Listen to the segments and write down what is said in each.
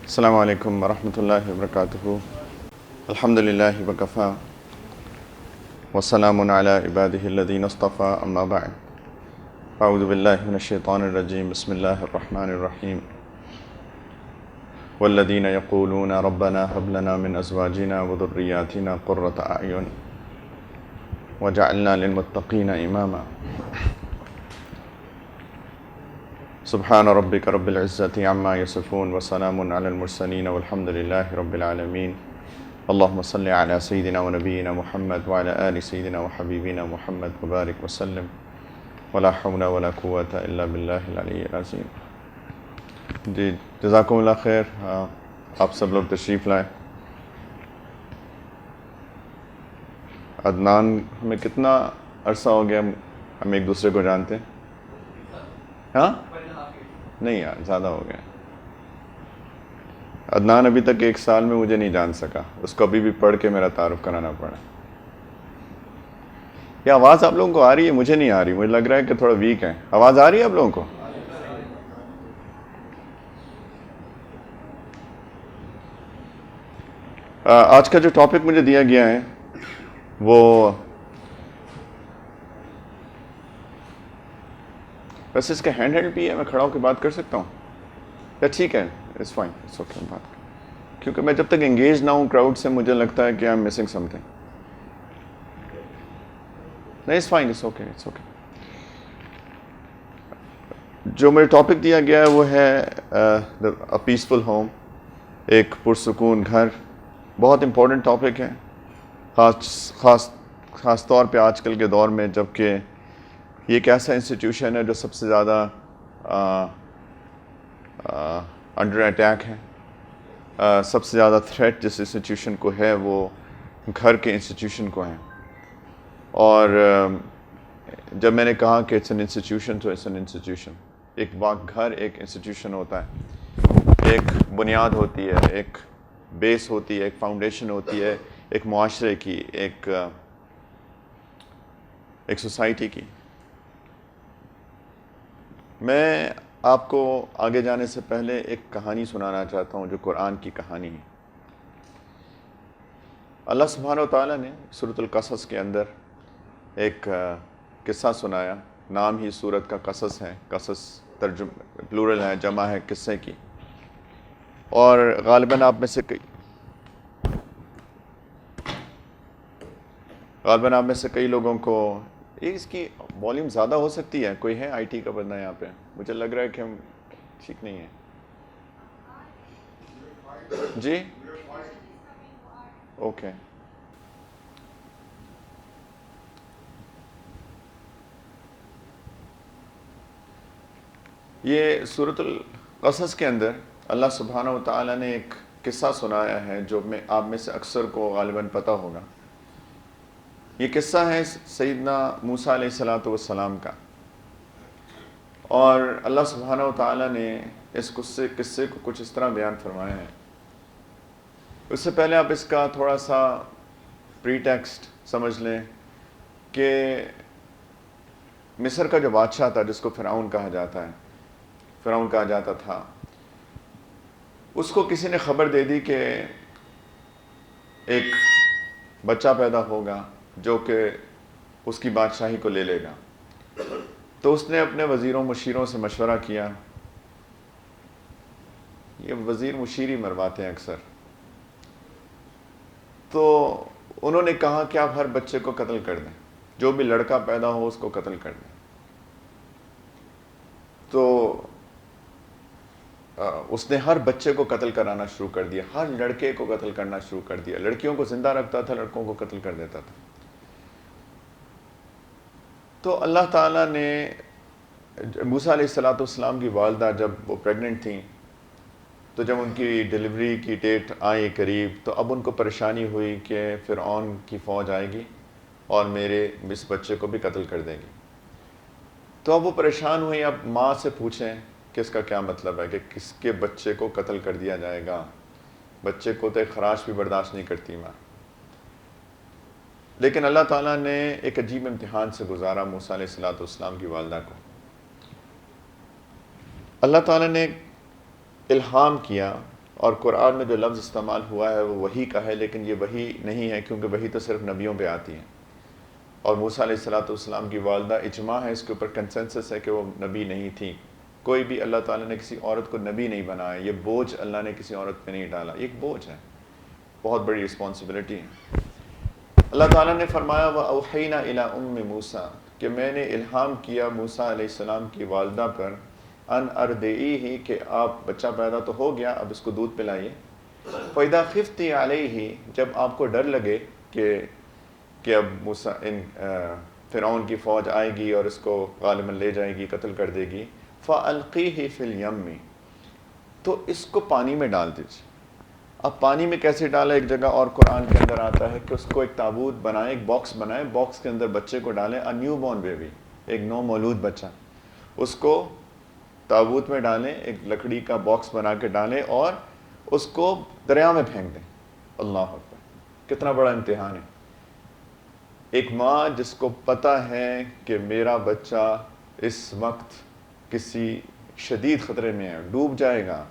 السلام علیکم ورحمۃ اللہ وبرکاتہ. الحمد للہ وکفا وسلام علی عبادہ الذین اصطفیٰ اما بعد. اعوذ باللہ من الشیطان الرجیم. بسم اللہ الرحمن الرحیم. والذین یقولون ربنا هب لنا من ازواجنا وذریاتنا قرۃ اعین وجعلنا للمتقین اماما. سبحان ربک رب العزة عما یصفون وسلام علی المرسلین والحمد للہ رب العالمین. اللہم صلی علی سیدنا و نبینا محمد وعلی آل سیدنا و حبیبنا محمد وبارک وسلم ولا حول ولا قوة الا باللہ العلی العظیم. جی جزاکم اللہ خیر. آپ سب لوگ تشریف لائیں. عدنان، ہمیں کتنا عرصہ ہو گیا ہم ایک دوسرے کو جانتے ہیں؟ ہاں نہیں یار، زیادہ ہو گیا. عدنان ابھی تک 1 سال میں مجھے نہیں جان سکا. اس کو ابھی بھی پڑھ کے میرا تعارف کرانا پڑا. یہ آواز آپ لوگوں کو آ رہی ہے؟ مجھے نہیں آ رہی. مجھے لگ رہا ہے کہ تھوڑا ویک ہے. آواز آ رہی ہے آپ لوگوں کو؟ آج کا جو ٹاپک مجھے دیا گیا ہے وہ ویسے اس کا ہینڈ بھی ہے، میں کھڑا ہو کے بات کر سکتا ہوں یا ٹھیک ہے؟ It's fine, it's okay. بات کیونکہ میں جب تک انگیج نہ ہوں کراؤڈ سے مجھے لگتا ہے کہ I am missing something. نہیں، it's fine, it's okay, it's okay. جو مجھے ٹاپک دیا گیا ہے وہ ہے اے پیسفل ہوم، ایک پرسکون گھر. بہت امپورٹنٹ ٹاپک ہے، خاص طور پہ آج کل کے دور میں، جب کہ یہ ایک ایسا انسٹیٹیوشن ہے جو سب سے زیادہ انڈر اٹیک ہے. سب سے زیادہ تھریٹ جس انسٹیٹیوشن کو ہے وہ گھر کے انسٹیٹیوشن کو ہے. اور جب میں نے کہا کہ اٹس این انسٹیٹیوشن تو اٹس این انسٹیٹیوشن. ایک گھر ایک انسٹیٹیوشن ہوتا ہے، ایک بنیاد ہوتی ہے، ایک بیس ہوتی ہے، ایک فاؤنڈیشن ہوتی ہے ایک معاشرے کی، ایک سوسائٹی کی. میں آپ کو آگے جانے سے پہلے ایک کہانی سنانا چاہتا ہوں جو قرآن کی کہانی ہے. اللہ سبحانہ و تعالیٰ نے سورۃ القصص کے اندر ایک قصہ سنایا. نام ہی سورت کا قصص ہے. قصص پلورل ہے، جمع ہے قصے کی. اور غالباً آپ میں سے کئی لوگوں کو اس کی والیوم زیادہ ہو سکتی ہے. کوئی ہے آئی ٹی کا بندہ یہاں پہ؟ مجھے لگ رہا ہے کہ ہم ٹھیک نہیں ہیں. جی اوکے. یہ سورۃ القصص کے اندر اللہ سبحانہ و تعالیٰ نے ایک قصہ سنایا ہے جو آپ میں سے اکثر کو غالباً پتہ ہوگا. یہ قصہ ہے سیدنا موسیٰ علیہ السلام کا. اور اللہ سبحانہ و تعالیٰ نے اس قصے کو کچھ اس طرح بیان فرمایا ہے. اس سے پہلے آپ اس کا تھوڑا سا پری ٹیکسٹ سمجھ لیں کہ مصر کا جو بادشاہ تھا جس کو فرعون کہا جاتا تھا، اس کو کسی نے خبر دے دی کہ ایک بچہ پیدا ہوگا جو کہ اس کی بادشاہی کو لے لے گا. تو اس نے اپنے وزیروں مشیروں سے مشورہ کیا. یہ وزیر مشیر ہی مرواتے ہیں اکثر. تو انہوں نے کہا کہ آپ ہر بچے کو قتل کر دیں، جو بھی لڑکا پیدا ہو اس کو قتل کر دیں. تو اس نے ہر بچے کو قتل کرانا شروع کر دیا، ہر لڑکے کو قتل کرنا شروع کر دیا. لڑکیوں کو زندہ رکھتا تھا، لڑکوں کو قتل کر دیتا تھا. تو اللہ تعالیٰ نے موسیٰ علیہ السلام کی والدہ جب وہ پریگننٹ تھیں، تو جب ان کی ڈیلیوری کی ڈیٹ آئی قریب، تو اب ان کو پریشانی ہوئی کہ فرعون کی فوج آئے گی اور میرے اس بچے کو بھی قتل کر دے گی. تو اب وہ پریشان ہوئی. اب ماں سے پوچھیں کہ اس کا کیا مطلب ہے کہ کس کے بچے کو قتل کر دیا جائے گا. بچے کو تو ایک خراش بھی برداشت نہیں کرتی ماں. لیکن اللہ تعالیٰ نے ایک عجیب امتحان سے گزارا موسیٰ علیہ السلام کی والدہ کو. اللہ تعالیٰ نے الہام کیا اور قرآن میں جو لفظ استعمال ہوا ہے وہ وحی کا ہے، لیکن یہ وحی نہیں ہے، کیونکہ وحی تو صرف نبیوں پہ آتی ہے، اور موسیٰ علیہ السلام کی والدہ اجماع ہے اس کے اوپر، کنسنسس ہے کہ وہ نبی نہیں تھی۔ کوئی بھی اللہ تعالیٰ نے کسی عورت کو نبی نہیں بنایا، یہ بوجھ اللہ نے کسی عورت پہ نہیں ڈالا، یہ ایک بوجھ ہے، بہت بڑی رسپانسبلٹی ہے۔ اللہ تعالیٰ نے فرمایا وَأَوْحَيْنَا إِلَىٰ أُمِّ مُوسَىٰ، کہ میں نے الہام کیا موسیٰ علیہ السلام کی والدہ پر، ان اردعیہ، کہ آپ بچہ پیدا تو ہو گیا، اب اس کو دودھ پلائیے، فَإِذَا خِفْتِ عَلَيْهِ، جب آپ کو ڈر لگے کہ اب موسیٰ فرعون کی فوج آئے گی اور اس کو غالباً لے جائے گی، قتل کر دے گی، فَأَلْقِيهِ فِي الْيَمِّ، تو اس کو پانی میں ڈال دیجیے۔ اب پانی میں کیسے ڈالا، ایک جگہ اور قرآن کے اندر آتا ہے کہ اس کو ایک تابوت بنائیں، ایک باکس بنائیں، باکس کے اندر بچے کو ڈالیں، نیو بورن بیبی، ایک نو مولود بچہ، اس کو تابوت میں ڈالیں، ایک لکڑی کا باکس بنا کے ڈالیں اور اس کو دریا میں پھینک دیں۔ اللہ اکبر، کتنا بڑا امتحان ہے۔ ایک ماں جس کو پتہ ہے کہ میرا بچہ اس وقت کسی شدید خطرے میں ہے، ڈوب جائے گا،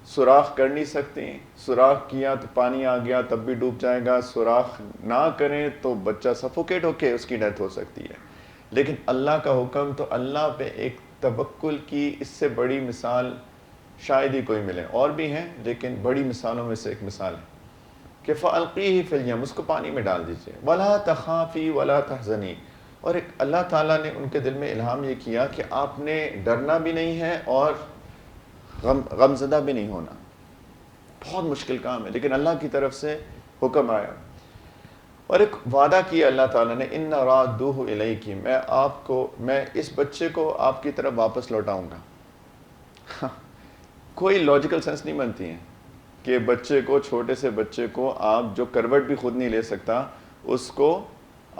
سوراخ کر نہیں سکتی، سوراخ کیا تو پانی آ گیا تب بھی ڈوب جائے گا، سوراخ نہ کریں تو بچہ سفوکیٹ ہو کے اس کی ڈیتھ ہو سکتی ہے، لیکن اللہ کا حکم، تو اللہ پہ ایک توکل کی اس سے بڑی مثال شاید ہی کوئی ملے، اور بھی ہیں لیکن بڑی مثالوں میں سے ایک مثال ہے کہ فَأَلْقِيهِ فِي الْيَمِّ، اس کو پانی میں ڈال دیجئے، وَلَا تَخَافِي وَلَا تَحْزَنِي، اور ایک اللہ تعالیٰ نے ان کے دل میں الہام یہ کیا کہ آپ نے ڈرنا بھی نہیں ہے اور غمزدہ بھی نہیں ہونا۔ بہت مشکل کام ہے، لیکن اللہ کی طرف سے حکم آیا اور ایک وعدہ کیا اللہ تعالیٰ نے، اِنَّ رَادُّوهُ إِلَيْكِ، میں اس بچے کو آپ کی طرف واپس لوٹاؤں گا۔ کوئی لاجیکل سینس نہیں بنتی ہے کہ بچے کو، چھوٹے سے بچے کو آپ جو کروٹ بھی خود نہیں لے سکتا، اس کو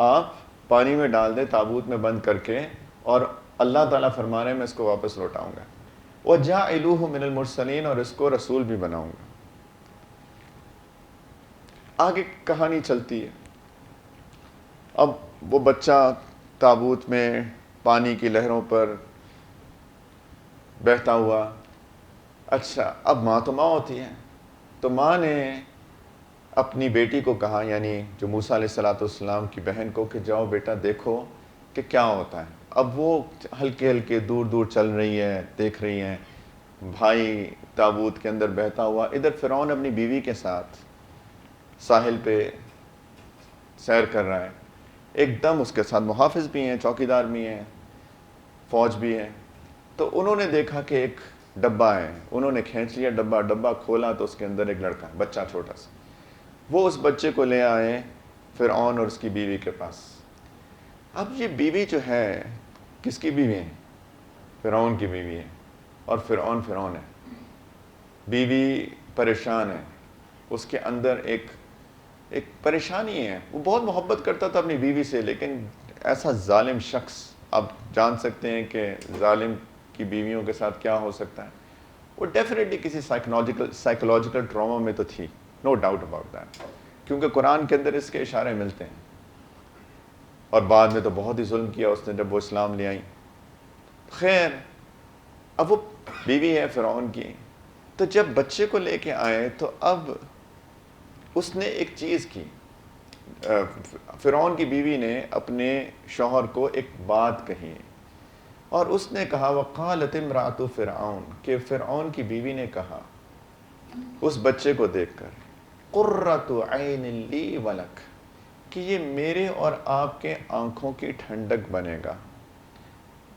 آپ پانی میں ڈال دیں تابوت میں بند کر کے، اور اللہ تعالیٰ فرما رہے ہیں میں اس کو واپس لوٹاؤں گا، وَجَاعِلُوهُ مِنَ الْمُرْسَلِينَ، اور اس کو رسول بھی بناؤں گا۔ آگے کہانی چلتی ہے، اب وہ بچہ تابوت میں پانی کی لہروں پر بہتا ہوا، اچھا اب ماں تو ماں ہوتی ہے، تو ماں نے اپنی بیٹی کو کہا، یعنی جو موسیٰ علیہ السلام کی بہن کو، کہ جاؤ بیٹا دیکھو کہ کیا ہوتا ہے۔ اب وہ ہلکے ہلکے دور دور چل رہی ہے، دیکھ رہی ہیں بھائی تابوت کے اندر بہتا ہوا، ادھر فرعون اپنی بیوی کے ساتھ ساحل پہ سیر کر رہا ہے، ایک دم اس کے ساتھ محافظ بھی ہیں، چوکیدار بھی ہیں، فوج بھی ہے، تو انہوں نے دیکھا کہ ایک ڈبہ ہے، انہوں نے کھینچ لیا ڈبہ کھولا تو اس کے اندر ایک لڑکا، بچہ چھوٹا سا، وہ اس بچے کو لے آئے فرعون اور اس کی بیوی کے پاس۔ اب یہ بیوی جو ہے کس کی بیوی ہے؟ فرعون کی بیوی ہے، اور فرعون ہے، بیوی پریشان ہے، اس کے اندر ایک پریشانی ہے، وہ بہت محبت کرتا تھا اپنی بیوی سے، لیکن ایسا ظالم شخص، آپ جان سکتے ہیں کہ ظالم کی بیویوں کے ساتھ کیا ہو سکتا ہے، وہ ڈیفینیٹلی کسی سائیکولوجیکل ٹراما میں تو تھی، نو ڈاؤٹ اباؤٹ دیٹ، کیونکہ قرآن کے اندر اس کے اشارے ملتے ہیں، اور بعد میں تو بہت ہی ظلم کیا اس نے جب وہ اسلام لے آئی۔ خیر، اب وہ بیوی ہے فرعون کی، تو جب بچے کو لے کے آئے تو اب اس نے ایک چیز کی، فرعون کی بیوی نے اپنے شوہر کو ایک بات کہی، اور اس نے کہا وقالت امرأۃ فرعون، کہ فرعون کی بیوی نے کہا اس بچے کو دیکھ کر، قرۃ عین لی ولک، کہ یہ میرے اور آپ کے آنکھوں کی ٹھنڈک بنے گا،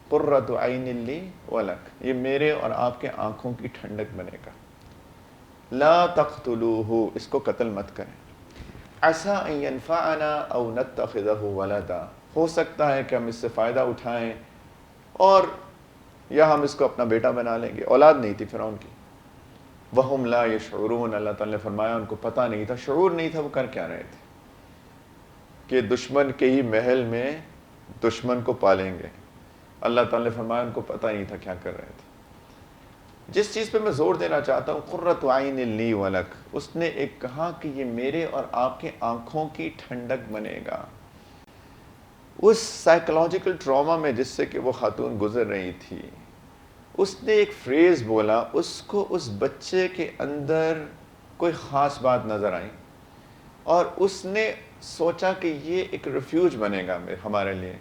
قرۃ عین لی ولک، یہ میرے اور آپ کے آنکھوں کی ٹھنڈک بنے گا، لا تقتلوہ، اس کو قتل مت کریں، عسیٰ ان ینفعنا او نتخذہ ولدا، ہو سکتا ہے کہ ہم اس سے فائدہ اٹھائیں اور یا ہم اس کو اپنا بیٹا بنا لیں گے۔ اولاد نہیں تھی فرعون کی، وہم لا یشعرون، اللہ تعالیٰ نے فرمایا ان کو پتہ نہیں تھا، شعور نہیں تھا وہ کر کیا رہے تھے، کہ دشمن کے ہی محل میں دشمن کو پالیں گے، اللہ تعالیٰ نے فرمایا ان کو پتہ نہیں تھا کیا کر رہے تھے۔ جس چیز پہ میں زور دینا چاہتا ہوں، قرۃ عین لی ولک، اس نے ایک کہا کہ یہ میرے اور آپ کے آنکھوں کی ٹھنڈک بنے گا، اس سائیکولوجیکل ٹراما میں جس سے کہ وہ خاتون گزر رہی تھی، اس نے ایک فریز بولا، اس کو اس بچے کے اندر کوئی خاص بات نظر آئی، اور اس نے سوچا کہ یہ ایک ریفیوج بنے گا ہمارے لیے.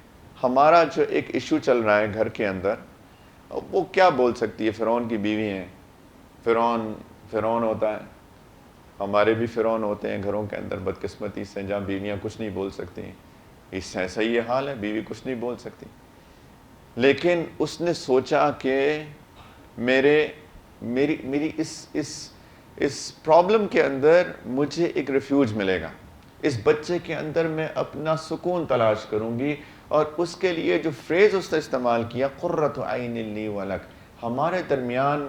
ہمارا جو ایک ایشو چل رہا ہے گھر کے اندر، وہ کیا بول سکتی ہے؟ فرعون کی بیوی ہیں، فرعون ہوتا ہے، ہمارے بھی فرعون ہوتے ہیں گھروں کے اندر بدقسمتی سے، جہاں بیویاں کچھ نہیں بول سکتی. اس ایسا ہی یہ حال ہے، بیوی کچھ نہیں بول سکتی. لیکن اس نے سوچا کہ میری اس پرابلم کے اندر مجھے ایک ریفیوج ملے گا، اس بچے کے اندر میں اپنا سکون تلاش کروں گی. اور اس کے لیے جو فریز اس نے استعمال کیا، قرۃ عین لی ولک، ہمارے درمیان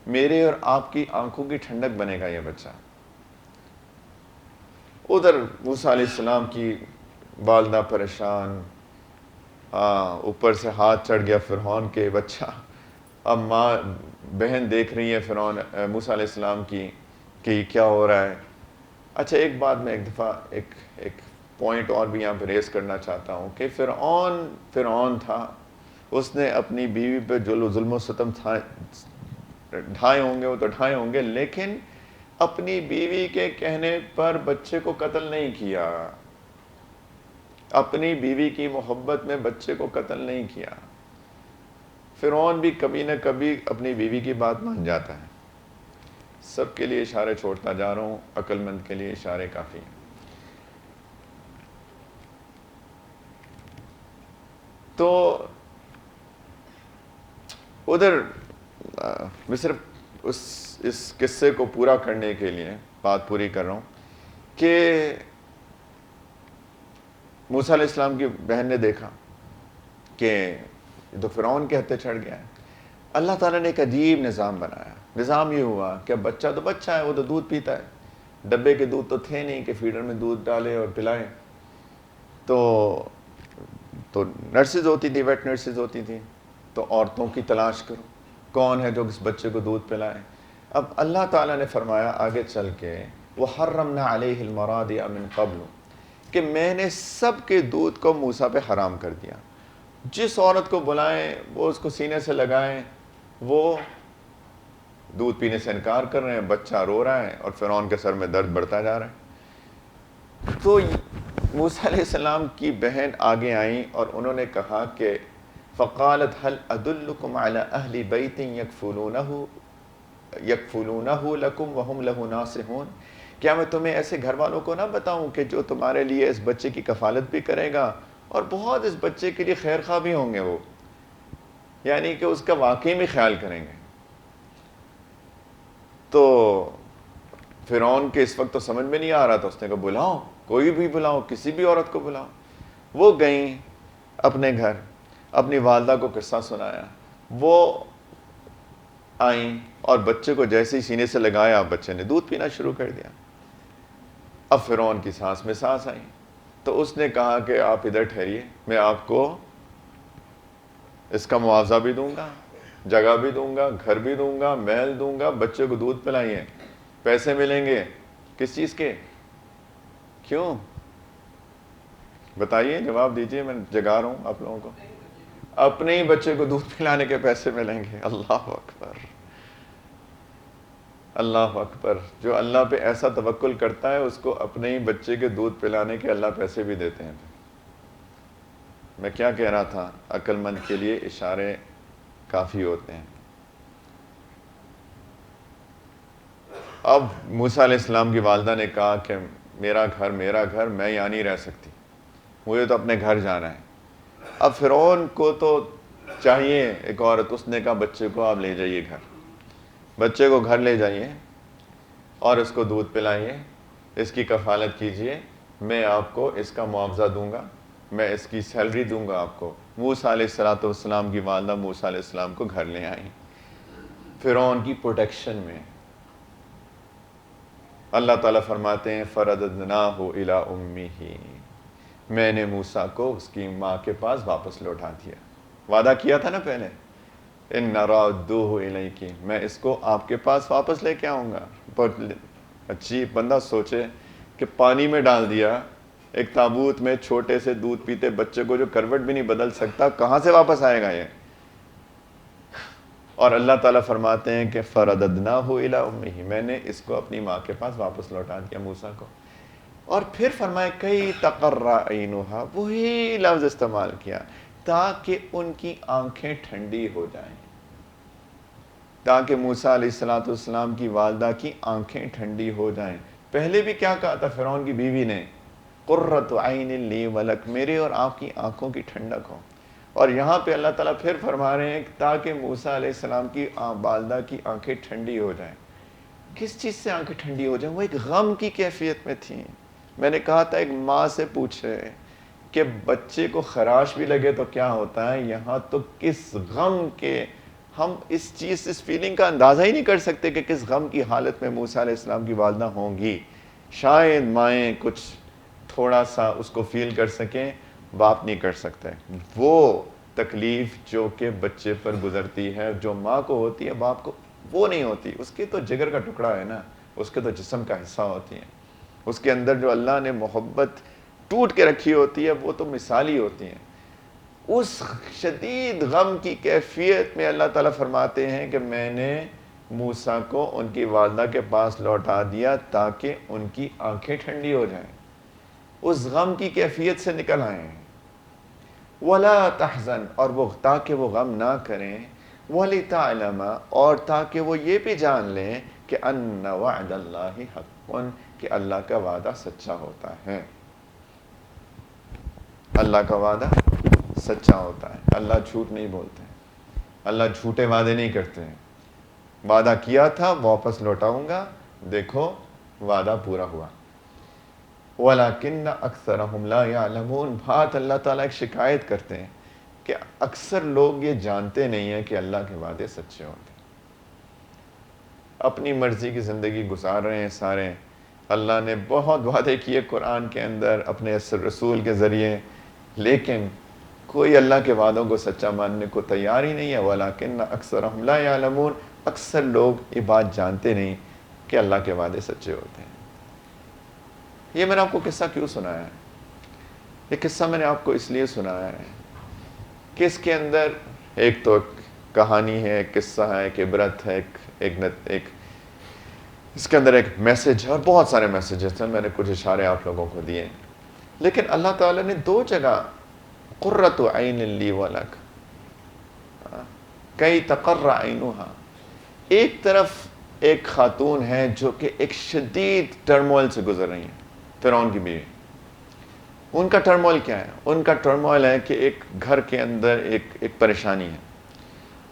میرے اور آپ کی آنکھوں کی ٹھنڈک بنے گا یہ بچہ. ادھر موسیٰ علیہ السلام کی والدہ پریشان، اوپر سے ہاتھ چڑھ گیا فرعون کے بچہ. اب ماں بہن دیکھ رہی ہے فرعون موسیٰ علیہ السلام کی کہ کیا ہو رہا ہے. اچھا ایک بات میں ایک دفعہ ایک پوائنٹ اور بھی یہاں پہ ریز کرنا چاہتا ہوں کہ فرعون تھا، اس نے اپنی بیوی پہ جو ظلم و ستم ڈھائے ہوں گے وہ تو ڈھائے ہوں گے، لیکن اپنی بیوی کے کہنے پر بچے کو قتل نہیں کیا، اپنی بیوی کی محبت میں بچے کو قتل نہیں کیا. فرعون بھی کبھی نہ کبھی اپنی بیوی کی بات مان جاتا ہے. سب کے لیے اشارے چھوڑتا جا رہا ہوں، عقل مند کے لیے اشارے کافی ہیں. تو ادھر میں صرف اس قصے کو پورا کرنے کے لیے بات پوری کر رہا ہوں کہ موسیٰ علیہ السلام کی بہن نے دیکھا کہ تو فرعون کے ہتھے چڑھ گیا ہے. اللہ تعالیٰ نے ایک عجیب نظام بنایا. نظام یہ ہوا کہ بچہ تو بچہ ہے، وہ تو دودھ پیتا ہے. ڈبے کے دودھ تو تھے نہیں کہ فیڈر میں دودھ ڈالے اور پلائیں. تو نرسز ہوتی تھی، ویٹ نرسز ہوتی تھیں. تو عورتوں کی تلاش کرو، کون ہے جو اس بچے کو دودھ پلائے. اب اللہ تعالیٰ نے فرمایا آگے چل کے، وَحَرَّمْنَا عَلَيْهِ الْمَرَاضِعَ مِنْ قَبْلُ، کہ میں نے سب کے دودھ کو موسیٰ پہ حرام کر دیا. جس عورت کو بلائیں وہ اس کو سینے سے لگائیں، وہ دودھ پینے سے انکار کر رہے ہیں، بچہ رو رہا ہے اور فرعون کے سر میں درد بڑھتا جا رہا ہے. تو موسیٰ علیہ السلام کی بہن آگے آئیں اور انہوں نے کہا کہ فَقَالَتْ هَلْ أَدُلُّكُمْ عَلَىٰ أَهْلِ بَيْتٍ يَكْفُلُونَهُ لَكُمْ وَهُمْ لَهُ نَاصِحُونَ، کیا میں تمہیں ایسے گھر والوں کو نہ بتاؤں کہ جو تمہارے لیے اس بچے کی کفالت بھی کرے گا اور بہت اس بچے کے لیے خیر خواہ بھی ہوں گے، وہ یعنی کہ اس کا واقعی میں خیال کریں گے. تو فرعون کے اس وقت تو سمجھ میں نہیں آ رہا تھا. اس نے کہا بلاؤ، کوئی بھی بلاؤ، کسی بھی عورت کو بلاؤ. وہ گئیں اپنے گھر، اپنی والدہ کو قصہ سنایا. وہ آئیں اور بچے کو جیسے ہی سینے سے لگایا بچے نے دودھ پینا شروع کر دیا. اب فرعون کی سانس میں سانس آئی. تو اس نے کہا کہ آپ ادھر ٹھہریے، میں آپ کو اس کا معاوضہ بھی دوں گا، جگہ بھی دوں گا، گھر بھی دوں گا، محل دوں گا، بچے کو دودھ پلائیے. پیسے ملیں گے کس چیز کے؟ کیوں بتائیے، جواب دیجئے، میں جگا رہا ہوں آپ لوگوں کو. اپنے ہی بچے کو دودھ پلانے کے پیسے ملیں گے. اللہ اکبر، اللہ اکبر. جو اللہ پہ ایسا توکل کرتا ہے اس کو اپنے ہی بچے کے دودھ پلانے کے اللہ پیسے بھی دیتے ہیں. میں کیا کہہ رہا تھا، عقل مند کے لیے اشارے کافی ہوتے ہیں. اب موسیٰ علیہ السلام کی والدہ نے کہا کہ میرا گھر، میں یہاں نہیں رہ سکتی، مجھے تو اپنے گھر جانا ہے. اب فرعون کو تو چاہیے ایک عورت. اس نے کہا بچے کو آپ لے جائیے گھر، بچے کو گھر لے جائیے اور اس کو دودھ پلائیے، اس کی کفالت کیجئے، میں آپ کو اس کا معاوضہ دوں گا، میں اس کی سیلری دوں گا آپ کو. موسیٰ علیہ السلام کی والدہ موسیٰ علیہ السلام کو گھر لے آئیں فرعون کی پروٹیکشن میں. اللہ تعالیٰ فرماتے ہیں فَرَدَدْنَاهُ إِلَىٰ أُمِّهِ، میں نے موسیٰ کو اس کی ماں کے پاس واپس لوٹا دیا. وعدہ کیا تھا نا پہلے، إِنَّ رَادُّوهُ إِلَيْكِ، میں اس کو آپ کے پاس واپس لے کے آؤں گا. اچھی بندہ سوچے کہ پانی میں ڈال دیا ایک تابوت میں، چھوٹے سے دودھ پیتے بچے کو جو کروٹ بھی نہیں بدل سکتا، کہاں سے واپس آئے گا یہ؟ اور اللہ تعالیٰ فرماتے ہیں کہ فرددناہ الی امہ، میں نے اس کو اپنی ماں کے پاس واپس لوٹا دیا موسیٰ کو. اور پھر فرمائے کئی تقر عینھا، وہی لفظ استعمال کیا، تاکہ ان کی آنکھیں ٹھنڈی ہو جائیں، تاکہ موسیٰ علیہ السلام کی والدہ کی آنکھیں ٹھنڈی ہو جائیں. پہلے بھی کیا کہا تھا فرعون کی بیوی نے؟ قرۃ عین لی ولک، میرے اور آپ کی آنکھوں کی ٹھنڈک ہو. اور یہاں پہ اللہ تعالیٰ پھر فرما رہے ہیں تاکہ موسیٰ علیہ السلام کی والدہ کی آنکھیں ٹھنڈی ہو جائیں. کس چیز سے آنکھیں ٹھنڈی ہو جائیں؟ وہ ایک غم کی کیفیت میں تھیں. میں نے کہا تھا ایک ماں سے پوچھے کہ بچے کو خراش بھی لگے تو کیا ہوتا ہے، یہاں تو کس غم کے، ہم اس چیز اس فیلنگ کا اندازہ ہی نہیں کر سکتے کہ کس غم کی حالت میں موسیٰ علیہ السلام کی والدہ ہوں گی. شاید مائیں کچھ تھوڑا سا اس کو فیل کر سکیں، باپ نہیں کر سکتے. وہ تکلیف جو کہ بچے پر گزرتی ہے، جو ماں کو ہوتی ہے باپ کو وہ نہیں ہوتی. اس کے تو جگر کا ٹکڑا ہے نا، اس کے تو جسم کا حصہ ہوتی ہے. اس کے اندر جو اللہ نے محبت ٹوٹ کے رکھی ہوتی ہے وہ تو مثالی ہوتی ہیں. اس شدید غم کی کیفیت میں اللہ تعالیٰ فرماتے ہیں کہ میں نے موسیٰ کو ان کی والدہ کے پاس لوٹا دیا تاکہ ان کی آنکھیں ٹھنڈی ہو جائیں، اس غم کی کیفیت سے نکل آئیں. وَلَا تَحْزَنْ، اور وہ تاکہ وہ غم نہ کریں. وَلِتَعْلَمَ، اور تاکہ وہ یہ بھی جان لیں کہ أَنَّ وَعْدَ اللَّهِ حَقٌّ، کہ اللہ کا وعدہ سچا ہوتا ہے. اللہ کا وعدہ سچا ہوتا ہے. اللہ جھوٹ نہیں بولتے، اللہ جھوٹے وعدے نہیں کرتے ہیں. وعدہ کیا تھا واپس لوٹاؤں گا، دیکھو وعدہ پورا ہوا. وَلَكِنَّ أَكْثَرَهُمْ لَا يَعْلَمُونَ، بات اللہ تعالیٰ ایک شکایت کرتے ہیں کہ اکثر لوگ یہ جانتے نہیں ہیں کہ اللہ کے وعدے سچے ہوتے ہیں. اپنی مرضی کی زندگی گزار رہے ہیں سارے. اللہ نے بہت وعدے کیے قرآن کے اندر اپنے رسول کے ذریعے، لیکن کوئی اللہ کے وعدوں کو سچا ماننے کو تیار ہی نہیں ہے. وَلَكِنَّ أَكْثَرَهُمْ لَا يَعْلَمُونَ، اکثر لوگ یہ بات جانتے نہیں کہ اللہ کے وعدے سچے ہوتے ہیں. یہ میں نے آپ کو قصہ کیوں سنایا ہے؟ یہ قصہ میں نے آپ کو اس لیے سنایا ہے کہ اس کے اندر ایک تو کہانی ہے، ایک قصہ ہے، ایک عبرت ہے، ایک اس کے اندر ایک میسج ہے، اور بہت سارے میسیجز ہیں. میں نے کچھ اشارے آپ لوگوں کو دیے، لیکن اللہ تعالیٰ نے دو جگہ قرۃ عین لی ولک، کئی تقر عینھا، ایک طرف ایک خاتون ہے جو کہ ایک شدید ٹرموئل سے گزر رہی ہیں، فرعون کی بیوی. ان کا ٹرموئل کیا ہے؟ ان کا ٹرموئل ہے کہ ایک گھر کے اندر ایک پریشانی ہے،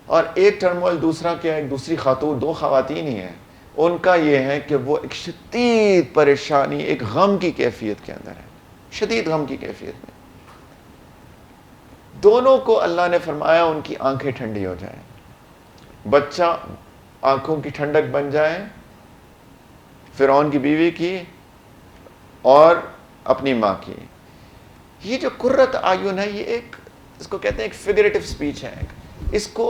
اور ایک ٹرموئل دوسرا کیا ہے، ایک دوسری خاتون، دو خواتین ہی ہیں. ان کا یہ ہے کہ وہ ایک شدید پریشانی، ایک غم کی کیفیت کے اندر ہے، شدید غم کی کیفیت میں. دونوں کو اللہ نے فرمایا ان کی آنکھیں ٹھنڈی ہو جائیں، بچہ آنکھوں کی ٹھنڈک بن جائے فرعون کی بیوی کی اور اپنی ماں کی. یہ جو قرۃ اعین ہے، یہ ایک، اس کو کہتے ہیں ایک فگریٹو سپیچ ہے. اس کو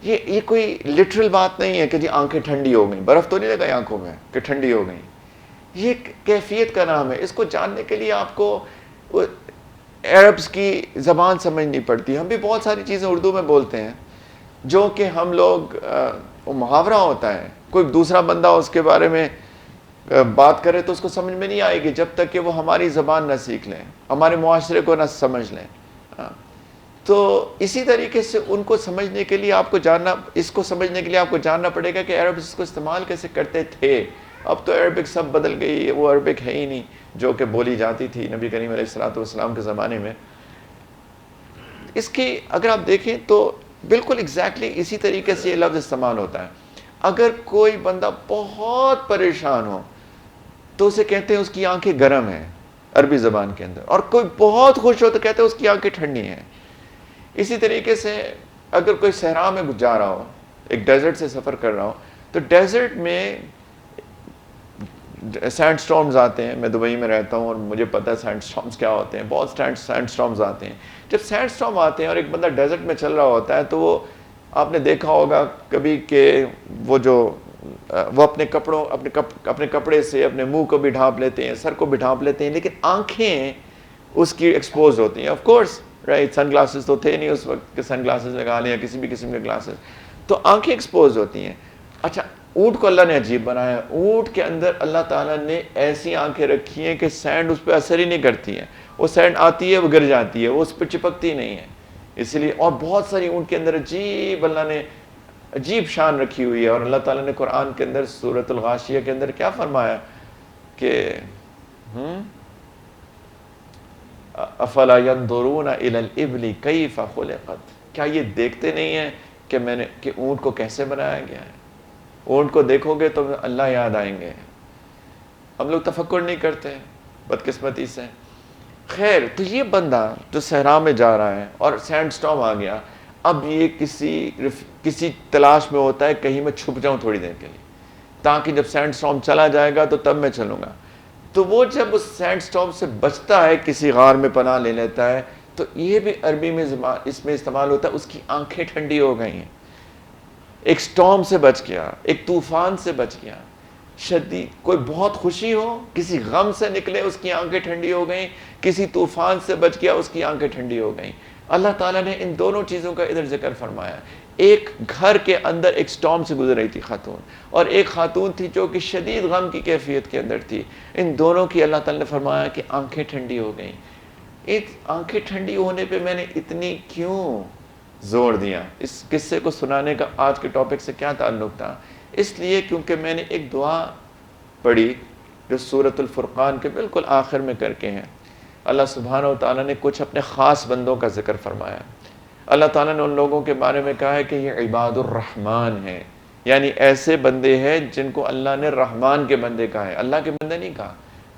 یہ کوئی لٹرل بات نہیں ہے کہ جی آنکھیں ٹھنڈی ہو گئیں، برف تو نہیں لگائی آنکھوں میں کہ ٹھنڈی ہو گئیں. یہ ایک کیفیت کا نام ہے. اس کو جاننے کے لیے آپ کو عربز کی زبان سمجھنی پڑتی ہے. ہم بھی بہت ساری چیزیں اردو میں بولتے ہیں جو کہ ہم لوگ محاورہ ہوتا ہے، کوئی دوسرا بندہ اس کے بارے میں بات کرے تو اس کو سمجھ میں نہیں آئے گی جب تک کہ وہ ہماری زبان نہ سیکھ لیں، ہمارے معاشرے کو نہ سمجھ لیں. تو اسی طریقے سے ان کو سمجھنے کے لیے آپ کو جاننا، اس کو سمجھنے کے لیے آپ کو جاننا پڑے گا کہ عرب اس کو استعمال کیسے کرتے تھے. اب تو عربک سب بدل گئی، وہ عربک ہے ہی نہیں جو کہ بولی جاتی تھی نبی کریم علیہ الصلوۃ والسلام کے زمانے میں. اس کی اگر آپ دیکھیں تو بالکل ایگزیکٹلی اسی طریقے سے یہ لفظ استعمال ہوتا ہے. اگر کوئی بندہ بہت پریشان ہو تو اسے کہتے ہیں اس کی آنکھیں گرم ہیں عربی زبان کے اندر، اور کوئی بہت خوش ہو تو کہتے ہیں اس کی آنکھیں ٹھنڈی ہیں. اسی طریقے سے اگر کوئی صحرا میں جا رہا ہو، ایک ڈیزرٹ سے سفر کر رہا ہو، تو ڈیزرٹ میں سینڈ سٹارمز آتے ہیں. میں دبئی میں رہتا ہوں اور مجھے پتہ ہے سینڈ سٹارمز کیا ہوتے ہیں. بہت سینڈ سٹارمز آتے ہیں. جب سینڈ سٹارم آتے ہیں اور ایک بندہ ڈیزرٹ میں چل رہا ہوتا ہے تو وہ آپ نے دیکھا ہوگا کبھی کہ وہ اپنے کپڑے سے اپنے منہ کو بھی ڈھانپ لیتے ہیں، سر کو بھی ڈھانپ لیتے ہیں، لیکن آنکھیں اس کی ایکسپوز ہوتی ہیں. Of course right, sun glasses تو تھے نہیں اس وقت کہ سن گلاسز لگا لیں یا کسی بھی قسم کے گلاسز. تو آنکھیں ایکسپوز ہوتی ہیں. اچھا اونٹ کو اللہ نے عجیب بنایا. اونٹ کے اندر اللہ تعالیٰ نے ایسی آنکھیں رکھی ہیں کہ سینڈ اس پہ اثر ہی نہیں کرتی ہے. وہ سینڈ آتی ہے وہ گر جاتی ہے, وہ اس پہ چپکتی نہیں ہے. اس لیے اور بہت ساری اونٹ کے اندر عجیب اللہ نے عجیب شان رکھی ہوئی ہے. اور اللہ تعالیٰ نے قرآن کے اندر سورۃ الغاشیہ کے اندر کیا فرمایا کہ افلا ينظرون الى الابل كيف خلقت, کیا یہ دیکھتے نہیں ہیں کہ اونٹ کو کیسے بنایا گیا ہے. اونٹ کو دیکھو گے تو اللہ یاد آئیں گے. ہم لوگ تفکر نہیں کرتے بدقسمتی سے. خیر, تو یہ بندہ جو صحرا میں جا رہا ہے اور سینڈ سٹارم آ گیا, اب یہ کسی تلاش میں ہوتا ہے کہیں میں چھپ جاؤں تھوڑی دیر کے لیے, تاکہ جب سینڈ سٹارم چلا جائے گا تو تب میں چلوں گا. تو وہ جب اس سینڈ سٹارم سے بچتا ہے, کسی غار میں پناہ لے لیتا ہے, تو یہ بھی عربی میں اس میں استعمال ہوتا ہے, اس کی آنکھیں ٹھنڈی ہو گئی ہیں. ایک سٹارم سے بچ گیا, ایک طوفان سے بچ گیا, شدید کوئی بہت خوشی ہو, کسی غم سے نکلے اس کی آنکھیں ٹھنڈی ہو گئیں, کسی طوفان سے بچ گیا اس کی آنکھیں ٹھنڈی ہو گئیں. اللہ تعالیٰ نے ان دونوں چیزوں کا ادھر ذکر فرمایا. ایک گھر کے اندر ایک سٹارم سے گزر رہی تھی خاتون, اور ایک خاتون تھی جو کہ شدید غم کی کیفیت کے اندر تھی. ان دونوں کی اللہ تعالیٰ نے فرمایا کہ آنکھیں ٹھنڈی ہو گئیں. آنکھیں ٹھنڈی ہونے پہ میں نے اتنی کیوں زور دیا؟ اس قصے کو سنانے کا آج کے ٹاپک سے کیا تعلق تھا؟ اس لیے کیونکہ میں نے ایک دعا پڑھی جو سورۃ الفرقان کے بالکل آخر میں کر کے ہیں. اللہ سبحانہ و تعالیٰ نے کچھ اپنے خاص بندوں کا ذکر فرمایا. اللہ تعالیٰ نے ان لوگوں کے بارے میں کہا ہے کہ یہ عباد الرحمن ہیں, یعنی ایسے بندے ہیں جن کو اللہ نے رحمان کے بندے کہا ہے. اللہ کے بندے نہیں کہا,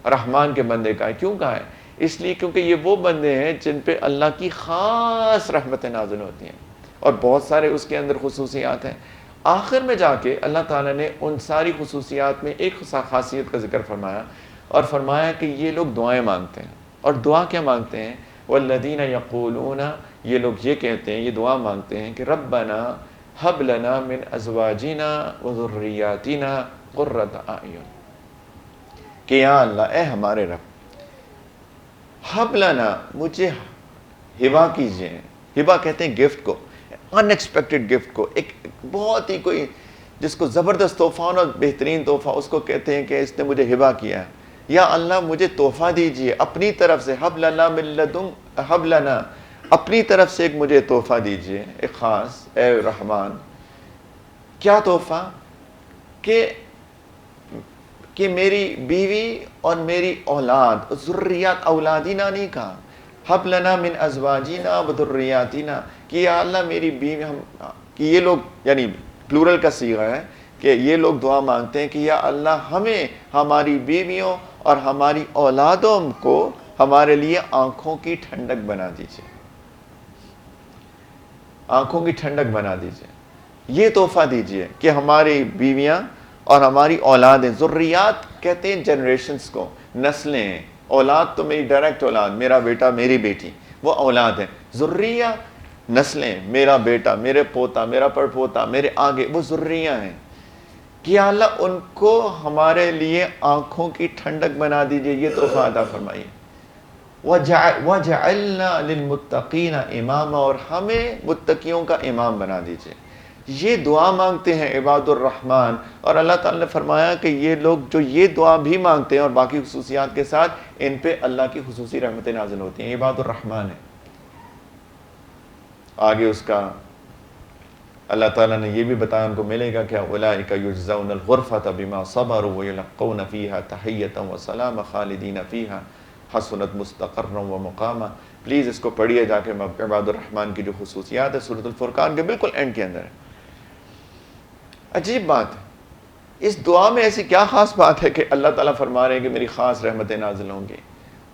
رحمان کے بندے کہا ہے. کیوں کہا ہے؟ اس لیے کیونکہ یہ وہ بندے ہیں جن پہ اللہ کی خاص رحمتیں نازل ہوتی ہیں, اور بہت سارے اس کے اندر خصوصیات ہیں. آخر میں جا کے اللہ تعالیٰ نے ان ساری خصوصیات میں ایک خاصیت کا ذکر فرمایا, اور فرمایا کہ یہ لوگ دعائیں مانگتے ہیں. اور دعا کیا مانگتے ہیں؟ والذین یقولون, یہ لوگ یہ کہتے ہیں, یہ دعا مانگتے ہیں کہ ربنا ہب لنا من ازواجنا وذریاتنا قرۃ اعین, کہ یا اللہ اے ہمارے رب, ہب لنا, مجھے ہبا کیجئے. ہبا کہتے ہیں گفٹ کو, ان ایکسپیکٹڈ گفٹ کو, ایک بہت ہی کوئی جس کو زبردست تحفہ اور بہترین تحفہ, اس کو کہتے ہیں کہ اس نے مجھے ہبا کیا ہے. یا اللہ مجھے تحفہ دیجئے اپنی طرف سے, ہب لنا من لدن, ہب لنا, اپنی طرف سے ایک مجھے تحفہ دیجئے ایک خاص, اے رحمان. کیا تحفہ؟ کہ میری بیوی اور میری اولاد, ذریات, اولادینا نہیں کہا, ہب لنا من ازواجینا و ذریاتینا, کہ یا اللہ میری بیوی, کہ یہ لوگ یعنی پلورل کا صیغہ ہے کہ یہ لوگ دعا مانگتے ہیں کہ یا اللہ ہمیں ہماری بیویوں اور ہماری اولادوں کو ہمارے لیے آنکھوں کی ٹھنڈک بنا دیجیے, آنکھوں کی ٹھنڈک بنا دیجیے. یہ تحفہ دیجیے کہ ہماری بیویاں اور ہماری اولادیں, ذریات کہتے ہیں جنریشنز کو, نسلیں ہیں. اولاد تو میری ڈائریکٹ اولاد, میرا بیٹا میری بیٹی, وہ اولاد ہے. ذریہ نسلیں, میرا بیٹا, میرے پوتا, میرا پڑ پوتا, میرے آگے, وہ ذریہ ہیں. کہ اللہ ان کو ہمارے لیے آنکھوں کی ٹھنڈک بنا دیجیے, یہ تحفہ عطا فرمائیے. وَجَعَلْنَا لِلْمُتَّقِينَ إِمَامًا, اور ہمیں متقیوں کا امام بنا دیجیے. یہ دعا مانگتے ہیں عباد الرحمن, اور اللہ تعالیٰ نے فرمایا کہ یہ لوگ جو یہ دعا بھی مانگتے ہیں اور باقی خصوصیات کے ساتھ, ان پہ اللہ کی خصوصی رحمتیں نازل ہوتی ہیں. عباد الرحمن ہے. آگے اس کا اللہ تعالیٰ نے یہ بھی بتایا ان کو ملے گا کہ اولئک یجزون الغرفۃ بما صبروا ویلقون فیہا تحیۃ وسلاما خالدین فیہا حسنت مستقرا ومقاما. پلیز اس کو پڑھیے جا کے, عباد الرحمن کی جو خصوصیات ہے سورۃ الفرقان کے بالکل اینڈ کے اندر ہے. عجیب بات ہے, اس دعا میں ایسی کیا خاص بات ہے کہ اللہ تعالیٰ فرما رہے ہیں کہ میری خاص رحمتیں نازل ہوں گی.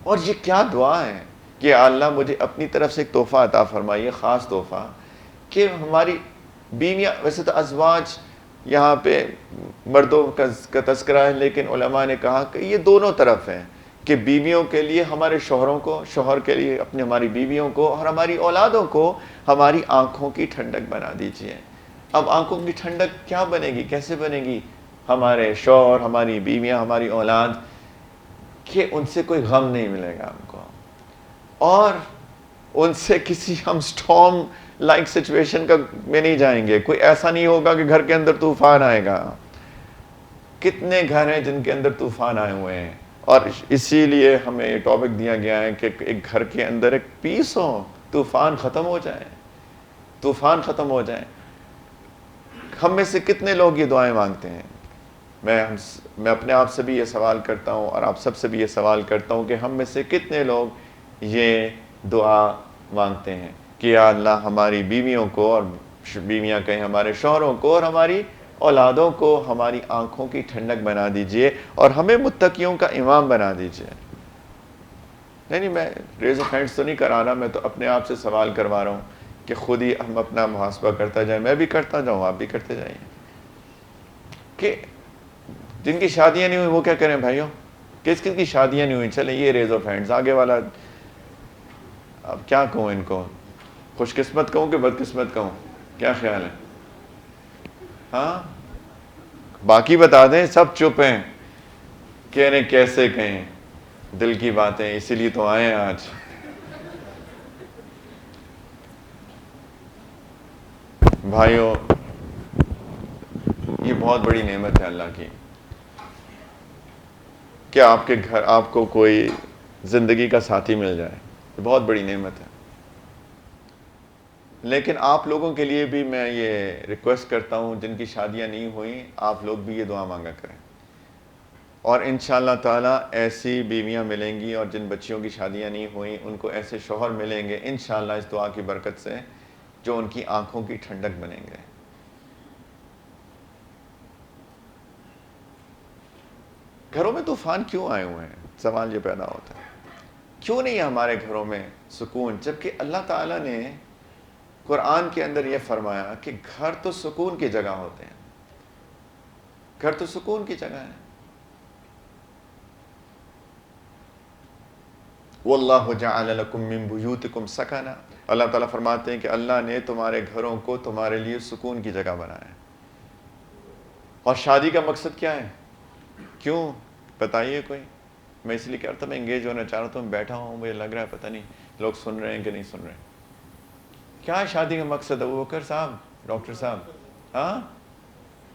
اور یہ کیا دعا ہے کہ اللہ مجھے اپنی طرف سے ایک تحفہ عطا فرمائیے, خاص تحفہ, کہ ہماری بیویاں, ویسے تو ازواج یہاں پہ مردوں کا تذکرہ ہے, لیکن علماء نے کہا کہ یہ دونوں طرف ہیں, کہ بیویوں کے لیے ہمارے شوہروں کو, شوہر کے لیے اپنی ہماری بیویوں کو, اور ہماری اولادوں کو ہماری آنکھوں کی ٹھنڈک بنا دیجیے. اب آنکھوں کی ٹھنڈک کیا بنے گی, کیسے بنے گی؟ ہمارے شوہر, ہماری بیویاں, ہماری اولاد, کہ ان سے کوئی غم نہیں ملے گا ہم کو, اور ان سے کسی ہم سٹارم لائک سچویشن کا میں نہیں جائیں گے. کوئی ایسا نہیں ہوگا کہ گھر کے اندر طوفان آئے گا. کتنے گھر ہیں جن کے اندر طوفان آئے ہوئے ہیں, اور اسی لیے ہمیں یہ ٹاپک دیا گیا ہے کہ ایک گھر کے اندر ایک پیس ہو, طوفان ختم ہو جائے, طوفان ختم ہو جائے. ہم میں سے کتنے لوگ یہ دعائیں مانگتے ہیں؟ میں اپنے آپ سے بھی یہ سوال کرتا ہوں اور آپ سب سے بھی یہ سوال کرتا ہوں کہ ہم میں سے کتنے لوگ یہ دعا مانگتے ہیں کہ یا اللہ ہماری بیویوں کو, اور بیویاں کہیں ہمارے شوہروں کو, اور ہماری اولادوں کو ہماری آنکھوں کی ٹھنڈک بنا دیجئے اور ہمیں متقیوں کا امام بنا دیجئے. نہیں میں ریز آف ہینڈس تو نہیں کرا رہا, میں تو اپنے آپ سے سوال کروا رہا ہوں کہ خود ہی ہم اپنا محاسبہ کرتا جائیں, میں بھی کرتا جاؤں, آپ بھی کرتے جائیں, کہ جن کی شادیاں نہیں ہوئی وہ کیا کریں بھائیوں؟ کس کس کی شادیاں نہیں ہوئی؟ چلیں یہ ریز آف ہینڈس. آگے والا اب کیا کہوں ان کو, خوش قسمت کہوں کہ بد قسمت کہوں؟ کیا خیال ہے؟ ہاں باقی بتا دیں, سب چپ ہیں, کہہ رہے کیسے کہیں دل کی باتیں, اسی لیے تو آئے ہیں آج. بھائیوں یہ بہت بڑی نعمت ہے اللہ کی کہ آپ کے گھر آپ کو کوئی زندگی کا ساتھی مل جائے, یہ بہت بڑی نعمت ہے. لیکن آپ لوگوں کے لیے بھی میں یہ ریکویسٹ کرتا ہوں جن کی شادیاں نہیں ہوئیں, آپ لوگ بھی یہ دعا مانگا کریں, اور انشاءاللہ تعالیٰ ایسی بیویاں ملیں گی, اور جن بچیوں کی شادیاں نہیں ہوئیں ان کو ایسے شوہر ملیں گے انشاءاللہ اس دعا کی برکت سے, جو ان کی آنکھوں کی ٹھنڈک بنیں گے. گھروں میں طوفان کیوں آئے ہوئے ہیں؟ سوال یہ پیدا ہوتا ہے, کیوں نہیں ہے ہمارے گھروں میں سکون؟ جبکہ اللہ تعالیٰ نے قرآن کے اندر یہ فرمایا کہ گھر تو سکون کی جگہ ہوتے ہیں, گھر تو سکون کی جگہ ہے. وَاللَّهُ جَعَلَ لَكُم مِّن بُيُوتِكُمْ سَكَنًا, اللہ تعالیٰ فرماتے ہیں کہ اللہ نے تمہارے گھروں کو تمہارے لیے سکون کی جگہ بنایا ہے. اور شادی کا مقصد کیا ہے؟ کیوں بتائیے کوئی؟ میں اس لیے کہتا میں انگیج ہونا چاہ رہا ہوں, بیٹھا ہوں, مجھے لگ رہا ہے پتہ نہیں لوگ سن رہے ہیں کہ نہیں سن رہے ہیں. کیا ہے شادی کا مقصد؟ ابو بکر صاحب, ڈاکٹر صاحب, ہاں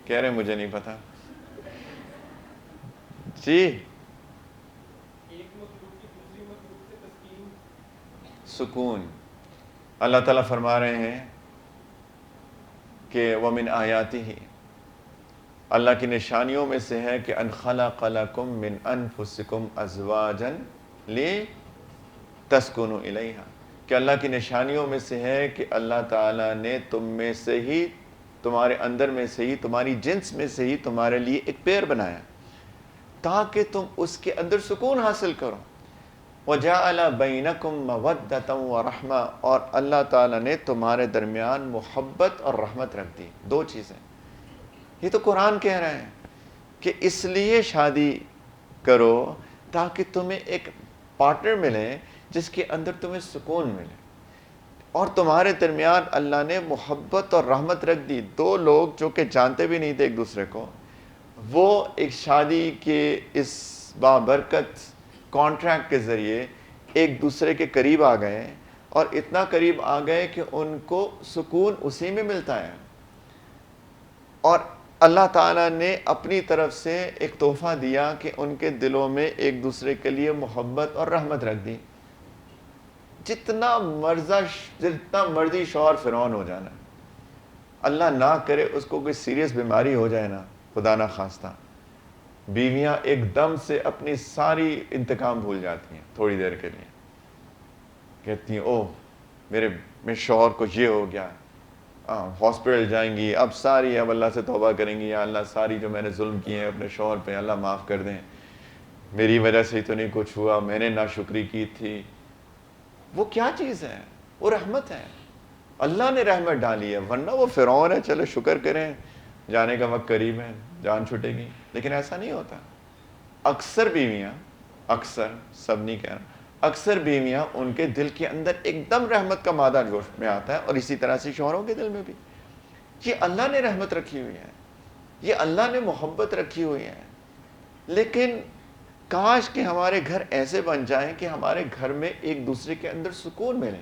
کہہ رہے ہیں مجھے نہیں پتا جی. سکون. اللہ تعالیٰ فرما رہے ہیں کہ وَمِنْ آیَاتِهِ, اللہ کی نشانیوں میں سے ہے کہ ان خلق لکم من انفسکم ازواجا لتسکنوا الیہا, کہ اللہ کی نشانیوں میں سے ہے کہ اللہ تعالیٰ نے تم میں سے ہی, تمہارے اندر میں سے ہی, تمہاری جنس میں سے ہی تمہارے لیے ایک پیر بنایا تاکہ تم اس کے اندر سکون حاصل کرو. وَجَعَلَ بَيْنَكُمْ مَوَدَّةً وَرَحْمَةً, اور اللہ تعالیٰ نے تمہارے درمیان محبت اور رحمت رکھ دی. دو چیزیں. یہ تو قرآن کہہ رہے ہیں کہ اس لیے شادی کرو تاکہ تمہیں ایک پارٹنر ملے جس کے اندر تمہیں سکون ملے, اور تمہارے درمیان اللہ نے محبت اور رحمت رکھ دی. دو لوگ جو کہ جانتے بھی نہیں تھے ایک دوسرے کو, وہ ایک شادی کے اس بابرکت کانٹریکٹ کے ذریعے ایک دوسرے کے قریب آ گئے, اور اتنا قریب آ گئے کہ ان کو سکون اسی میں ملتا ہے. اور اللہ تعالیٰ نے اپنی طرف سے ایک تحفہ دیا کہ ان کے دلوں میں ایک دوسرے کے لیے محبت اور رحمت رکھ دی. جتنا مرضی شوہر فرعون ہو جانا, اللہ نہ کرے اس کو کوئی سیریس بیماری ہو جائے نا, خدا نہ خواستہ, بیویاں ایک دم سے اپنی ساری انتقام بھول جاتی ہیں تھوڑی دیر کے لیے, کہتی ہیں اوہ میرے شوہر کو یہ ہو گیا, ہاسپٹل جائیں گی, اب ساری اب اللہ سے توبہ کریں گی, یا اللہ ساری جو میں نے ظلم کیے ہیں اپنے شوہر پہ اللہ معاف کر دیں, میری وجہ سے ہی تو نہیں کچھ ہوا, میں نے ناشکری کی تھی. وہ کیا چیز ہے؟ وہ رحمت ہے, اللہ نے رحمت ڈالی ہے, ورنہ وہ فرعون ہے. چلو شکر کریں جانے کا وقت قریب ہے, جان چھوٹے گی. لیکن ایسا نہیں ہوتا. اکثر بیویاں, اکثر, سب نہیں کہہ رہا, اکثر بیویاں ان کے دل کے اندر ایک دم رحمت کا مادہ جوش میں آتا ہے, اور اسی طرح سے شوہروں کے دل میں بھی. یہ اللہ نے رحمت رکھی ہوئی ہے, یہ اللہ نے محبت رکھی ہوئی ہے. لیکن کاش کہ ہمارے گھر ایسے بن جائیں کہ ہمارے گھر میں ایک دوسرے کے اندر سکون ملے.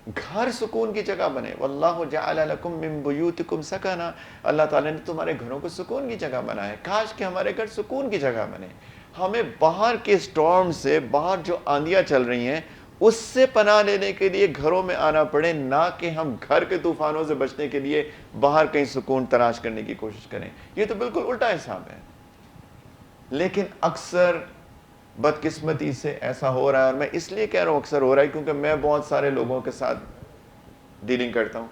گھر سکون کی جگہ بنے. واللہ جعل لکم من بیوتکم سکنا, اللہ تعالیٰ نے تمہارے گھروں کو سکون کی جگہ بنایا. کاش کہ ہمارے گھر سکون کی جگہ بنے. ہمیں باہر کے سٹارم سے, باہر جو آندیاں چل رہی ہیں اس سے پناہ لینے کے لیے گھروں میں آنا پڑے, نہ کہ ہم گھر کے طوفانوں سے بچنے کے لیے باہر کہیں سکون تلاش کرنے کی کوشش کریں. یہ تو بالکل الٹا حساب ہے. لیکن اکثر بدقسمتی سے ایسا ہو رہا ہے, اور میں اس لیے کہہ رہا ہوں اکثر ہو رہا ہے کیونکہ میں بہت سارے لوگوں کے ساتھ ڈیلنگ کرتا ہوں,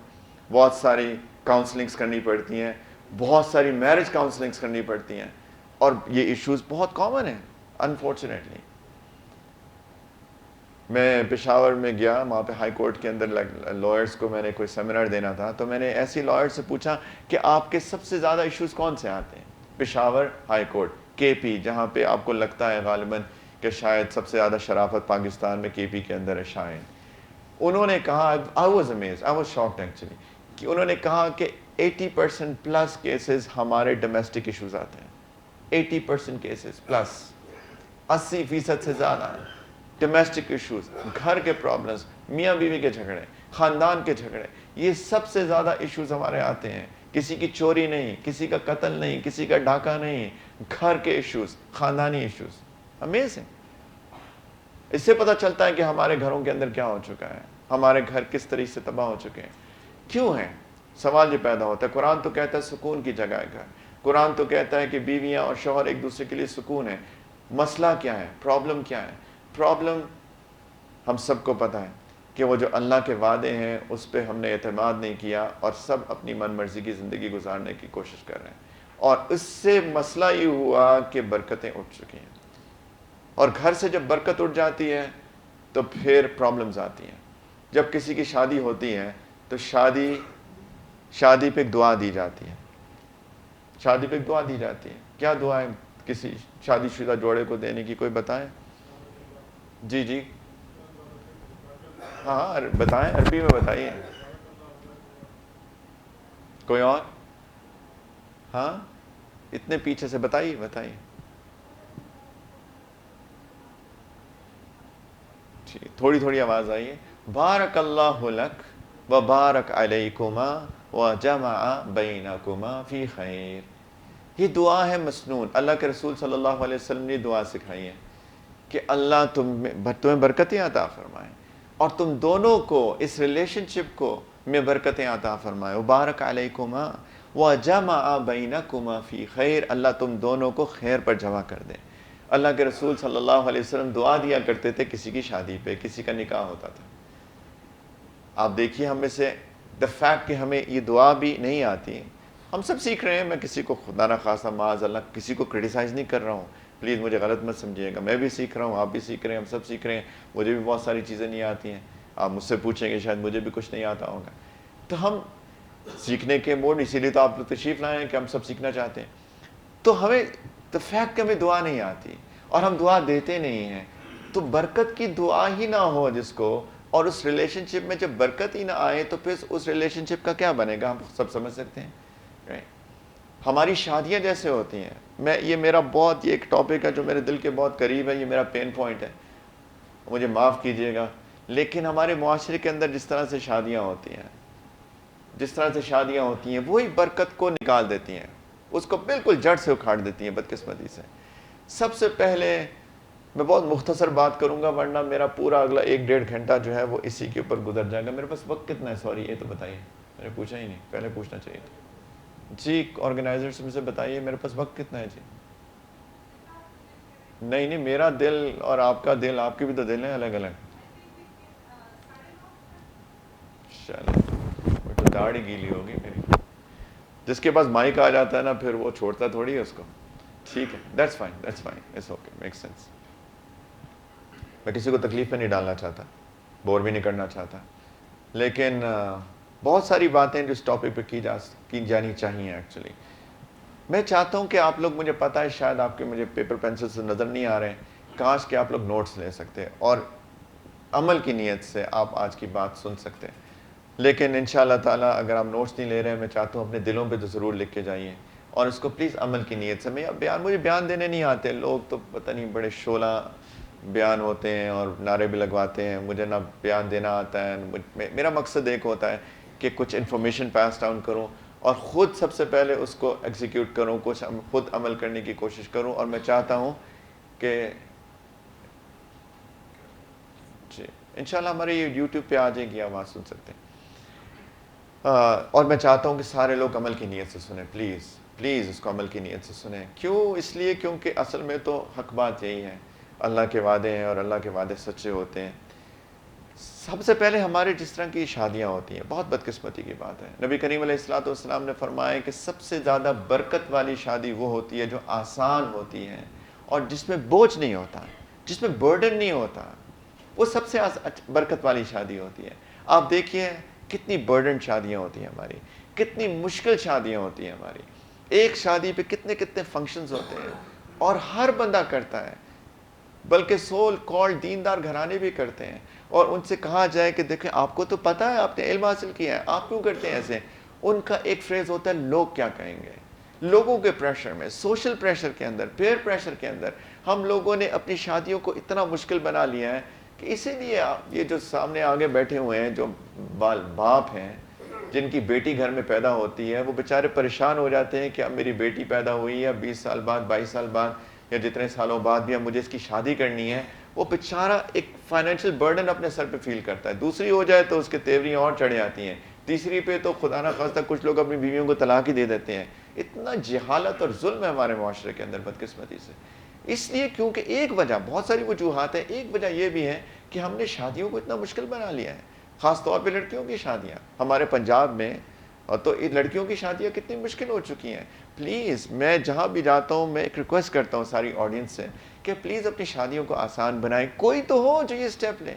بہت ساری کاؤنسلنگز کرنی پڑتی ہیں, بہت ساری میرج کاؤنسلنگز کرنی پڑتی ہیں, اور یہ ایشوز بہت کامن ہیں انفارچونیٹلی. میں پشاور میں گیا, وہاں پہ ہائی کورٹ کے اندر لائرز کو میں نے کوئی سیمینار دینا تھا, تو میں نے ایسی لائر سے پوچھا کہ آپ کے سب سے زیادہ ایشوز کون سے آتے ہیں. پشاور ہائی کورٹ, کے پی, جہاں پہ آپ کو لگتا ہے غالباً کہ شاید سب سے زیادہ شرافت پاکستان میں کے پی کے اندر ہے شاید. انہوں نے کہا, I was amazed, I was shocked actually, کہ انہوں نے کہا کہ 80% پلس کیسز ہمارے ڈومیسٹک ایشوز آتے ہیں. 80% کیسز پلس, 80% سے زیادہ ڈومیسٹک ایشوز, گھر کے پرابلمز, میاں بیوی کے جھگڑے, خاندان کے جھگڑے, یہ سب سے زیادہ ایشوز ہمارے آتے ہیں. کسی کی چوری نہیں, کسی کا قتل نہیں, کسی کا ڈاکہ نہیں, گھر کے ایشوز, خاندانی ایشوز. امیزنگ. اس سے پتہ چلتا ہے کہ ہمارے گھروں کے اندر کیا ہو چکا ہے, ہمارے گھر کس طریقے سے تباہ ہو چکے ہیں. کیوں ہیں؟ سوال یہ پیدا ہوتا ہے. قرآن تو کہتا ہے سکون کی جگہ ہے گھر. قرآن تو کہتا ہے کہ بیویاں اور شوہر ایک دوسرے کے لیے سکون ہے. مسئلہ کیا ہے؟ پرابلم کیا ہے؟ پرابلم ہم سب کو پتہ ہے کہ وہ جو اللہ کے وعدے ہیں اس پہ ہم نے اعتماد نہیں کیا, اور سب اپنی من مرضی کی زندگی گزارنے کی کوشش کر رہے ہیں. اور اس سے مسئلہ یہ ہوا کہ برکتیں اٹھ چکی ہیں, اور گھر سے جب برکت اٹھ جاتی ہے تو پھر پرابلمز آتی ہیں. جب کسی کی شادی ہوتی ہے تو شادی پہ ایک دعا دی جاتی ہے. شادی پہ ایک دعا دی جاتی ہے. کیا دعا ہے کسی شادی شدہ جوڑے کو دینے کی؟ کوئی بتائیں. جی ہاں بتائیں, عربی میں بتائیے. کوئی اور؟ ہاں اتنے پیچھے سے بتائیے. تھوڑی تھوڑی آواز آئی ہے. بارک اللہ لک و بارک علیکما و جمع بینکما فی خیر. یہ دعا ہے مسنون. اللہ کے رسول صلی اللہ علیہ وسلم نے دعا سکھائی ہے کہ اللہ تمہیں برکتیں عطا فرمائے, اور تم دونوں کو اس ریلیشن شپ کو میں برکتیں عطا فرمائے. وبارک علیکما وجمع بینکما فی خیر. اللہ تم دونوں کو خیر پر جمع کر دے. اللہ کے رسول صلی اللہ علیہ وسلم دعا دیا کرتے تھے کسی کی شادی پہ, کسی کا نکاح ہوتا تھا. آپ دیکھیے ہم میں سے دا فیکٹ کہ ہمیں یہ دعا بھی نہیں آتی. ہم سب سیکھ رہے ہیں. میں کسی کو خدا نہ خواستہ معاذ اللہ کسی کو کرٹیسائز نہیں کر رہا ہوں, پلیز مجھے غلط مت سمجھیے گا. میں بھی سیکھ رہا ہوں, آپ بھی سیکھ رہے ہیں, ہم سب سیکھ رہے ہیں. مجھے بھی بہت ساری چیزیں نہیں آتی ہیں. آپ مجھ سے پوچھیں گے شاید مجھے بھی کچھ نہیں آتا ہوگا. تو ہم سیکھنے کے موڈ, اسی لیے تو آپ لوگ تشریف لائے ہیں کہ ہم سب سیکھنا چاہتے ہیں. تو ہمیں دا فیکٹ کہ ہمیں دعا نہیں آتی اور ہم دعا دیتے نہیں ہیں, تو برکت کی دعا ہی نہ ہو جس کو, اور اس ریلیشن شپ میں جب برکت ہی نہ آئے تو پھر اس ریلیشن شپ کا کیا بنے گا؟ ہم سب سمجھ سکتے ہیں. ہماری شادیاں جیسے ہوتی ہیں, یہ میرا بہت, یہ ایک ٹاپک ہے جو میرے دل کے بہت قریب ہے, یہ میرا پین پوائنٹ ہے, مجھے معاف کیجئے گا. لیکن ہمارے معاشرے کے اندر جس طرح سے شادیاں ہوتی ہیں وہی برکت کو نکال دیتی ہیں, اس کو بالکل جڑ سے اکھاڑ دیتی ہیں بدقسمتی سے. سب سے پہلے میں بہت مختصر بات کروں گا, ورنہ میرا پورا اگلا 1-1.5 گھنٹہ جو ہے وہ اسی کے اوپر گزر جائے گا. میرے پاس وقت کتنا ہے؟ سوری, یہ تو بتائیے, میں نے پوچھا ہی نہیں, پہلے پوچھنا چاہیے تھا. جی آرگنائزرز میں سے بتائیے میرے پاس وقت کتنا ہے. جی نہیں, میرا دل اور آپ کا دل, آپ کے بھی تو دل ہیں الگ الگ. چلو تو داڑھی گیلی ہوگی میری. جس کے پاس مائک آ جاتا ہے نا پھر وہ چھوڑتا تھوڑی ہے اس کو. ٹھیک ہے, that's fine, it's okay, make sense. میں کسی کو تکلیف پہ نہیں ڈالنا چاہتا, بور بھی نہیں کرنا چاہتا, لیکن بہت ساری باتیں جو اس ٹاپک پہ کی جانی چاہیے. ایکچولی میں چاہتا ہوں کہ آپ لوگ, مجھے پتہ ہے شاید آپ کے مجھے پیپر پینسل سے نظر نہیں آ رہے ہیں, کاش کہ آپ لوگ نوٹس لے سکتے اور عمل کی نیت سے آپ آج کی بات سن سکتے. لیکن انشاءاللہ تعالیٰ اگر آپ نوٹس نہیں لے رہے ہیں, میں چاہتا ہوں اپنے دلوں پہ تو ضرور لکھ کے جائیے, اور اس کو پلیز عمل کی نیت سے. مجھے بیان دینے نہیں آتے. لوگ تو پتہ نہیں بڑے شعلہ بیان ہوتے ہیں اور نعرے بھی لگواتے ہیں, مجھے نہ بیان دینا آتا ہے. میرا مقصد ایک ہوتا ہے کہ کچھ انفارمیشن پاس ڈاؤن کروں اور خود سب سے پہلے اس کو ایگزیکیوٹ کروں, کچھ خود عمل کرنے کی کوشش کروں. اور میں چاہتا ہوں کہ جی انشاءاللہ ہمارے یہ یوٹیوب پہ آ جائے گی, آپ وہاں سن سکتے ہیں. اور میں چاہتا ہوں کہ سارے لوگ عمل کی نیت سے سنیں, پلیز پلیز اس کو عمل کی نیت سے سنیں. کیوں؟ اس لیے کیونکہ اصل میں تو حق بات یہی ہے, اللہ کے وعدے ہیں اور اللہ کے وعدے سچے ہوتے ہیں. سب سے پہلے ہمارے جس طرح کی شادیاں ہوتی ہیں, بہت بدقسمتی کی بات ہے. نبی کریم علیہ الصلوۃ والسلام نے فرمایا کہ سب سے زیادہ برکت والی شادی وہ ہوتی ہے جو آسان ہوتی ہے اور جس میں بوجھ نہیں ہوتا, جس میں برڈن نہیں ہوتا, وہ سب سے برکت والی شادی ہوتی ہے. آپ دیکھیے کتنی برڈن شادیاں ہوتی ہیں ہماری, کتنی مشکل شادیاں ہوتی ہیں ہماری. ایک شادی پہ کتنے کتنے فنکشنز ہوتے ہیں اور ہر بندہ کرتا ہے, بلکہ سول کال دیندار گھرانے بھی کرتے ہیں. اور ان سے کہا جائے کہ دیکھیں آپ کو تو پتہ ہے, آپ نے علم حاصل کیا ہے, آپ کیوں کرتے ہیں ایسے؟ ان کا ایک فریز ہوتا ہے لوگ کیا کہیں گے. لوگوں کے پریشر میں, سوشل پریشر کے اندر, پیئر پریشر کے اندر ہم لوگوں نے اپنی شادیوں کو اتنا مشکل بنا لیا ہے کہ اسی لیے یہ جو سامنے آگے بیٹھے ہوئے ہیں, جو باپ ہیں جن کی بیٹی گھر میں پیدا ہوتی ہے, وہ بیچارے پریشان ہو جاتے ہیں کہ اب میری بیٹی پیدا ہوئی ہے, 20 سال بعد, 22 سال بعد یا جتنے سالوں بعد بھی اب مجھے اس کی شادی کرنی ہے. وہ بیچارہ ایک فائنینشیل برڈن اپنے سر پہ فیل کرتا ہے. دوسری ہو جائے تو اس کے تیوریاں اور چڑھ جاتی ہیں, تیسری پہ تو خدا نہ خواستہ کچھ لوگ اپنی بیویوں کو طلاق ہی دے دیتے ہیں. اتنا جہالت اور ظلم ہے ہمارے معاشرے کے اندر بدقسمتی سے. اس لیے کیونکہ ایک وجہ, بہت ساری وجوہات ہیں, ایک وجہ یہ بھی ہے کہ ہم نے شادیوں کو اتنا مشکل بنا لیا ہے, خاص طور پہ لڑکیوں کی شادیاں. ہمارے پنجاب میں اور تو لڑکیوں کی شادیاں کتنی مشکل ہو چکی ہیں. پلیز میں جہاں بھی جاتا ہوں میں ایک ریکویسٹ کرتا ہوں ساری آڈینس سے کہ پلیز اپنی شادیوں کو آسان بنائیں. کوئی تو ہو جو یہ اسٹیپ لیں.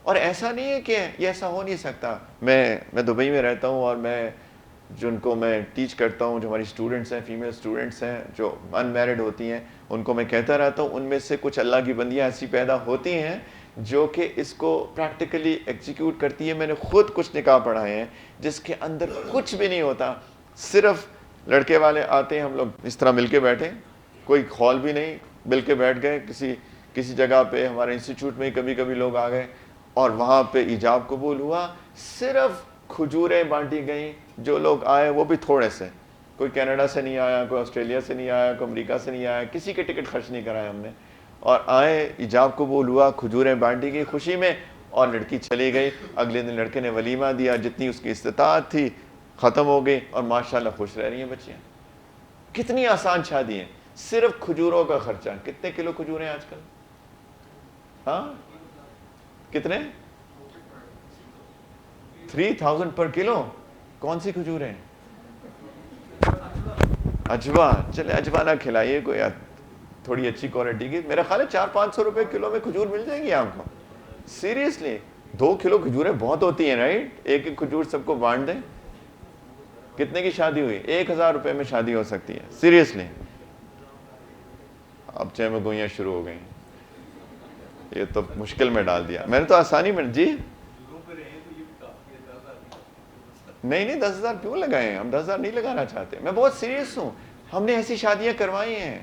اور ایسا نہیں ہے کہ یہ ایسا ہو نہیں سکتا. میں دبئی میں رہتا ہوں اور میں جن کو میں ٹیچ کرتا ہوں, جو ہماری اسٹوڈنٹس ہیں, فیمیل اسٹوڈنٹس ہیں جو ان میرڈ ہوتی ہیں, ان کو میں کہتا رہتا ہوں ان میں سے کچھ اللہ کی بندیاں ایسی پیدا ہوتی ہیں جو کہ اس کو پریکٹیکلی ایگزیکیوٹ کرتی ہے. میں نے خود کچھ نکاح پڑھائے ہیں جس کے اندر کچھ بھی نہیں ہوتا, صرف لڑکے والے آتے ہیں, ہم لوگ اس طرح مل کے بیٹھے, کوئی ہال بھی نہیں, مل کے بیٹھ گئے کسی جگہ پہ. ہمارے انسٹیٹیوٹ میں کبھی کبھی لوگ آ گئے اور وہاں پہ ایجاب قبول ہوا, صرف کھجوریں بانٹی گئیں. جو لوگ آئے وہ بھی تھوڑے سے, کوئی کینیڈا سے نہیں آیا, کوئی آسٹریلیا سے نہیں آیا, کوئی امریکہ سے نہیں آیا, کسی کے ٹکٹ خرچ نہیں کرائے ہم نے. اور آئے, ایجاب قبول ہوا, کھجوریں بانٹی گئی خوشی میں, اور لڑکی چلی گئی. اگلے دن لڑکے نے ولیمہ دیا, جتنی اس کی استطاعت تھی ختم ہو گئی, اور ماشاءاللہ خوش رہ رہی ہیں بچیاں. کتنی آسان شادی ہے, صرف کھجوروں کا خرچہ. کتنے کلو کھجوریں آج کل؟ ہاں کتنے؟ 3000 پر کلو. کون سی کھجوریں؟ اجوا. چلے اجوا نہ کھلائیے کوئی تھوڑی اچھی کوالٹی کی. میرا خیال ہے 400-500 روپے کلو میں کھجور مل جائے گی آپ کو. سیریسلی 2 کلو کھجوریں بہت ہوتی ہیں رائٹ. ایک ایک کھجور سب کو بانٹ دیں. کتنے کی شادی ہوئی؟ 1000 روپے میں شادی ہو سکتی ہے. سیریسلی. اب چہ میں گوئیاں شروع ہو گئیں. یہ تو مشکل میں ڈال دیا میں نے, تو آسانی میں. جی نہیں 10,000 کیوں لگائیں, ہم 10,000 نہیں لگانا چاہتے. میں بہت سیریس ہوں. ہم نے ایسی شادیاں کروائی ہیں,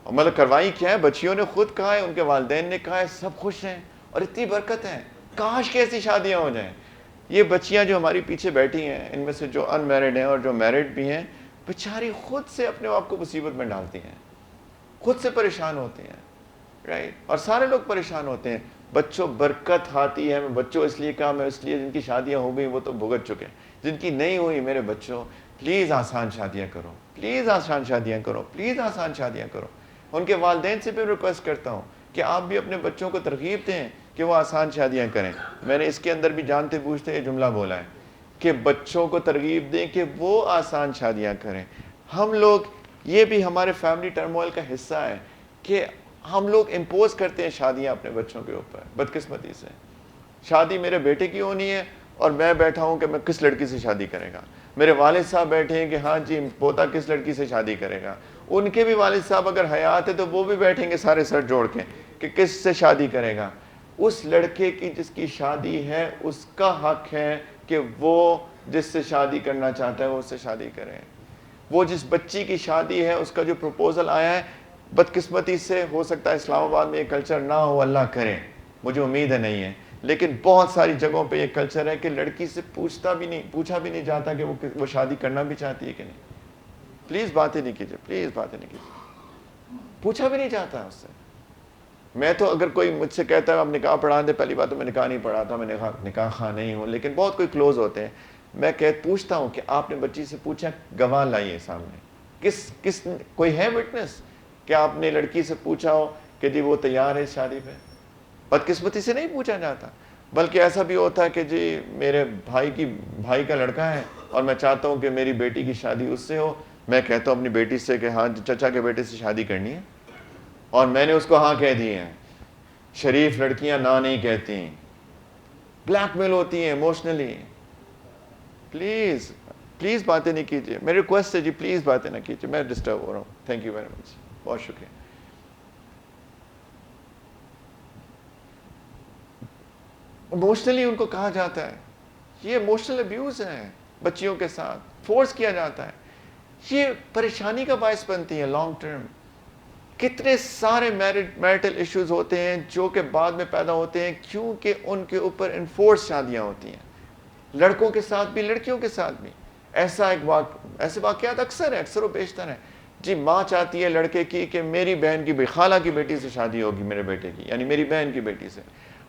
مطلب کروائی کیا ہے, بچیوں نے خود کہا ہے, ان کے والدین نے کہا ہے, سب خوش ہیں اور اتنی برکت ہے. کاش کہ ایسی شادیاں ہو جائیں. یہ بچیاں جو ہماری پیچھے بیٹھی ہیں, ان میں سے جو ان میرڈ ہیں اور جو میرڈ بھی ہیں, بیچاری خود سے اپنے آپ کو مصیبت میں ڈالتی ہیں, خود سے پریشان ہوتے ہیں رائٹ. اور سارے لوگ پریشان ہوتے ہیں. بچوں برکت آتی ہے. میں بچوں اس لیے کہا, میں اس لیے جن کی شادیاں ہو گئی وہ تو بھگت چکے. جن کی نہیں ہوئی, میرے بچوں پلیز آسان شادیاں کرو, پلیز آسان شادیاں کرو, پلیز آسان شادیاں کرو. ان کے والدین سے بھی ریکویسٹ کرتا ہوں کہ آپ بھی اپنے بچوں کو ترغیب دیں کہ وہ آسان شادیاں کریں. میں نے اس کے اندر بھی جانتے بوجھتے یہ جملہ بولا ہے کہ بچوں کو ترغیب دیں کہ وہ آسان شادیاں کریں. ہم لوگ, یہ بھی ہمارے فیملی ٹرموائل کا حصہ ہے کہ ہم لوگ امپوز کرتے ہیں شادیاں اپنے بچوں کے اوپر بدقسمتی سے. شادی میرے بیٹے کی ہونی ہے اور میں بیٹھا ہوں کہ میں کس لڑکی سے شادی کرے گا. میرے والد صاحب بیٹھے ہیں کہ ہاں جی پوتا کس لڑکی سے شادی کرے گا. ان کے بھی والد صاحب اگر حیات ہے تو وہ بھی بیٹھیں گے سارے سر جوڑ کے کہ کس سے شادی کرے گا. اس لڑکے کی جس کی شادی ہے اس کا حق ہے کہ وہ جس سے شادی کرنا چاہتا ہے وہ اس سے شادی کرے. وہ جس بچی کی شادی ہے اس کا جو پروپوزل آیا ہے, بدقسمتی سے ہو سکتا ہے اسلام آباد میں یہ کلچر نہ ہو، اللہ کرے، مجھے امید ہے نہیں ہے، لیکن بہت ساری جگہوں پہ یہ کلچر ہے کہ لڑکی سے پوچھا بھی نہیں جاتا کہ وہ شادی کرنا بھی چاہتی ہے کہ نہیں. پلیز باتیں نہیں کیجیے، پلیز باتیں نہیں کیجیے، پوچھا بھی نہیں جاتا اس سے. میں تو اگر کوئی مجھ سے کہتا ہے اب نکاح پڑھا دے، پہلی بات تو میں نکاح نہیں پڑھاتا، میں نکاح خواہ نہیں ہوں، لیکن بہت کوئی کلوز ہوتے ہیں، میں پوچھتا ہوں کہ آپ نے بچی سے پوچھا، گواہ لائیے سامنے، کس کوئی ہے وٹنس کہ آپ نے لڑکی سے پوچھا ہو کہ جی وہ تیار ہے اس شادی پہ؟ بدقسمتی سے نہیں پوچھا جاتا، بلکہ ایسا بھی ہوتا ہے کہ جی میرے بھائی کا لڑکا ہے اور میں چاہتا ہوں کہ میری بیٹی کی شادی اس سے ہو. میں کہتا ہوں اپنی بیٹی سے کہ ہاں چچا کے بیٹے سے شادی کرنی ہے، اور میں نے اس کو ہاں کہہ دی ہے. شریف لڑکیاں نہ نہیں کہتی، بلیک میل ہوتی ہیں ایموشنلی. پلیز باتیں نہیں کیجیے، میری ریکویسٹ ہے جی، پلیز باتیں نہ کیجیے، میں ڈسٹرب ہو رہا ہوں. تھینک یو ویری مچ، بہت شکریہ. ایموشنلی ان کو کہا جاتا ہے، یہ ایموشنل ابیوز ہے، بچیوں کے ساتھ فورس کیا جاتا ہے. یہ پریشانی کا باعث بنتی ہے لانگ ٹرم. کتنے سارے میرٹل ایشوز ہوتے ہیں جو کہ بعد میں پیدا ہوتے ہیں کیونکہ ان کے اوپر انفورس شادیاں ہوتی ہیں، لڑکوں کے ساتھ بھی لڑکیوں کے ساتھ بھی. ایسے واقعات اکثر و بیشتر ہیں. جی ماں چاہتی ہے لڑکے کی کہ میری بہن کی خالہ کی بیٹی سے شادی ہوگی میرے بیٹے کی، یعنی میری بہن کی بیٹی سے،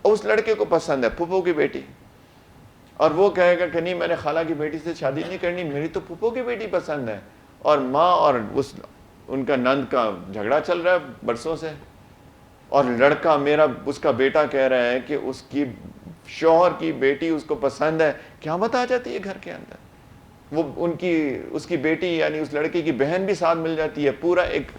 اور اس لڑکے کو پسند ہے پھپھو کی بیٹی، اور وہ کہے گا کہ نہیں میں نے خالہ کی بیٹی سے شادی نہیں کرنی، میری تو پھپھو کی بیٹی پسند ہے. اور ماں اور ان کا نند کا جھگڑا چل رہا ہے برسوں سے، اور لڑکا اس کا بیٹا کہہ رہا ہے کہ اس کی شوہر کی بیٹی اس کو پسند ہے. قیامت آ جاتی ہے گھر کے اندر. وہ اس کی بیٹی یعنی اس لڑکے کی بہن بھی ساتھ مل جاتی ہے، پورا ایک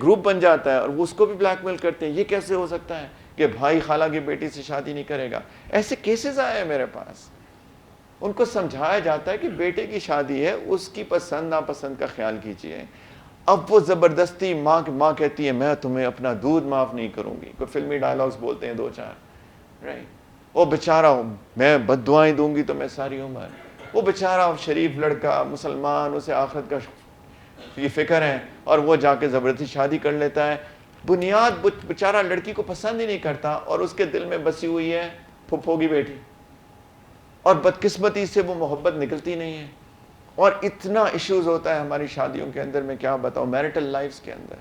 گروپ بن جاتا ہے، اور وہ اس کو بھی بلیک میل کرتے ہیں. یہ کیسے ہو سکتا ہے کہ بھائی خالہ کی بیٹی سے شادی نہیں کرے گا؟ ایسے کیسز آئے ہیں میرے پاس. ان کو سمجھایا جاتا ہے کہ بیٹے کی شادی ہے، اس کی پسند ناپسند کا خیال کیجیے. اب وہ زبردستی ماں کہتی ہے میں تمہیں اپنا دودھ معاف نہیں کروں گی. کوئی فلمی ڈائلاگز بولتے ہیں 2-4، رائٹ. وہ بیچارہ میں بد دعائیں دوں گی تو میں ساری عمر. وہ بیچارہ شریف لڑکا مسلمان، اسے آخرت کا یہ فکر ہے، اور وہ جا کے زبردستی شادی کر لیتا ہے. بنیاد بیچارہ لڑکی کو پسند ہی نہیں کرتا، اور اس کے دل میں بسی ہوئی ہے پھپھو کی بیٹی، اور بدقسمتی سے وہ محبت نکلتی نہیں ہے. اور اتنا ایشوز ہوتا ہے ہماری شادیوں کے اندر، میں کیا بتاؤں، میرٹل لائفز کے اندر.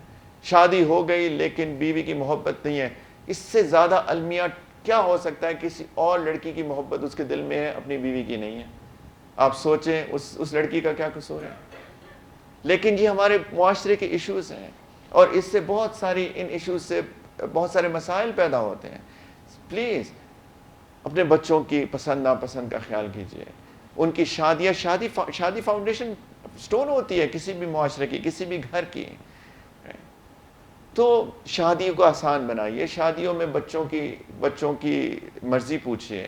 شادی ہو گئی لیکن بیوی کی محبت نہیں ہے. اس سے زیادہ المیہ کیا ہو سکتا ہے؟ کسی اور لڑکی کی محبت اس کے دل میں ہے، اپنی بیوی کی نہیں ہے. آپ سوچیں اس لڑکی کا کیا قصور ہے. لیکن یہ ہمارے معاشرے کے ایشوز ہیں، اور اس سے ان ایشوز سے بہت سارے مسائل پیدا ہوتے ہیں. پلیز اپنے بچوں کی پسند ناپسند کا خیال کیجیے. ان کی شادی فاؤنڈیشن سٹون ہوتی ہے کسی بھی معاشرے کی، کسی بھی گھر کی. تو شادی کو آسان بنائیے، شادیوں میں بچوں کی مرضی پوچھیے،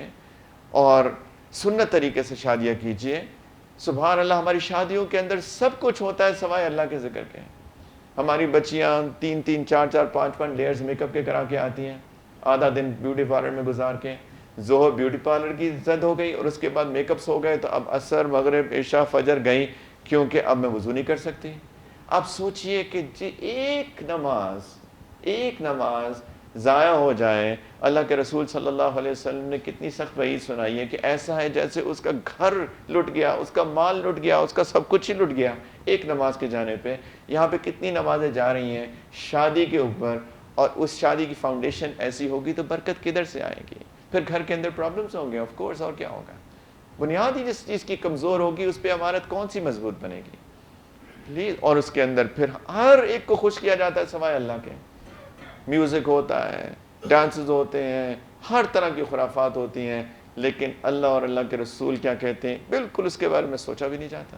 اور سنت طریقے سے شادیاں کیجیے. سبحان اللہ، ہماری شادیوں کے اندر سب کچھ ہوتا ہے سوائے اللہ کے ذکر کے. ہماری بچیاں 3-3 4-4 5-5 لیئرز میک اپ کے کرا کے آتی ہیں، آدھا دن بیوٹی پارلر میں گزار کے. ظہر بیوٹی پارلر کی زد ہو گئی، اور اس کے بعد میک اپس ہو گئے، تو اب عصر مغرب عشاء فجر گئی، کیونکہ اب میں وضو نہیں کر سکتی. آپ سوچئے کہ جی ایک نماز ضائع ہو جائے. اللہ کے رسول صلی اللہ علیہ وسلم نے کتنی سخت وعید سنائی ہے کہ ایسا ہے جیسے اس کا گھر لٹ گیا، اس کا مال لٹ گیا، اس کا سب کچھ ہی لٹ گیا ایک نماز کے جانے پہ. یہاں پہ کتنی نمازیں جا رہی ہیں شادی کے اوپر، اور اس شادی کی فاؤنڈیشن ایسی ہوگی تو برکت کدھر سے آئے گی؟ پھر گھر کے اندر پرابلمز ہوں گے آف کورس، اور کیا ہوگا. بنیاد ہی جس چیز کی کمزور ہوگی اس پہ عمارت کون سی مضبوط بنے گی؟ پلیز. اور اس کے اندر پھر ہر ایک کو خوش کیا جاتا ہے سوائے اللہ کے. میوزک ہوتا ہے، ڈانسز ہوتے ہیں، ہر طرح کی خرافات ہوتی ہیں، لیکن اللہ اور اللہ کے رسول کیا کہتے ہیں بالکل اس کے بارے میں سوچا بھی نہیں جاتا.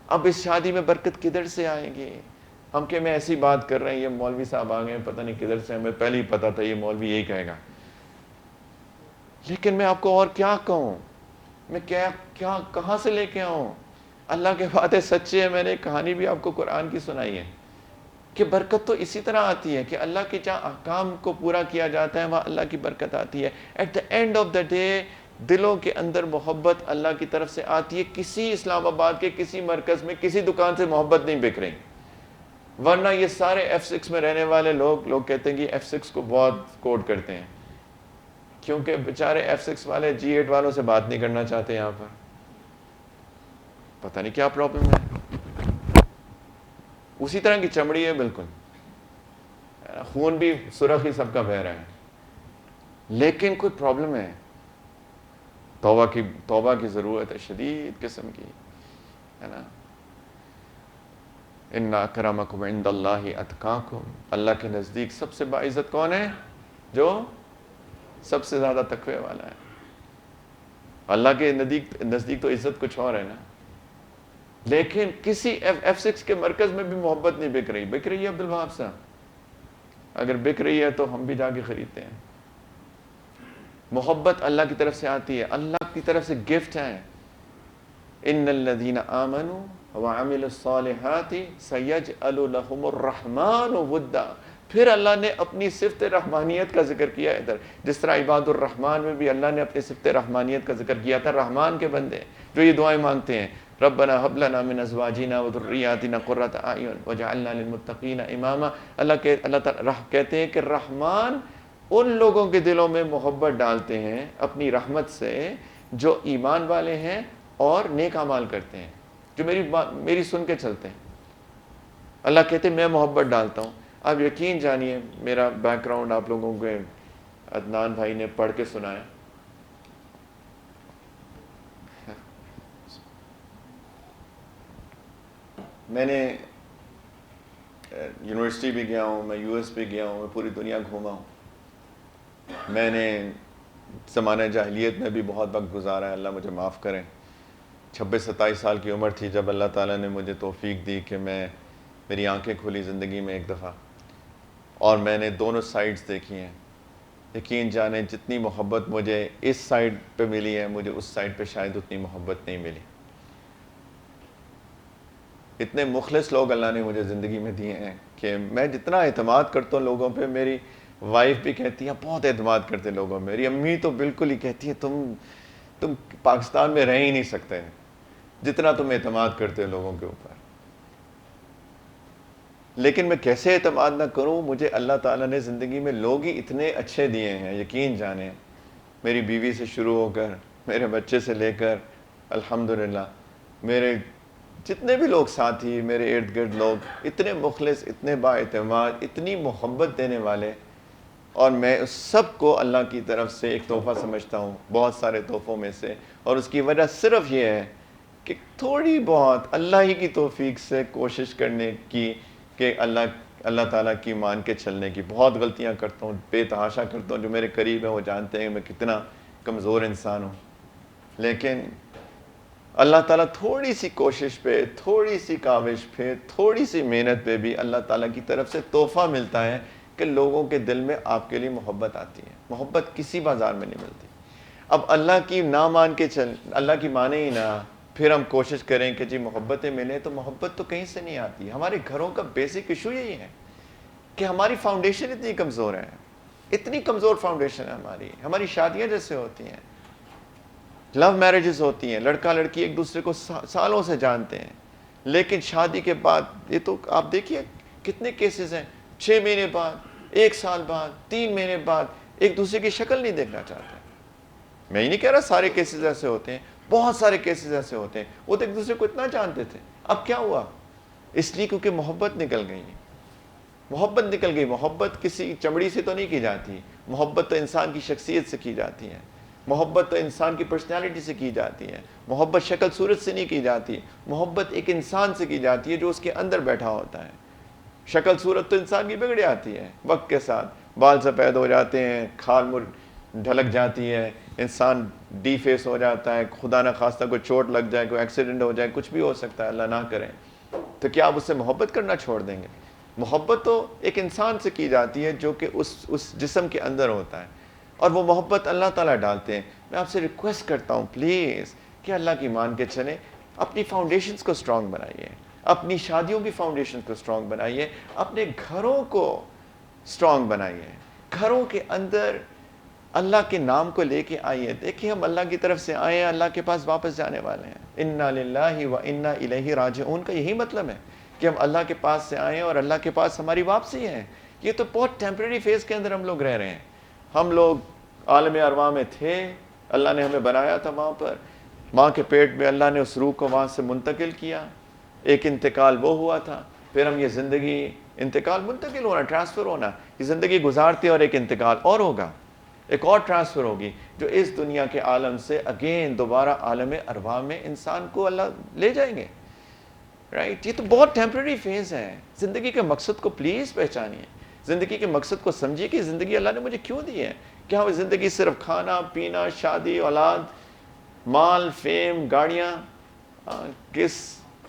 اب اس شادی میں برکت کدھر سے آئے گی؟ ہم کہ میں ایسی بات کر رہے ہیں، یہ مولوی صاحب آ گئے پتہ نہیں کدھر سے، ہمیں پہلے ہی پتا تھا یہ مولوی یہی کہے گا. لیکن میں آپ کو اور کیا کہوں، میں کہاں سے لے کے آؤں؟ اللہ کے وعدے سچے ہیں. میں نے ایک کہانی بھی آپ کو قرآن کی سنائی ہے کہ برکت تو اسی طرح آتی ہے کہ اللہ کے جہاں احکام کو پورا کیا جاتا ہے وہاں اللہ کی برکت آتی ہے. At the end of the day دلوں کے اندر محبت اللہ کی طرف سے آتی ہے. کسی اسلام آباد کے کسی مرکز میں کسی دکان سے محبت نہیں بک رہی. ورنہ یہ سارے F6 میں رہنے والے لوگ کہتے ہیں کہ F6 کو بہت کوڈ کرتے ہیں، کیونکہ بیچارے F6 والے G8 والوں سے بات نہیں کرنا چاہتے یہاں پر، پتہ نہیں کیا پرابلم ہے، اسی طرح کی چمڑی ہے بالکل، خون بھی سرخ ہی سب کا بہہ رہا ہے، لیکن کوئی پرابلم ہے، توبہ کی ضرورت ہے شدید قسم کی، ہے نا. ان اکرمکم عند اللہ اتقاکم، اللہ کے نزدیک سب سے باعزت کون ہے؟ جو سب سے زیادہ تقوی والا ہے. اللہ کے نزدیک تو عزت کچھ اور ہے نا. لیکن کسی F6 کے مرکز میں بھی محبت نہیں بک رہی ہے عبدالوہاب صاحب، اگر بک رہی ہے تو ہم بھی جا کے خریدتے ہیں. محبت اللہ کی طرف سے آتی ہے، اللہ کی طرف سے گفٹ ہے. ان الذین آمنوا وعملوا الصالحات سیجعل لهم الرحمن ودا. پھر اللہ نے اپنی صفت رحمانیت کا ذکر کیا ادھر، جس طرح عباد الرحمن میں بھی اللہ نے اپنی صفت رحمانیت کا ذکر کیا تھا. رحمان کے بندے جو یہ دعائیں مانگتے ہیں، ربنا هب لنا من ازواجنا وذرياتنا قرة اعین واجعلنا للمتقین اماما. اللہ تعالیٰ کہتے ہیں کہ رحمان ان لوگوں کے دلوں میں محبت ڈالتے ہیں اپنی رحمت سے جو ایمان والے ہیں اور نیک اعمال کرتے ہیں، جو میری سن کے چلتے ہیں. اللہ کہتے ہیں میں محبت ڈالتا ہوں. آپ یقین جانیے، میرا بیک گراؤنڈ آپ لوگوں کو عدنان بھائی نے پڑھ کے سنایا. میں نے یونیورسٹی بھی گیا ہوں، میں US بھی گیا ہوں، میں پوری دنیا گھوما ہوں. میں نے زمانہ جاہلیت میں بھی بہت وقت گزارا ہے، اللہ مجھے معاف کریں. 26-27 سال کی عمر تھی جب اللہ تعالیٰ نے مجھے توفیق دی کہ میری آنکھیں کھلی زندگی میں ایک دفعہ، اور میں نے دونوں سائڈز دیکھی ہیں. یقین جانیں جتنی محبت مجھے اس سائڈ پہ ملی ہے، مجھے اس سائڈ پہ شاید اتنی محبت نہیں ملی. اتنے مخلص لوگ اللہ نے مجھے زندگی میں دیے ہیں کہ میں جتنا اعتماد کرتا ہوں لوگوں پہ، میری وائف بھی کہتی ہے بہت اعتماد کرتے لوگوں. میری امی تو بالکل ہی کہتی ہے تم پاکستان میں رہ ہی نہیں سکتے جتنا تم اعتماد کرتے ہو لوگوں کے اوپر. لیکن میں کیسے اعتماد نہ کروں؟ مجھے اللہ تعالیٰ نے زندگی میں لوگ ہی اتنے اچھے دیے ہیں. یقین جانیں میری بیوی سے شروع ہو کر میرے بچے سے لے کر الحمدللہ میرے جتنے بھی لوگ ساتھی، میرے ارد گرد لوگ اتنے مخلص، اتنے با اعتماد، اتنی محبت دینے والے. اور میں اس سب کو اللہ کی طرف سے ایک تحفہ سمجھتا ہوں بہت سارے تحفوں میں سے. اور اس کی وجہ صرف یہ ہے کہ تھوڑی بہت اللہ ہی کی توفیق سے کوشش کرنے کی کہ اللہ تعالیٰ کی مان کے چلنے کی. بہت غلطیاں کرتا ہوں، بے تحاشا کرتا ہوں. جو میرے قریب ہیں وہ جانتے ہیں میں کتنا کمزور انسان ہوں. لیکن اللہ تعالیٰ تھوڑی سی کوشش پہ، تھوڑی سی کاوش پہ، تھوڑی سی محنت پہ بھی اللہ تعالیٰ کی طرف سے تحفہ ملتا ہے کہ لوگوں کے دل میں آپ کے لیے محبت آتی ہے. محبت کسی بازار میں نہیں ملتی. اب اللہ کی نہ مان کے اللہ کی مانے ہی نہ، پھر ہم کوشش کریں کہ جی محبتیں ملیں، تو محبت تو کہیں سے نہیں آتی. ہمارے گھروں کا بیسک ایشو یہی ہے کہ ہماری فاؤنڈیشن اتنی کمزور ہے، اتنی کمزور فاؤنڈیشن ہے ہماری شادیاں جیسے ہوتی ہیں، لو میرجز ہوتی ہیں، لڑکا لڑکی ایک دوسرے کو سالوں سے جانتے ہیں، لیکن شادی کے بعد یہ تو آپ دیکھیے کتنے کیسز ہیں، 6 مہینے بعد، 1 سال بعد، 3 مہینے بعد ایک دوسرے کی شکل نہیں دیکھنا چاہتے. میں ہی نہیں کہہ رہا سارے کیسز ایسے ہوتے ہیں، بہت سارے کیسز ایسے ہوتے ہیں. وہ تو ایک دوسرے کو اتنا جانتے تھے، اب کیا ہوا؟ اس لیے کیونکہ محبت نکل گئی. محبت کسی چمڑی سے تو نہیں کی جاتی. محبت تو انسان کی شخصیت سے کی جاتی ہے. محبت تو انسان کی پرسنالٹی سے کی جاتی ہے. محبت شکل صورت سے نہیں کی جاتی. محبت ایک انسان سے کی جاتی ہے جو اس کے اندر بیٹھا ہوتا ہے. شکل صورت تو انسان کی بگڑ جاتی ہے وقت کے ساتھ، بال سفید ہو جاتے ہیں، کھال ڈھلک جاتی ہے، انسان ڈی فیس ہو جاتا ہے، خدا نہ خواستہ کوئی چوٹ لگ جائے، کوئی ایکسیڈنٹ ہو جائے، کچھ بھی ہو سکتا ہے، اللہ نہ کرے. تو کیا آپ اس سے محبت کرنا چھوڑ دیں گے؟ محبت تو ایک انسان سے کی جاتی ہے جو کہ اس جسم کے اندر ہوتا ہے، اور وہ محبت اللہ تعالیٰ ڈالتے ہیں. میں آپ سے ریکویسٹ کرتا ہوں پلیز کہ اللہ کی مان کے چلیں. اپنی فاؤنڈیشنز کو سٹرونگ بنائیے، اپنی شادیوں کی فاؤنڈیشن کو سٹرونگ بنائیے، اپنے گھروں کو سٹرونگ بنائیے. گھروں کے اندر اللہ کے نام کو لے کے آئیے. دیکھیے ہم اللہ کی طرف سے آئے ہیں، اللہ کے پاس واپس جانے والے ہیں. انا للہ و انا الیہ راجعون کا یہی مطلب ہے کہ ہم اللہ کے پاس سے آئیں اور اللہ کے پاس ہماری واپسی ہے. یہ تو بہت ٹیمپریری فیز کے اندر ہم لوگ رہ رہے ہیں. ہم لوگ عالم ارواح میں تھے, اللہ نے ہمیں بنایا تھا وہاں پر, ماں کے پیٹ میں اللہ نے اس روح کو وہاں سے منتقل کیا, ایک انتقال وہ ہوا تھا, پھر ہم یہ زندگی, انتقال منتقل ہونا, ٹرانسفر ہونا, یہ زندگی گزارتے اور ایک انتقال اور ہوگا, ایک اور ٹرانسفر ہوگی جو اس دنیا کے عالم سے اگین دوبارہ عالم ارواح میں انسان کو اللہ لے جائیں گے. رائٹ, یہ تو بہت ٹیمپریری فیز ہے. زندگی کے مقصد کو پلیز پہچانیے, زندگی کے مقصد کو سمجھیے کہ زندگی اللہ نے مجھے کیوں دی ہے. کیا وہ زندگی صرف کھانا پینا, شادی, اولاد, مال, فیم, گاڑیاں, کس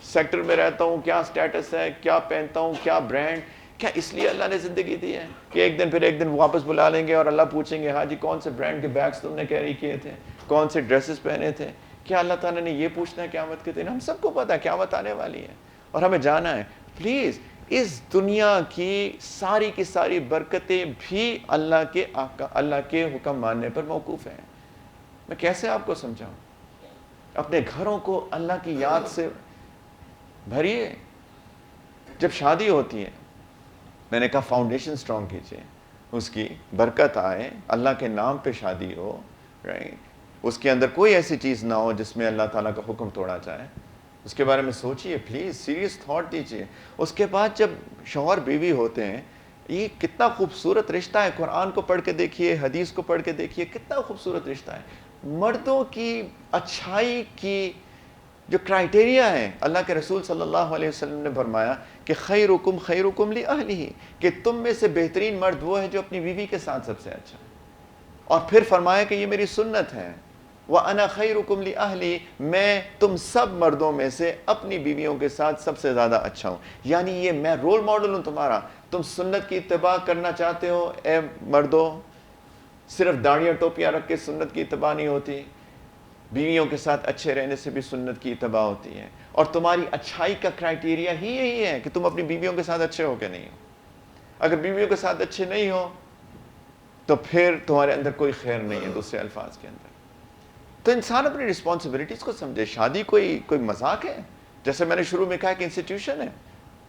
سیکٹر میں رہتا ہوں, کیا سٹیٹس ہے, کیا پہنتا ہوں, کیا برانڈ, کیا اس لیے اللہ نے زندگی دی ہے کہ ایک دن پھر ایک دن واپس بلا لیں گے اور اللہ پوچھیں گے ہاں جی کون سے برانڈ کے بیگز تم نے کیری کیے تھے, کون سے ڈریسز پہنے تھے. کیا اللہ تعالیٰ نے یہ پوچھنا ہے قیامت کے دن؟ ہم سب کو پتہ ہے قیامت آنے والی ہے اور ہمیں جانا ہے. پلیز, اس دنیا کی ساری برکتیں بھی اللہ کے حکم ماننے پر موقوف ہیں. میں کیسے آپ کو سمجھاؤں؟ اپنے گھروں کو اللہ کی یاد سے بھریے. جب شادی ہوتی ہے, میں نے کہا فاؤنڈیشن سٹرونگ کیجیے, اس کی برکت آئے, اللہ کے نام پہ شادی ہو, رائٹ, اس کے اندر کوئی ایسی چیز نہ ہو جس میں اللہ تعالیٰ کا حکم توڑا جائے. اس کے بارے میں سوچئے, پلیز سیریس تھاٹ دیجئے. اس کے بعد جب شوہر بیوی ہوتے ہیں, یہ کتنا خوبصورت رشتہ ہے. قرآن کو پڑھ کے دیکھیے, حدیث کو پڑھ کے دیکھیے, کتنا خوبصورت رشتہ ہے. مردوں کی اچھائی کی جو کرائٹیریا ہے, اللہ کے رسول صلی اللہ علیہ وسلم نے فرمایا کہ خیرکم لأہلہ, کہ تم میں سے بہترین مرد وہ ہے جو اپنی بیوی کے ساتھ سب سے اچھا ہے. اور پھر فرمایا کہ یہ میری سنت ہے, وَأَنَا خَيْرُكُمْ لِأَهْلِي, میں تم سب مردوں میں سے اپنی بیویوں کے ساتھ سب سے زیادہ اچھا ہوں. یعنی یہ میں رول ماڈل ہوں تمہارا. تم سنت کی اتباع کرنا چاہتے ہو اے مردوں, صرف داڑیاں ٹوپیاں رکھ کے سنت کی اتباع نہیں ہوتی, بیویوں کے ساتھ اچھے رہنے سے بھی سنت کی اتباع ہوتی ہے. اور تمہاری اچھائی کا کرائٹیریا ہی یہی ہے کہ تم اپنی بیویوں کے ساتھ اچھے ہو کہ نہیں ہو. اگر بیویوں کے ساتھ اچھے نہیں ہو تو پھر تمہارے اندر کوئی خیر نہیں ہے, دوسرے الفاظ کے اندر. تو انسان اپنی رسپانسبلٹیز کو سمجھے. شادی کوئی مذاق ہے؟ جیسے میں نے شروع میں کہا کہ انسٹیٹیوشن ہے,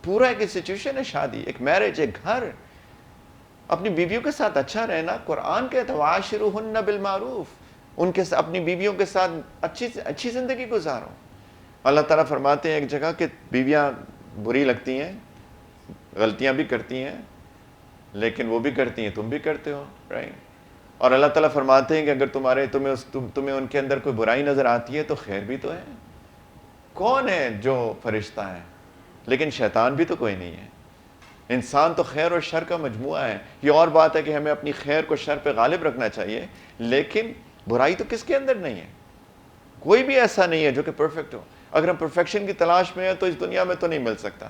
پورا ایک انسٹیٹیوشن ہے شادی, ایک میرج, ایک گھر. اپنی بیویوں کے ساتھ اچھا رہنا. قرآن کہتا ہے وَعَاشِرُوهُنَّ بِالْمَعْرُوفِ, ان کے اپنی بیویوں کے ساتھ اچھی زندگی گزارو. اللہ تعالیٰ فرماتے ہیں ایک جگہ کہ بیویاں بری لگتی ہیں, غلطیاں بھی کرتی ہیں, لیکن وہ بھی کرتی ہیں, تم بھی کرتے ہو, رائٹ. اور اللہ تعالیٰ فرماتے ہیں کہ اگر تمہیں ان کے اندر کوئی برائی نظر آتی ہے تو خیر بھی تو ہے. کون ہے جو فرشتہ ہے؟ لیکن شیطان بھی تو کوئی نہیں ہے. انسان تو خیر اور شر کا مجموعہ ہے. یہ اور بات ہے کہ ہمیں اپنی خیر کو شر پہ غالب رکھنا چاہیے, لیکن برائی تو کس کے اندر نہیں ہے؟ کوئی بھی ایسا نہیں ہے جو کہ پرفیکٹ ہو. اگر ہم پرفیکشن کی تلاش میں ہیں تو اس دنیا میں تو نہیں مل سکتا.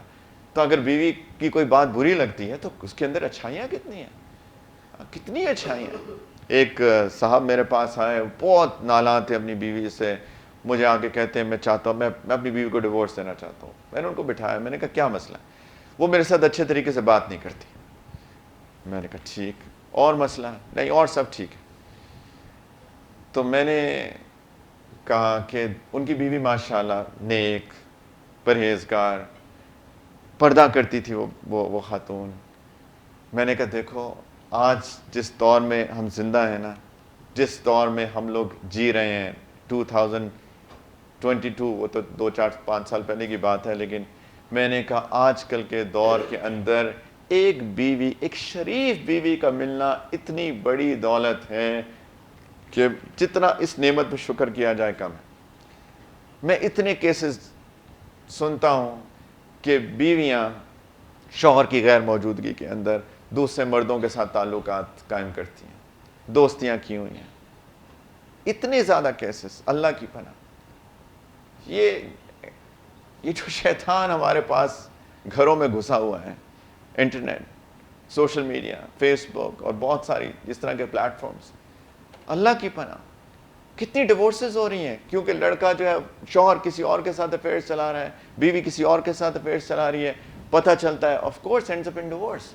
تو اگر بیوی کی کوئی بات بری لگتی ہے تو اس کے اندر اچھائیاں کتنی ہیں, کتنی اچھائیاں. ایک صاحب میرے پاس آئے, بہت نالاں تھے اپنی بیوی سے. مجھے آ کے کہتے ہیں میں چاہتا ہوں, میں اپنی بیوی کو ڈیورس دینا چاہتا ہوں. میں نے ان کو بٹھایا, میں نے کہا کیا مسئلہ ہے؟ وہ میرے ساتھ اچھے طریقے سے بات نہیں کرتی. میں نے کہا ٹھیک, اور مسئلہ؟ نہیں, اور سب ٹھیک ہے. تو میں نے کہا کہ ان کی بیوی ماشاءاللہ نیک, پرہیزگار, پردہ کرتی تھی وہ خاتون. میں نے کہا دیکھو, آج جس دور میں ہم زندہ ہیں نا, جس دور میں ہم لوگ جی رہے ہیں 2022, وہ تو 2-4-5 سال پہلے کی بات ہے, لیکن میں نے کہا آج کل کے دور کے اندر ایک بیوی, ایک شریف بیوی کا ملنا اتنی بڑی دولت ہے کہ جتنا اس نعمت پہ شکر کیا جائے کم ہے. میں اتنے کیسز سنتا ہوں کہ بیویاں شوہر کی غیر موجودگی کے اندر دوسرے مردوں کے ساتھ تعلقات قائم کرتی ہیں, دوستیاں کی ہوئی ہیں. اتنے زیادہ کیسز, اللہ کی پناہ. یہ جو شیطان ہمارے پاس گھروں میں گھسا ہوا ہے, انٹرنیٹ, سوشل میڈیا, فیس بک اور بہت ساری اس طرح کے پلیٹ فارمز, اللہ کی پناہ. کتنی ڈیورسز ہو رہی ہیں کیونکہ لڑکا جو ہے, شوہر کسی اور کے ساتھ افیئرز چلا رہا ہے, بیوی کسی اور کے ساتھ افیئرز چلا رہی ہے, پتہ چلتا ہے, of course ends up in divorce.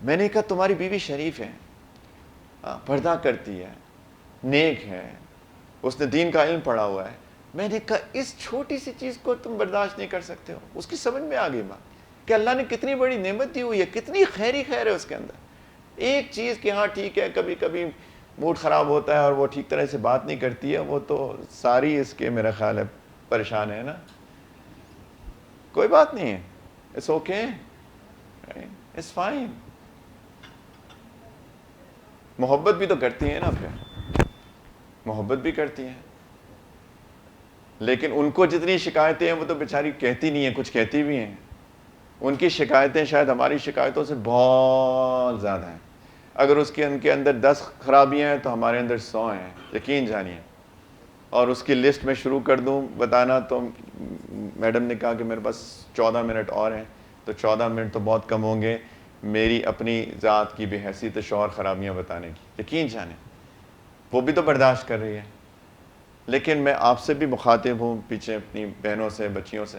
میں نے کہا تمہاری بیوی شریف ہے, پردہ کرتی ہے, نیک ہے, اس نے دین کا علم پڑھا ہوا ہے, میں نے کہا اس چھوٹی سی چیز کو تم برداشت نہیں کر سکتے ہو. اس کی سمجھ میں آ گئی بات کہ اللہ نے کتنی بڑی نعمت دی ہوئی ہے, کتنی خیر ہے اس کے اندر. ایک چیز کہ ہاں ٹھیک ہے کبھی کبھی موڈ خراب ہوتا ہے اور وہ ٹھیک طرح سے بات نہیں کرتی ہے, وہ تو ساری اس کے میرا خیال ہے پریشان ہے نا. کوئی بات نہیں ہے, اٹس اوکے, اٹس فائن. محبت بھی تو کرتی ہیں نا, پھر محبت بھی کرتی ہیں, لیکن ان کو جتنی شکایتیں ہیں وہ تو بیچاری کہتی نہیں ہیں, کچھ کہتی بھی ہیں. ان کی شکایتیں شاید ہماری شکایتوں سے بہت زیادہ ہیں. اگر ان کے اندر 10 خرابیاں ہیں تو ہمارے اندر 100 ہیں, یقین جانیے. اور اس کی لسٹ میں شروع کر دوں بتانا تو میڈم نے کہا کہ میرے پاس 14 منٹ اور ہیں, تو 14 منٹ تو بہت کم ہوں گے میری اپنی ذات کی بے حیثیت شوہر خرابیاں بتانے کی. یقین جانیں وہ بھی تو برداشت کر رہی ہے. لیکن میں آپ سے بھی مخاطب ہوں, پیچھے اپنی بہنوں سے, بچیوں سے,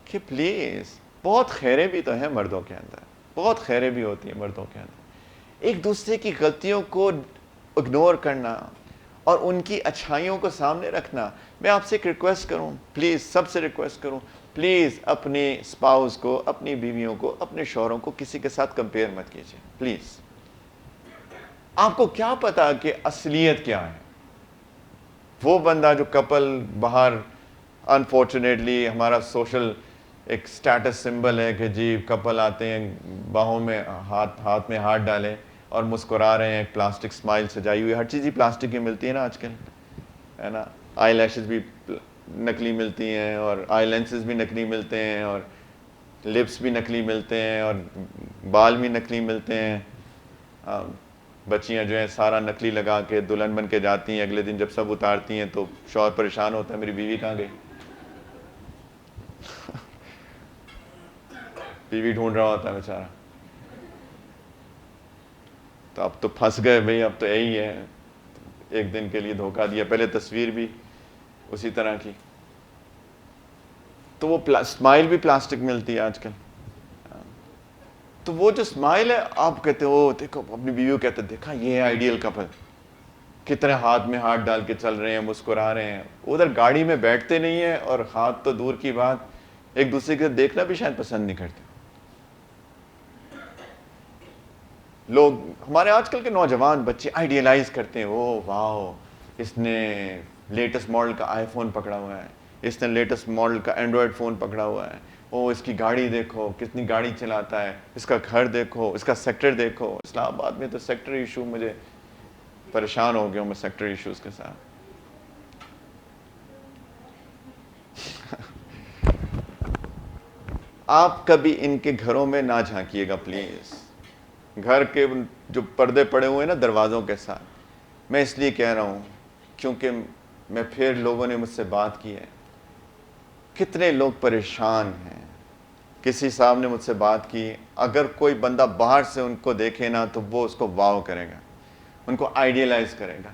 کہ پلیز, بہت خیریں بھی تو ہیں مردوں کے اندر, بہت خیریں بھی ہوتی ہیں مردوں کے اندر. ایک دوسرے کی غلطیوں کو اگنور کرنا اور ان کی اچھائیوں کو سامنے رکھنا. میں آپ سے ایک ریکویسٹ کروں, پلیز, سب سے ریکویسٹ کروں, پلیز اپنے اسپاؤس کو, اپنی بیویوں کو, اپنے شوہروں کو کسی کے ساتھ کمپیئر مت کیجیے پلیز. آپ کو کیا پتا کہ اصلیت کیا ہے. وہ بندہ جو کپل باہر, انفارچونیٹلی ہمارا سوشل ایک سٹیٹس سمبل ہے کہ جی کپل آتے ہیں باہوں میں ہاتھ میں ہاتھ ڈالیں اور مسکرا رہے ہیں, پلاسٹک سمائل سجائی ہوئی, ہر چیز ہی پلاسٹک کی ملتی ہے نا آج کل, ہے نا. آئی لیشز بھی نکلی ملتی ہیں, اور آئی لینسز بھی نکلی ملتے ہیں, اور لپس بھی نکلی ملتے ہیں, اور بال بھی نکلی ملتے ہیں. بچیاں جو ہیں سارا نکلی لگا کے دلہن بن کے جاتی ہیں, اگلے دن جب سب اتارتی ہیں تو شوہر پریشان ہوتا ہے میری بیوی کہاں گئی. بیوی ڈھونڈ رہا ہوتا ہے بیچارہ. تو اب تو پھنس گئے بھئی, اب تو یہی ہے, ایک دن کے لیے دھوکہ دیا. پہلے تصویر بھی اسی طرح کی, تو وہ اسمائل بھی پلاسٹک ملتی ہے آج کل. تو وہ جو اسمائل ہے آپ کہتے ہو, دیکھو اپنی بیوی کو کہتے دیکھا یہ ہے آئیڈیل کپل, کتنے ہاتھ میں ہاتھ ڈال کے چل رہے ہیں, مسکرا رہے ہیں. ادھر گاڑی میں بیٹھتے نہیں ہیں, اور ہاتھ تو دور کی بات, ایک دوسرے کے دیکھنا بھی شاید پسند نہیں کرتے. لوگ ہمارے آج کل کے نوجوان بچے آئیڈیلائز کرتے ہیں, او واو اس نے لیٹسٹ ماڈل کا آئی فون پکڑا ہوا ہے, اس نے لیٹسٹ ماڈل کا اینڈرائڈ فون پکڑا ہوا ہے, او اس کی گاڑی دیکھو کتنی گاڑی چلاتا ہے, اس کا گھر دیکھو, اس کا سیکٹر دیکھو. اسلام آباد میں تو سیکٹر ایشو, مجھے پریشان ہو گیا ہوں میں سیکٹر ایشوز کے ساتھ. آپ کبھی ان کے گھروں میں نہ جھانکیے گا پلیز. گھر کے جو پردے پڑے ہوئے ہیں نا دروازوں کے ساتھ, میں اس لیے کہہ رہا ہوں کیونکہ میں پھر لوگوں نے مجھ سے بات کی ہے, کتنے لوگ پریشان ہیں. کسی صاحب نے مجھ سے بات کی, اگر کوئی بندہ باہر سے ان کو دیکھے نا تو وہ اس کو واو کرے گا, ان کو آئیڈیلائز کرے گا.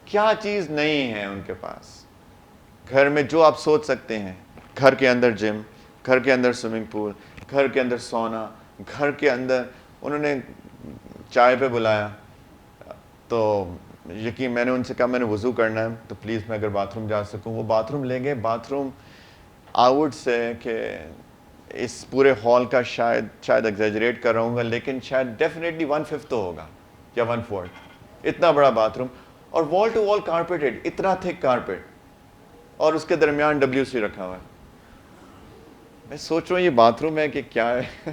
کیا چیز نہیں ہے ان کے پاس گھر میں جو آپ سوچ سکتے ہیں. گھر کے اندر جم, گھر کے اندر سوئمنگ پول, گھر کے اندر سونا, گھر کے اندر انہوں نے چائے پہ بلایا تو یقین, میں نے ان سے کہا میں نے وضو کرنا ہے تو پلیز میں اگر باتھ روم جا سکوں. وہ باتھ روم لیں گے, باتھ روم آؤٹ سے کہ اس پورے ہال کا شاید ایگزیجریٹ کر رہا ہوں گا, لیکن شاید ڈیفینیٹلی 1/5 تو ہوگا یا 1/4, اتنا بڑا باتھ روم, اور وال ٹو وال کارپیٹڈ, اتنا تھک کارپیٹ, اور اس کے درمیان WC رکھا ہوا ہے. میں سوچ رہا ہوں یہ باتھ روم ہے کہ کیا ہے.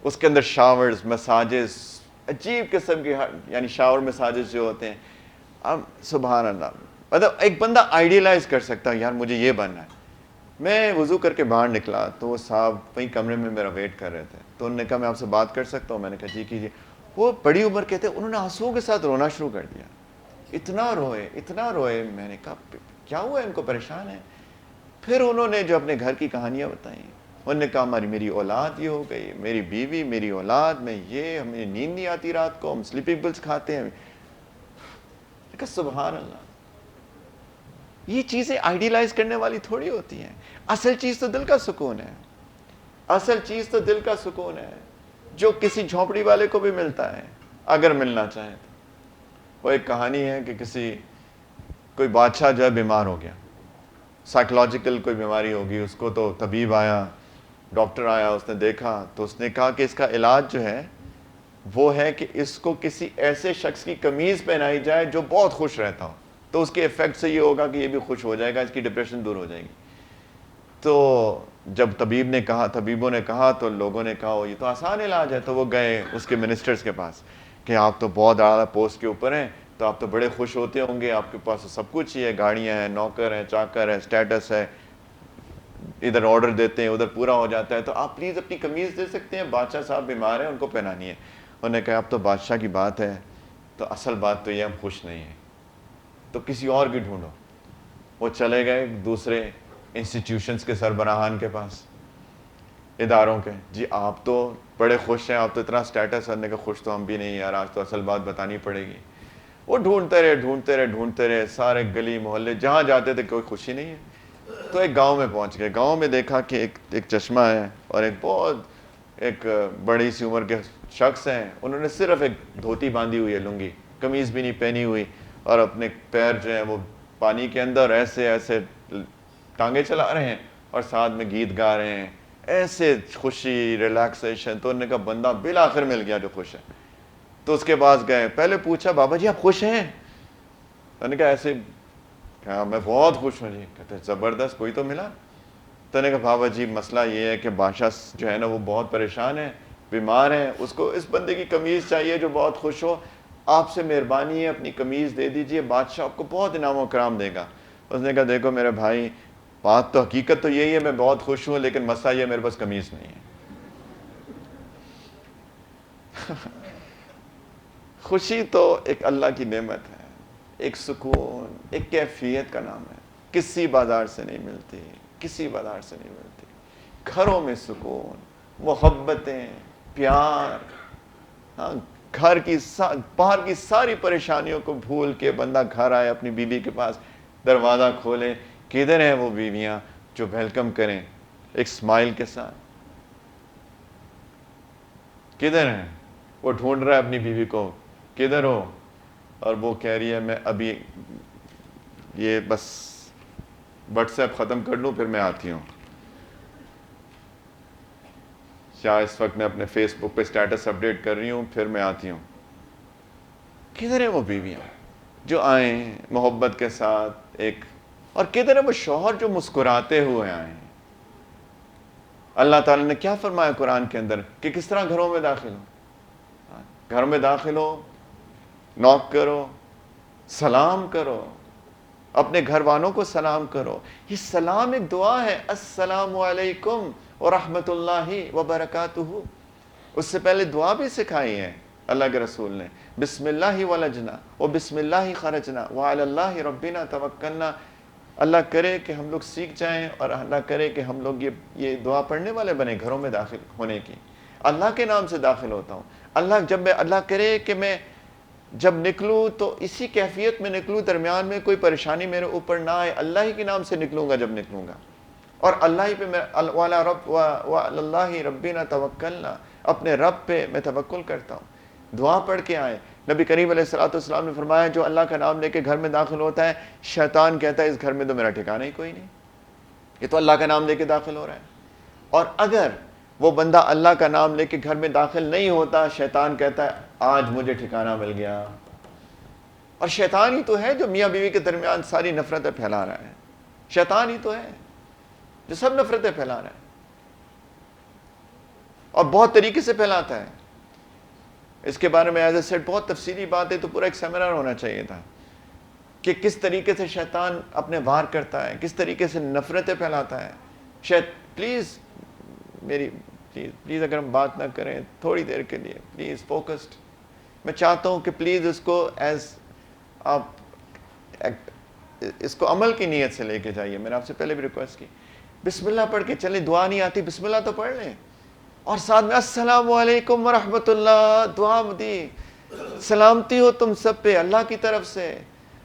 اس کے اندر شاورز, مساجز, عجیب قسم کے, یعنی شاور مساجز جو ہوتے ہیں. اب سبحان اللہ, مطلب ایک بندہ آئیڈیلائز کر سکتا ہے یار مجھے یہ بننا ہے. میں وضو کر کے باہر نکلا تو وہ صاحب وہیں کمرے میں میرا ویٹ کر رہے تھے, تو انہوں نے کہا میں آپ سے بات کر سکتا ہوں. میں نے کہا جی کیجیے. وہ بڑی عمر کے تھے, انہوں نے آنسوؤں کے ساتھ رونا شروع کر دیا, اتنا روئے. میں نے کہا کیا ہوا ہے, ان کو پریشان ہے. پھر انہوں نے جو اپنے گھر کی کہانیاں بتائیں, انہوں نے کہا میری اولاد یہ ہو گئی, میری بیوی, میری اولاد میں یہ, ہمیں نیند نہیں آتی رات کو, ہم سلیپنگ پلس کھاتے ہیں. کہا سبحان اللہ, یہ چیزیں آئیڈیلائز کرنے والی تھوڑی ہوتی ہیں. اصل چیز تو دل کا سکون ہے, اصل چیز تو دل کا سکون ہے جو کسی جھونپڑی والے کو بھی ملتا ہے اگر ملنا چاہے تو. وہ ایک کہانی ہے کہ کوئی بادشاہ جو ہے بیمار ہو گیا، سائیکلوجیکل کوئی بیماری ہوگی، اس کو تو طبیب آیا، ڈاکٹر آیا، اس نے دیکھا تو اس نے کہا کہ اس کا علاج جو ہے وہ ہے کہ اس کو کسی ایسے شخص کی قمیض پہنائی جائے جو بہت خوش رہتا ہو، تو اس کے ایفیکٹ سے یہ ہوگا کہ یہ بھی خوش ہو جائے گا، اس کی ڈپریشن دور ہو جائے گی۔ تو جب طبیبوں نے کہا تو لوگوں نے کہا یہ تو آسان علاج ہے، تو وہ گئے اس کے منسٹرز کے پاس کہ آپ تو بہت اعلیٰ پوسٹ کے اوپر ہیں، تو آپ تو بڑے خوش ہوتے ہوں گے، آپ کے پاس سب کچھ ہی ہے، گاڑیاں ہیں، نوکر ہیں، چاکر ہے، اسٹیٹس ہے، ادھر آرڈر دیتے ہیں ادھر پورا ہو جاتا ہے، تو آپ پلیز اپنی قمیض دے سکتے ہیں، بادشاہ صاحب بیمار ہیں، ان کو پہنانی ہے۔ انہوں نے کہا اب تو بادشاہ کی بات ہے، تو اصل بات تو یہ ہم خوش نہیں ہیں، تو کسی اور کی ڈھونڈو۔ وہ چلے گئے دوسرے انسٹیٹیوشنز کے سربراہان کے پاس، اداروں کے، جی آپ تو بڑے خوش ہیں، آپ تو اتنا اسٹیٹس کرنے کا، خوش تو ہم بھی نہیں یار، آج تو اصل بات بتانی پڑے گی۔ وہ ڈھونڈتے رہے سارے گلی محلے، جہاں جاتے تھے کوئی خوشی نہیں ہے۔ تو ایک گاؤں میں پہنچ گئے، گاؤں میں دیکھا کہ ایک چشمہ ہے اور ایک بڑی سی عمر کے شخص ہیں، انہوں نے صرف ایک دھوتی باندھی ہوئی ہے، لنگی، قمیض بھی نہیں پہنی ہوئی، اور اپنے پیر جو ہیں وہ پانی کے اندر ایسے ٹانگیں چلا رہے ہیں اور ساتھ میں گیت گا رہے ہیں، ایسے خوشی ریلیکسیشن۔ تو انہوں نے کہا بندہ بالآخر مل گیا جو خوش ہے۔ تو اس کے پاس گئے، پہلے پوچھا بابا جی آپ خوش ہیں؟ انہوں نے کہا ایسے، کہا میں بہت خوش ہوں جی۔ کہتے زبردست، کوئی تو ملا؟ تو انہوں نے کہا بابا جی مسئلہ یہ ہے کہ بادشاہ جو ہے نا وہ بہت پریشان ہے، بیمار ہے، اس کو اس بندے کی قمیض چاہیے جو بہت خوش ہو، آپ سے مہربانی ہے اپنی قمیض دے دیجئے، بادشاہ آپ کو بہت انعام و کرام دے گا۔ اس نے کہا دیکھو میرے بھائی، بات تو حقیقت تو یہی ہے، میں بہت خوش ہوں، لیکن مسئلہ یہ میرے پاس قمیض نہیں ہے۔ خوشی تو ایک اللہ کی نعمت ہے، ایک سکون، ایک کیفیت کا نام ہے، کسی بازار سے نہیں ملتی، کسی بازار سے نہیں ملتی۔ گھروں میں سکون، محبتیں، پیار، ہاں، باہر کی ساری پریشانیوں کو بھول کے بندہ گھر آئے، اپنی بیوی کے پاس دروازہ کھولے، کدھر ہیں وہ بیویاں جو ویلکم کریں ایک اسمائل کے ساتھ؟ کدھر ہیں؟ وہ ڈھونڈ رہا ہے اپنی بیوی کو، کدھر ہو؟ اور وہ کہہ رہی ہے میں ابھی یہ بس واٹس ایپ ختم کر لوں پھر میں آتی ہوں، یا اس وقت میں اپنے فیس بک پہ اسٹیٹس اپڈیٹ کر رہی ہوں پھر میں آتی ہوں۔ کدھر ہیں وہ بیویاں جو آئیں محبت کے ساتھ اور کدھر ہے وہ شوہر جو مسکراتے ہوئے آئیں؟ اللہ تعالیٰ نے کیا فرمایا قرآن کے اندر کہ کس طرح گھروں میں داخل ہو؟ گھر میں داخل ہو، نوک کرو، سلام کرو، اپنے گھر والوں کو سلام کرو۔ یہ سلام ایک دعا ہے، السلام علیکم ورحمۃ اللہ وبرکاتہ۔ اس سے پہلے دعا بھی سکھائی ہے اللہ کے رسول نے، بسم اللہ ولجنا و بسم اللہ خرجنا وعلی اللہ ربنا توکلنا۔ اللہ کرے کہ ہم لوگ سیکھ جائیں، اور اللہ کرے کہ ہم لوگ یہ دعا پڑھنے والے بنے گھروں میں داخل ہونے کی۔ اللہ کے نام سے داخل ہوتا ہوں، اللہ کرے کہ میں جب نکلوں تو اسی کیفیت میں نکلوں، درمیان میں کوئی پریشانی میرے اوپر نہ آئے، اللہ ہی کے نام سے نکلوں گا جب نکلوں گا، اور اللہ ہی پہ میں وعلی اللہ ربنا توکلنا، اپنے رب پہ میں توکل کرتا ہوں۔ دعا پڑھ کے آئے۔ نبی کریم علیہ الصلوۃ والسلام نے فرمایا جو اللہ کا نام لے کے گھر میں داخل ہوتا ہے، شیطان کہتا ہے اس گھر میں تو میرا ٹھکانہ ہی کوئی نہیں، یہ تو اللہ کا نام لے کے داخل ہو رہا ہے۔ اور اگر وہ بندہ اللہ کا نام لے کے گھر میں داخل نہیں ہوتا، شیطان کہتا ہے آج مجھے ٹھکانہ مل گیا۔ اور شیطان ہی تو ہے جو میاں بیوی کے درمیان ساری نفرتیں پھیلا رہا ہے، شیطان ہی تو ہے جو سب نفرتیں پھیلا رہا ہے، اور بہت طریقے سے پھیلاتا ہے۔ اس کے بارے میں ایز اے سیٹ بہت تفصیلی بات ہے، تو پورا ایک سیمینار ہونا چاہیے تھا کہ کس طریقے سے شیطان اپنے وار کرتا ہے، کس طریقے سے نفرتیں پھیلاتا ہے۔ پلیز پلیز اگر ہم بات نہ کریں تھوڑی دیر کے لیے، پلیز فوکسڈ، میں چاہتا ہوں کہ پلیز اس کو آپ اس کو عمل کی نیت سے لے کے جائیے۔ میں نے آپ سے پہلے بھی ریکویسٹ کی، بسم اللہ پڑھ کے چلیں، دعا نہیں آتی بسم اللہ تو پڑھ لیں، اور ساتھ میں السلام علیکم ورحمۃ اللہ، دعا دی، سلامتی ہو تم سب پہ اللہ کی طرف سے،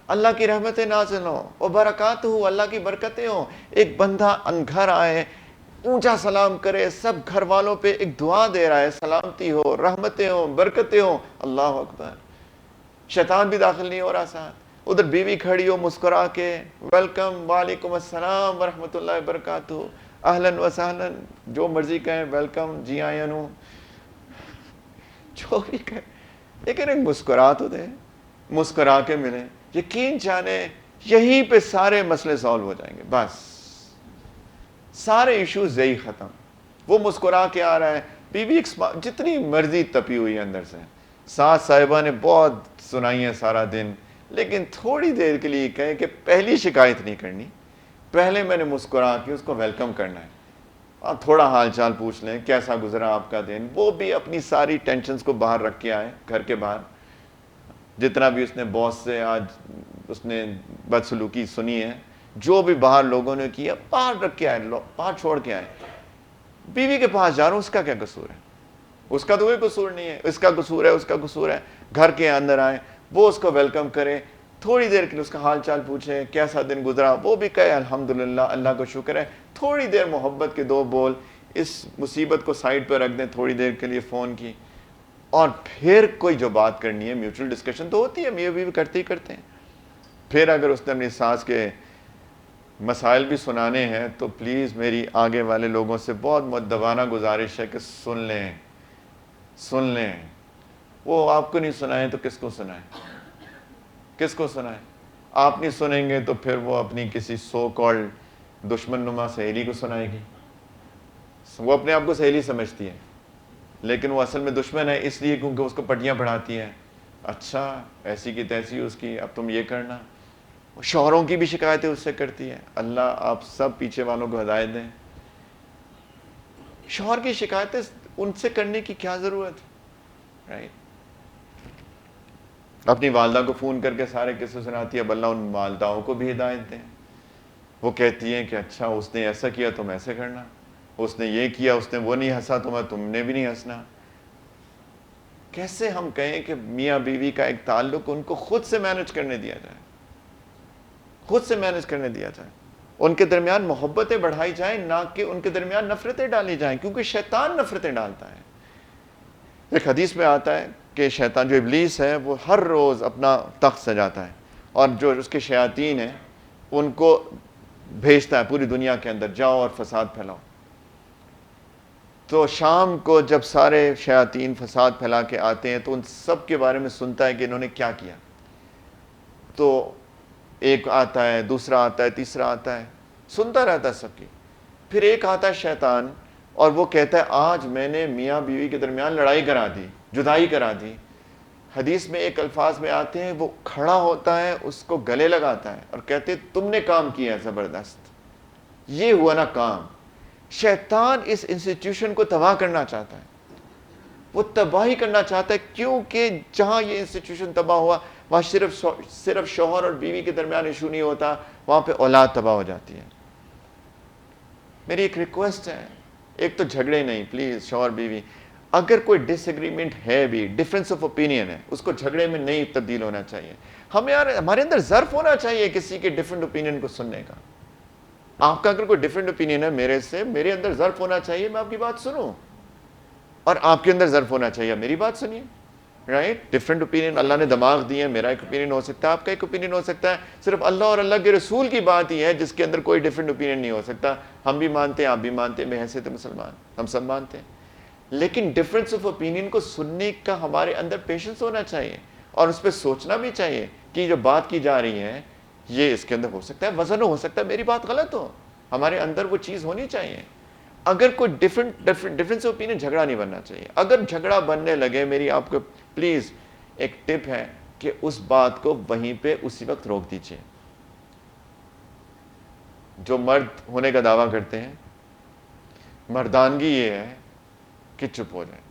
اللہ کی رحمتیں نازل ہوں اور برکاتہ ہو، اللہ کی برکتیں ہوں۔ ایک بندہ گھر آئے، اونچا سلام کرے، سب گھر والوں پہ ایک دعا دے رہا ہے، سلامتی ہو، رحمتیں ہوں، برکتیں ہوں، اللہ اکبر۔ شیطان بھی داخل نہیں ہو رہا ساتھ، ادھر بیوی کھڑی ہو مسکرا کے ویلکم، وعلیکم السلام ورحمۃ اللہ وبرکاتہ، اہلاً و سہلاً، جو مرضی کہیں، ویلکم، جی آئیں نو، جو بھی کہیں، لیکن ایک مسکرا تو دیں، مسکرا کے ملیں، یقین جانے یہیں پہ سارے مسئلے سالو ہو جائیں گے، بس سارے ایشوز یہی ختم۔ وہ مسکرا کے آ رہا ہے، بیوی جتنی مرضی تپی ہوئی ہے اندر سے، ساس صاحبہ نے بہت سنائی ہے سارا دن، لیکن تھوڑی دیر کے لیے کہیں کہ پہلی شکایت نہیں کرنی، پہلے میں نے مسکرا کے اس کو ویلکم کرنا ہے، اور تھوڑا حال چال پوچھ لیں، کیسا گزرا آپ کا دن، وہ بھی اپنی ساری ٹینشنز کو باہر رکھ کے آئے، گھر کے باہر، جتنا بھی اس نے باس سے آج اس نے بدسلوکی سنی ہے، جو بھی باہر لوگوں نے کیا، باہر رکھ کے آئے، باہر چھوڑ کے آئے۔ بیوی کے پاس جا رہا ہوں، اس کا کیا قصور ہے؟ اس کا تو کوئی قصور نہیں ہے، اس کا قصور ہے، اس کا قصور ہے۔ گھر کے اندر آئے، وہ اس کو ویلکم کرے، تھوڑی دیر کے لیے اس کا حال چال پوچھیں، کیسا دن گزرا، وہ بھی کہے الحمدللہ، اللہ کو شکر ہے، تھوڑی دیر محبت کے دو بول، اس مصیبت کو سائڈ پہ رکھ دیں، تھوڑی دیر کے لیے فون کی، اور پھر کوئی جو بات کرنی ہے، میوچل ڈسکشن تو ہوتی ہے، میاں بیوی کرتے ہی کرتے ہیں۔ پھر اگر اس نے اپنی ساس کے مسائل بھی سنانے ہیں تو پلیز میری آگے والے لوگوں سے بہت مؤدبانہ گزارش ہے کہ سن لیں، سن لیں۔ وہ آپ کو نہیں سنائیں تو کس کو سنائیں؟ کس کو سنائیں؟ آپ نہیں سنیں گے تو پھر وہ اپنی کسی سو کالڈ دشمن نما سہیلی کو سنائے گی۔ وہ اپنے آپ کو سہیلی سمجھتی ہے، لیکن وہ اصل میں دشمن ہے، اس لیے کیونکہ اس کو پٹیاں پڑھاتی ہے۔ اچھا، ایسی کی تیسی اس کی، اب تم یہ کرنا۔ شوہروں کی بھی شکایتیں اس سے کرتی ہے۔ اللہ آپ سب پیچھے والوں کو ہدایت دیں۔ شوہر کی شکایتیں ان سے کرنے کی کیا ضرورت ہے، رائٹ؟ اپنی والدہ کو فون کر کے سارے قصے سناتی ہے، اب اللہ ان والداؤں کو بھی ہدایت دیں۔ وہ کہتی ہیں کہ اچھا اس نے ایسا کیا تم ایسے کرنا، اس نے یہ کیا، اس نے وہ نہیں ہنسا تم نے بھی نہیں ہنسنا۔ کیسے ہم کہیں کہ میاں بیوی کا ایک تعلق ان کو خود سے مینج کرنے دیا جائے، خود سے مینج کرنے دیا جائے، ان کے درمیان محبتیں بڑھائی جائیں، نہ کہ ان کے درمیان نفرتیں ڈالی جائیں، کیونکہ شیطان نفرتیں ڈالتا ہے۔ ایک حدیث میں آتا ہے کہ شیطان جو ابلیس ہے وہ ہر روز اپنا تخت سجاتا ہے، اور جو اس کے شیاطین ہیں ان کو بھیجتا ہے پوری دنیا کے اندر، جاؤ اور فساد پھیلاؤ۔ تو شام کو جب سارے شیاطین فساد پھیلا کے آتے ہیں تو ان سب کے بارے میں سنتا ہے کہ انہوں نے کیا کیا، تو ایک آتا ہے، دوسرا آتا ہے، تیسرا آتا ہے، سنتا رہتا ہے سب کی۔ پھر ایک آتا ہے شیطان اور وہ کہتا ہے آج میں نے میاں بیوی کے درمیان لڑائی کرا دی، جدائی کرا دی۔ حدیث میں ایک الفاظ میں آتے ہیں، وہ کھڑا ہوتا ہے، اس کو گلے لگاتا ہے اور کہتے ہیں تم نے کام کیا ہے زبردست، یہ ہوا نا کام۔ شیطان اس انسٹیٹیوشن کو تباہ کرنا چاہتا ہے، وہ تباہی کرنا چاہتا ہے، کیونکہ جہاں یہ انسٹیٹیوشن تباہ ہوا وہاں صرف شوہر اور بیوی کے درمیان ایشو نہیں ہوتا، وہاں پہ اولاد تباہ ہو جاتی ہے۔ میری ایک ریکویسٹ ہے، ایک تو جھگڑے نہیں پلیز، شوہر بیوی اگر کوئی ڈس ایگریمنٹ ہے بھی، ڈفرینس آف اوپینین ہے، اس کو جھگڑے میں نہیں تبدیل ہونا چاہیے۔ ہمارے اندر ظرف ہونا چاہیے کسی کے ڈفرینٹ اوپینین کو سننے کا۔ آپ کا اگر کوئی ڈفرینٹ اوپینین ہے میرے سے، میرے اندر ظرف ہونا چاہیے میں آپ کی بات سنوں، اور آپ کے اندر ظرف ہونا چاہیے میری بات سنیے، رائٹ؟ ڈفرینٹ اوپینین اللہ نے دماغ دیے ہیں، میرا ایک اوپینین ہو سکتا ہے، آپ کا ایک اوپینین ہو سکتا ہے، صرف اللہ اور اللہ کے رسول کی بات ہی ہے جس کے اندر کوئی ڈفرینٹ اوپینین نہیں ہو سکتا۔ ہم بھی مانتے ہیں، آپ بھی مانتے ہیں، بحیثیت مسلمان ہم سب مانتے ہیں، لیکن ڈفرینس آف اوپینین کو سننے کا ہمارے اندر پیشنس ہونا چاہیے، اور اس پہ سوچنا بھی چاہیے کہ جو بات کی جا رہی ہے یہ اس کے اندر ہو سکتا ہے وزن، ہو سکتا ہے میری بات غلط ہو، ہمارے اندر وہ چیز ہونی چاہیے۔ اگر کوئی ڈفرینس آف اوپینین، جھگڑا نہیں بننا چاہیے۔ اگر جھگڑا بننے لگے، میری آپ کو پلیز ایک ٹپ ہے کہ اس بات کو وہیں پہ اسی وقت روک دیجیے۔ جو مرد ہونے کا دعویٰ کرتے ہیں، مردانگی یہ ہے کہ چپ ہو جائے،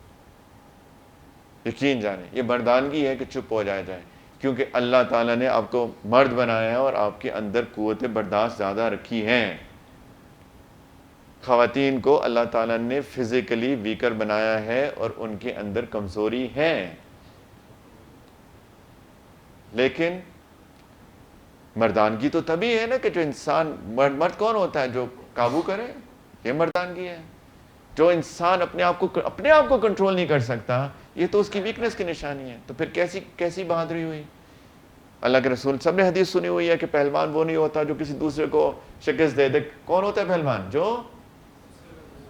یقین جانیں یہ مردانگی ہے کہ چپ ہو جائے، کیونکہ اللہ تعالیٰ نے آپ کو مرد بنایا ہے اور آپ کے اندر قوت برداشت زیادہ رکھی ہے۔ خواتین کو اللہ تعالیٰ نے فزیکلی ویکر بنایا ہے اور ان کے اندر کمزوری ہے، لیکن مردانگی تو تبھی ہے نا کہ جو انسان مرد کون ہوتا ہے جو قابو کرے، یہ مردانگی ہے۔ جو انسان اپنے آپ کو کنٹرول نہیں کر سکتا، یہ تو اس کی ویکنس کی نشانی ہے۔ تو پھر کیسی بہادری ہوئی؟ اللہ کے رسول سب نے حدیث سنی ہوئی ہے کہ پہلوان وہ نہیں ہوتا جو کسی دوسرے کو شکست دے دے. کون ہوتا ہے پہلوان؟ جو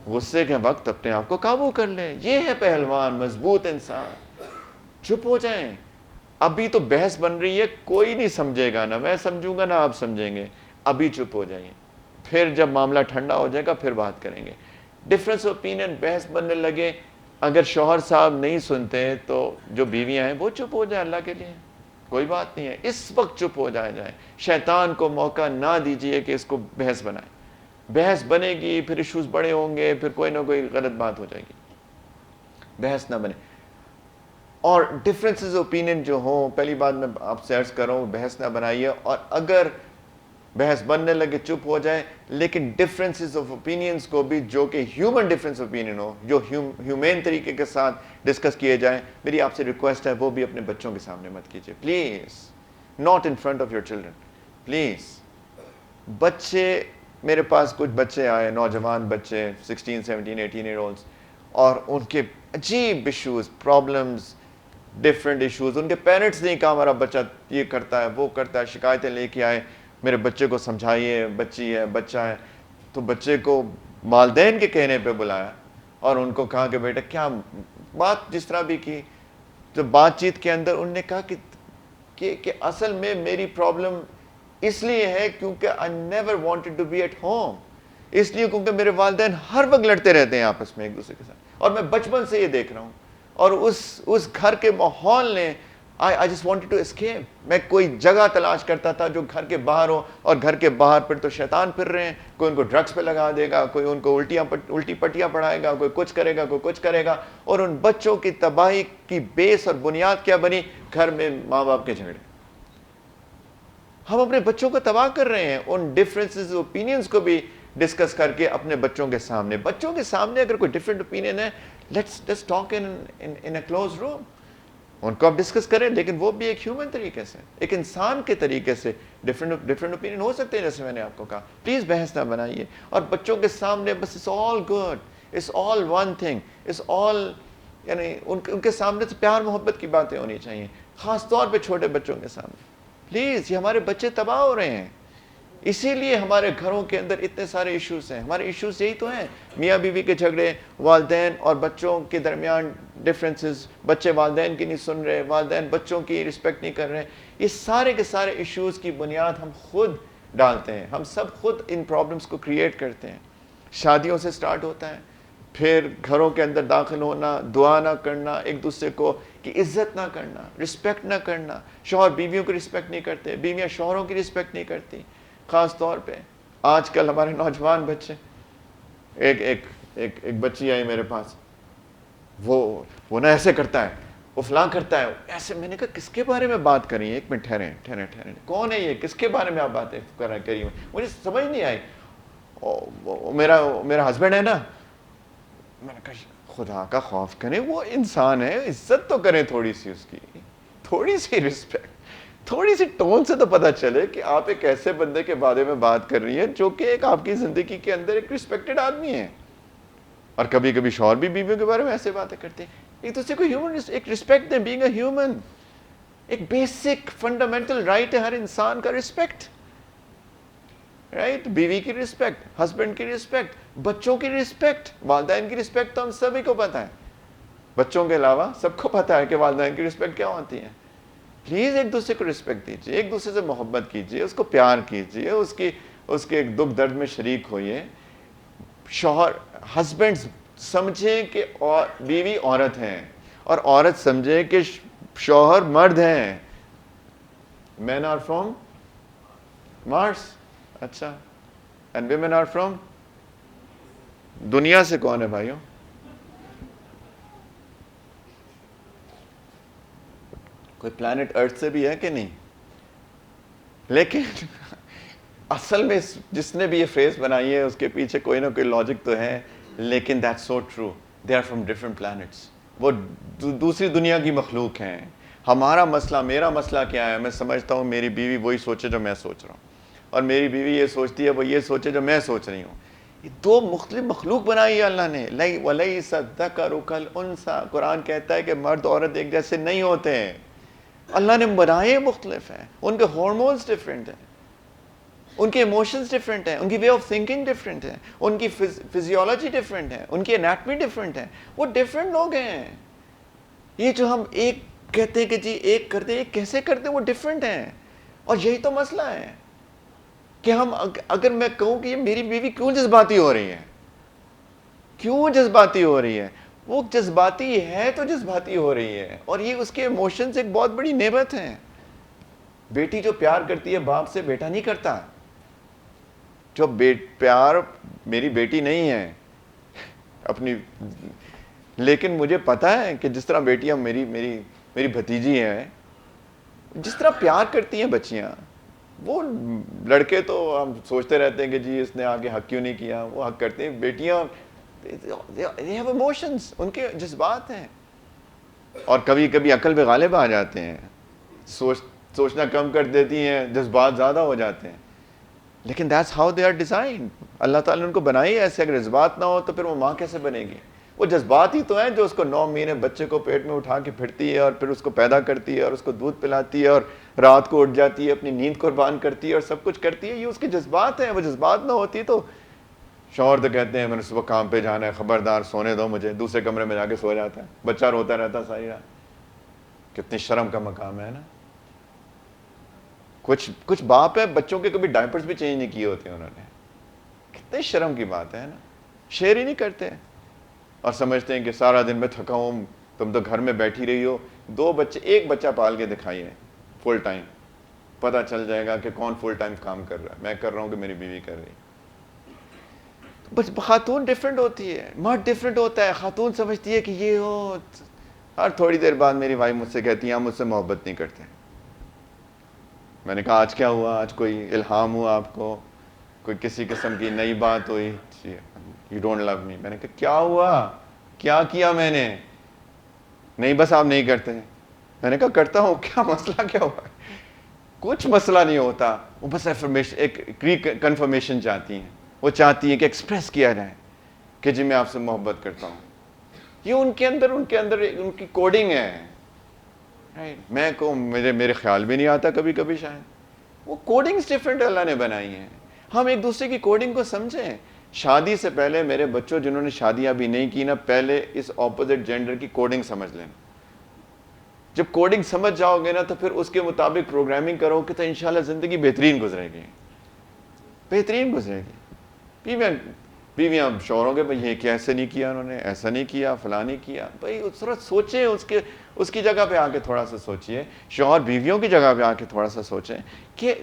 غصے کے وقت اپنے آپ کو قابو کر لے. یہ ہے پہلوان، مضبوط انسان. چپ ہو جائیں. ابھی تو بحث بن رہی ہے، کوئی نہیں سمجھے گا، نہ میں سمجھوں گا نہ آپ سمجھیں گے. ابھی چپ ہو جائیں، پھر جب معاملہ ٹھنڈا ہو جائے گا پھر بات کریں گے. ڈفرینس اوپینین بحث بننے لگے، اگر شوہر صاحب نہیں سنتے تو جو بیویاں ہیں وہ چپ ہو جائیں. اللہ کے لیے کوئی بات نہیں ہے، اس وقت چپ ہو جائیں. شیطان کو موقع نہ دیجئے کہ اس کو بحث بنائے. بحث بنے گی، پھر ایشوز بڑے ہوں گے، پھر کوئی نہ کوئی غلط بات ہو جائے گی. بحث نہ بنے. اور ڈفرینسز اوپینین جو ہوں، پہلی بات میں آپ سے عرض کر رہا ہوں، بحث نہ بنائیے. اور اگر بحث بننے لگے چپ ہو جائیں، لیکن ڈفرینسز آف اوپینینز کو بھی جو کہ ہیومن ڈفرینس اوپینین ہو، جو ہیومین طریقے کے ساتھ ڈسکس کیے جائیں، میری آپ سے ریکویسٹ ہے وہ بھی اپنے بچوں کے سامنے مت کیجیے please. Not in front of your children please. بچے، میرے پاس کچھ بچے آئے، نوجوان بچے 16 17 18 ایئر اولڈس، اور ان کے عجیب ایشوز، پرابلمز، ڈفرینٹ ایشوز. ان کے پیرنٹس نے کہا ہمارا بچہ یہ کرتا ہے وہ کرتا ہے، شکایتیں لے کے آئے، میرے بچے کو سمجھائیے، بچی ہے بچہ ہے. تو بچے کو والدین کے کہنے پہ بلایا اور ان کو کہا کہ بیٹا کیا بات جس طرح بھی کی. تو بات چیت کے اندر انہوں نے کہا کہ اصل میں میری پرابلم اس لیے ہے کیونکہ I never wanted to be at home. اس لیے کیونکہ میرے والدین ہر وقت لڑتے رہتے ہیں آپس میں ایک دوسرے کے ساتھ، اور میں بچپن سے یہ دیکھ رہا ہوں. اور اس گھر کے ماحول نے I just wanted to escape. میں کوئی جگہ تلاش کرتا تھا جو گھر کے باہر ہو، اور گھر کے باہر پھر تو شیطان پھر رہے ہیں. کوئی ان کو ڈرگس پہ لگا دے گا، کوئی ان کو الٹی پٹیاں پڑھائے گا، کوئی کچھ کرے گا، کوئی کچھ کرے گا. اور ان بچوں کی تباہی کی بیس اور بنیاد کیا بنی؟ گھر میں ماں باپ کے جھگڑے. ہم اپنے بچوں کو تباہ کر رہے ہیں ان ڈفرینسز اوپینینز کو بھی ڈسکس کر کے اپنے بچوں کے سامنے اگر کوئی ڈفرینٹ اوپینین ہے، let's talk in a close room. ان کو آپ ڈسکس کریں، لیکن وہ بھی ایک ہیومن طریقے سے، ایک انسان کے طریقے سے. ڈفرینٹ اوپینین ہو سکتے ہیں، جیسے میں نے آپ کو کہا. پلیز بحث نہ بنائیے. اور بچوں کے سامنے بس it's all good, it's all one thing, it's all, یعنی ان کے سامنے تو پیار محبت کی باتیں ہونی چاہیے، خاص طور پہ چھوٹے بچوں کے سامنے. پلیز، یہ ہمارے بچے تباہ ہو رہے ہیں. اسی لیے ہمارے گھروں کے اندر اتنے سارے ایشوز ہیں. ہمارے ایشوز یہی تو ہیں، میاں بیوی کے جھگڑے، والدین اور بچوں کے درمیان ڈفرینسز، بچے والدین کی نہیں سن رہے، والدین بچوں کی رسپیکٹ نہیں کر رہے. یہ سارے کے سارے ایشوز کی بنیاد ہم خود ڈالتے ہیں. ہم سب خود ان پرابلمس کو کریٹ کرتے ہیں. شادیوں سے سٹارٹ ہوتا ہے، پھر گھروں کے اندر داخل ہونا، دعا نہ کرنا، ایک دوسرے کو کی عزت نہ کرنا، رسپیکٹ نہ کرنا. شوہر بیویوں کی رسپیکٹ نہیں کرتے، بیویاں شوہروں کی رسپیکٹ نہیں کرتی. خاص طور پہ آج کل ہمارے نوجوان بچے، ایک بچی آئی میرے پاس، وہ نہ ایسے کرتا ہے، وہ فلاں کرتا ہے ایسے. میں نے کہا کس کے بارے میں بات کر رہی ہیں؟ ایک منٹ ٹھہریں، کون ہے یہ؟ کس کے بارے میں آپ باتیں کری ہیں؟ مجھے سمجھ نہیں آئی. میرا ہسبینڈ ہے نا. میں نے کہا خدا کا خوف کریں، وہ انسان ہے، عزت تو کریں تھوڑی سی، اس کی تھوڑی سی رسپیکٹ، تھوڑی سی ٹون سے تو پتہ چلے کہ آپ ایک ایسے بندے کے بارے میں بات کر رہی ہیں جو کہ ایک آپ کی زندگی کے اندر ایک رسپیکٹڈ آدمی ہے. اور کبھی کبھی شوہر بھی بیویوں کے بارے میں ایسے باتیں کرتے ہیں. ایک دوسرے کو ہیومن ایک رسپیکٹ دیں. بینگ اے ہیومن ایک بیسک فنڈامنٹل رائٹ ہے ہر انسان کا، رسپیکٹ. رائٹ، بیوی کی رسپیکٹ، ہسبینڈ کی رسپیکٹ، بچوں کی رسپیکٹ، والدین کی رسپیکٹ تو ہم سبھی کو پتہ ہے. بچوں کے علاوہ سب کو پتہ ہے کہ والدین کی رسپیکٹ کیا ہوتی ہے. پلیز ایک دوسرے کو رسپیکٹ دیجیے، ایک دوسرے سے محبت کیجیے، اس کو پیار کیجیے، اس کے دکھ درد میں شریک ہوئیے. شوہر، ہسبینڈ سمجھیں کہ بیوی عورت ہے، اور عورت سمجھے کہ شوہر مرد ہیں. مین آر فرام مارس، اچھا، اینڈ ویمن آر فرام دنیا سے. کون ہے بھائیوں؟ کوئی پلانٹ ارتھ سے بھی ہے کہ نہیں؟ لیکن اصل میں جس نے بھی یہ فریز بنائی ہے اس کے پیچھے کوئی نہ کوئی لاجک تو ہے. لیکن that's so true, they are from different planets. وہ دوسری دنیا کی مخلوق ہیں. ہمارا مسئلہ، میرا مسئلہ کیا ہے؟ میں سمجھتا ہوں میری بیوی وہی سوچے جو میں سوچ رہا ہوں، اور میری بیوی یہ سوچتی ہے وہ یہ سوچے جو میں سوچ رہی ہوں. یہ دو مختلف مخلوق بنائی ہے اللہ نے. وَلَيْسَ الذَّكَرُ كَالْأُنثَىٰ. قرآن کہتا ہے کہ مرد عورت ایک جیسے نہیں ہوتے ہیں. اللہ نے بنائے مختلف ہیں، ان کے ہارمونز ڈفرینٹ ہیں، ان کے ایموشنز ڈفرینٹ ہیں، ان کی وے آف تھنکنگ ڈفرینٹ ہے، ان کی فزیولوجی ڈفرینٹ ہے، ان کی انیٹمی ڈفرینٹ ہے، وہ ڈفرینٹ لوگ ہیں. یہ جو ہم ایک کہتے ہیں کہ جی ایک کرتے ہیں، کیسے کرتے ہیں، وہ ڈفرینٹ ہیں. اور یہی تو مسئلہ ہے کہ ہم اگر میں کہوں کہ یہ میری بیوی کیوں جذباتی ہو رہی ہے، کیوں جذباتی ہو رہی ہے، وہ جذباتی ہے تو جذباتی ہو رہی ہے، اور یہ اس کے ایموشنز ایک بہت بڑی نعمت ہیں. بیٹی جو پیار کرتی ہے باپ سے، بیٹا نہیں کرتا. جو پیار میری بیٹی نہیں ہے اپنی، لیکن مجھے پتا ہے کہ جس طرح بیٹیاں میری بھتیجی ہیں، جس طرح پیار کرتی ہیں بچیاں، وہ لڑکے تو ہم سوچتے رہتے ہیں کہ جی اس نے آگے حق کیوں نہیں کیا، وہ حق کرتے ہیں. بیٹیاں they have emotions، ان کے جذبات ہیں، اور کبھی کبھی عقل پہ غالب آ جاتے ہیں، سوچنا کم کر دیتی ہیں، جذبات زیادہ ہو جاتے ہیں. لیکن that's how they are designed. اللہ تعالیٰ نے ان کو بنائی ایسے. اگر جذبات نہ ہو تو پھر وہ ماں کیسے بنے گی؟ وہ جذبات ہی تو ہیں جو اس کو 9 مہینے بچے کو پیٹ میں اٹھا کے پھرتی ہے، اور پھر اس کو پیدا کرتی ہے، اور اس کو دودھ پلاتی ہے، اور رات کو اٹھ جاتی ہے، اپنی نیند قربان کرتی ہے، اور سب کچھ کرتی ہے. یہ اس کے جذبات ہیں. وہ جذبات نہ ہوتی تو شوہر تو کہتے ہیں میں نے صبح کام پہ جانا ہے، خبردار سونے دو مجھے، دوسرے کمرے میں جا کے سو جاتا ہے، بچہ روتا رہتا ساری رات. کتنی شرم کا مقام ہے نا. کچھ باپ ہے بچوں کے کبھی ڈائپرز بھی چینج نہیں کیے ہوتے انہوں نے. کتنے شرم کی بات ہے نا. شیئر ہی نہیں کرتے، اور سمجھتے ہیں کہ سارا دن میں تھکا ہوں، تم تو گھر میں بیٹھی رہی ہو. 2 بچے، 1 بچہ پال کے دکھائیے فل ٹائم، پتہ چل جائے گا کہ کون فل ٹائم کام کر رہا ہے. میں کر رہا ہوں کہ میری بیوی کر رہی. بس خاتون ڈیفرنٹ ہوتی ہے، مرد ڈیفرنٹ ہوتا ہے. خاتون سمجھتی ہے کہ یہ ہو. ہر تھوڑی دیر بعد میری وائف مجھ سے کہتی ہے آپ مجھ سے محبت نہیں کرتے. میں نے کہا آج کیا ہوا؟ آج کوئی الہام ہوا آپ کو؟ کوئی کسی قسم کی نئی بات ہوئی؟ یو ڈونٹ لو می. میں نے کہا کیا ہوا؟ کیا کیا میں نے؟ نہیں بس آپ نہیں کرتے. میں نے کہا کرتا ہوں. کیا مسئلہ کیا ہوا؟ کچھ مسئلہ نہیں ہوتا. وہ بس افرمیشن، ایک کنفرمیشن چاہتی ہیں. وہ چاہتی ہیں کہ ایکسپریس کیا جائے کہ جی میں آپ سے محبت کرتا ہوں. یہ ان کے اندر ان کی کوڈنگ ہے. میں کو میرے خیال بھی نہیں آتا کبھی کبھی شاید. وہ کوڈنگز ڈفرینٹ اللہ نے بنائی ہیں. ہم ایک دوسرے کی کوڈنگ کو سمجھیں. شادی سے پہلے میرے بچوں جنہوں نے شادیاں بھی نہیں کی نا، پہلے اس اپوزٹ جینڈر کی کوڈنگ سمجھ لینا. جب کوڈنگ سمجھ جاؤ گے نا تو پھر اس کے مطابق پروگرامنگ کرو کہ تو انشاءاللہ زندگی بہترین گزرے گی. بہترین گزرے گی. بیویاں شوہروں کے بھائی یہ کیسے نہیں کیا انہوں نے، ایسا نہیں کیا، فلاں نہیں کیا. بھائی اس طرح سوچیں، اس کی جگہ پہ آ کے تھوڑا سا سوچئے. شوہر بیویوں کی جگہ پہ آ کے تھوڑا سا سوچیں کہ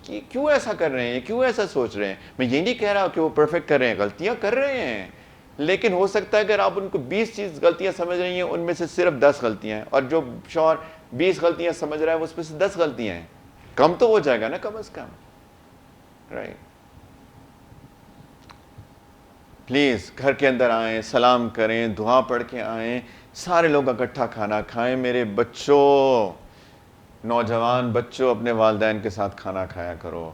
کیوں ایسا کر رہے ہیں، کیوں ایسا سوچ رہے ہیں. میں یہ نہیں کہہ رہا کہ وہ پرفیکٹ کر رہے ہیں، غلطیاں کر رہے ہیں، لیکن ہو سکتا ہے اگر آپ ان کو 20 چیز غلطیاں سمجھ رہی ہیں ان میں سے صرف 10 غلطیاں ہیں، اور جو شوہر 20 غلطیاں سمجھ رہا ہے اس میں سے 10 غلطیاں ہیں. کم تو ہو جائے گا نا کم از کم. رائٹ. پلیز گھر کے اندر آئیں، سلام کریں، دعا پڑھ کے آئیں، سارے لوگ اکٹھا کھانا کھائیں. میرے بچوں، نوجوان بچوں، اپنے والدین کے ساتھ کھانا کھایا کرو.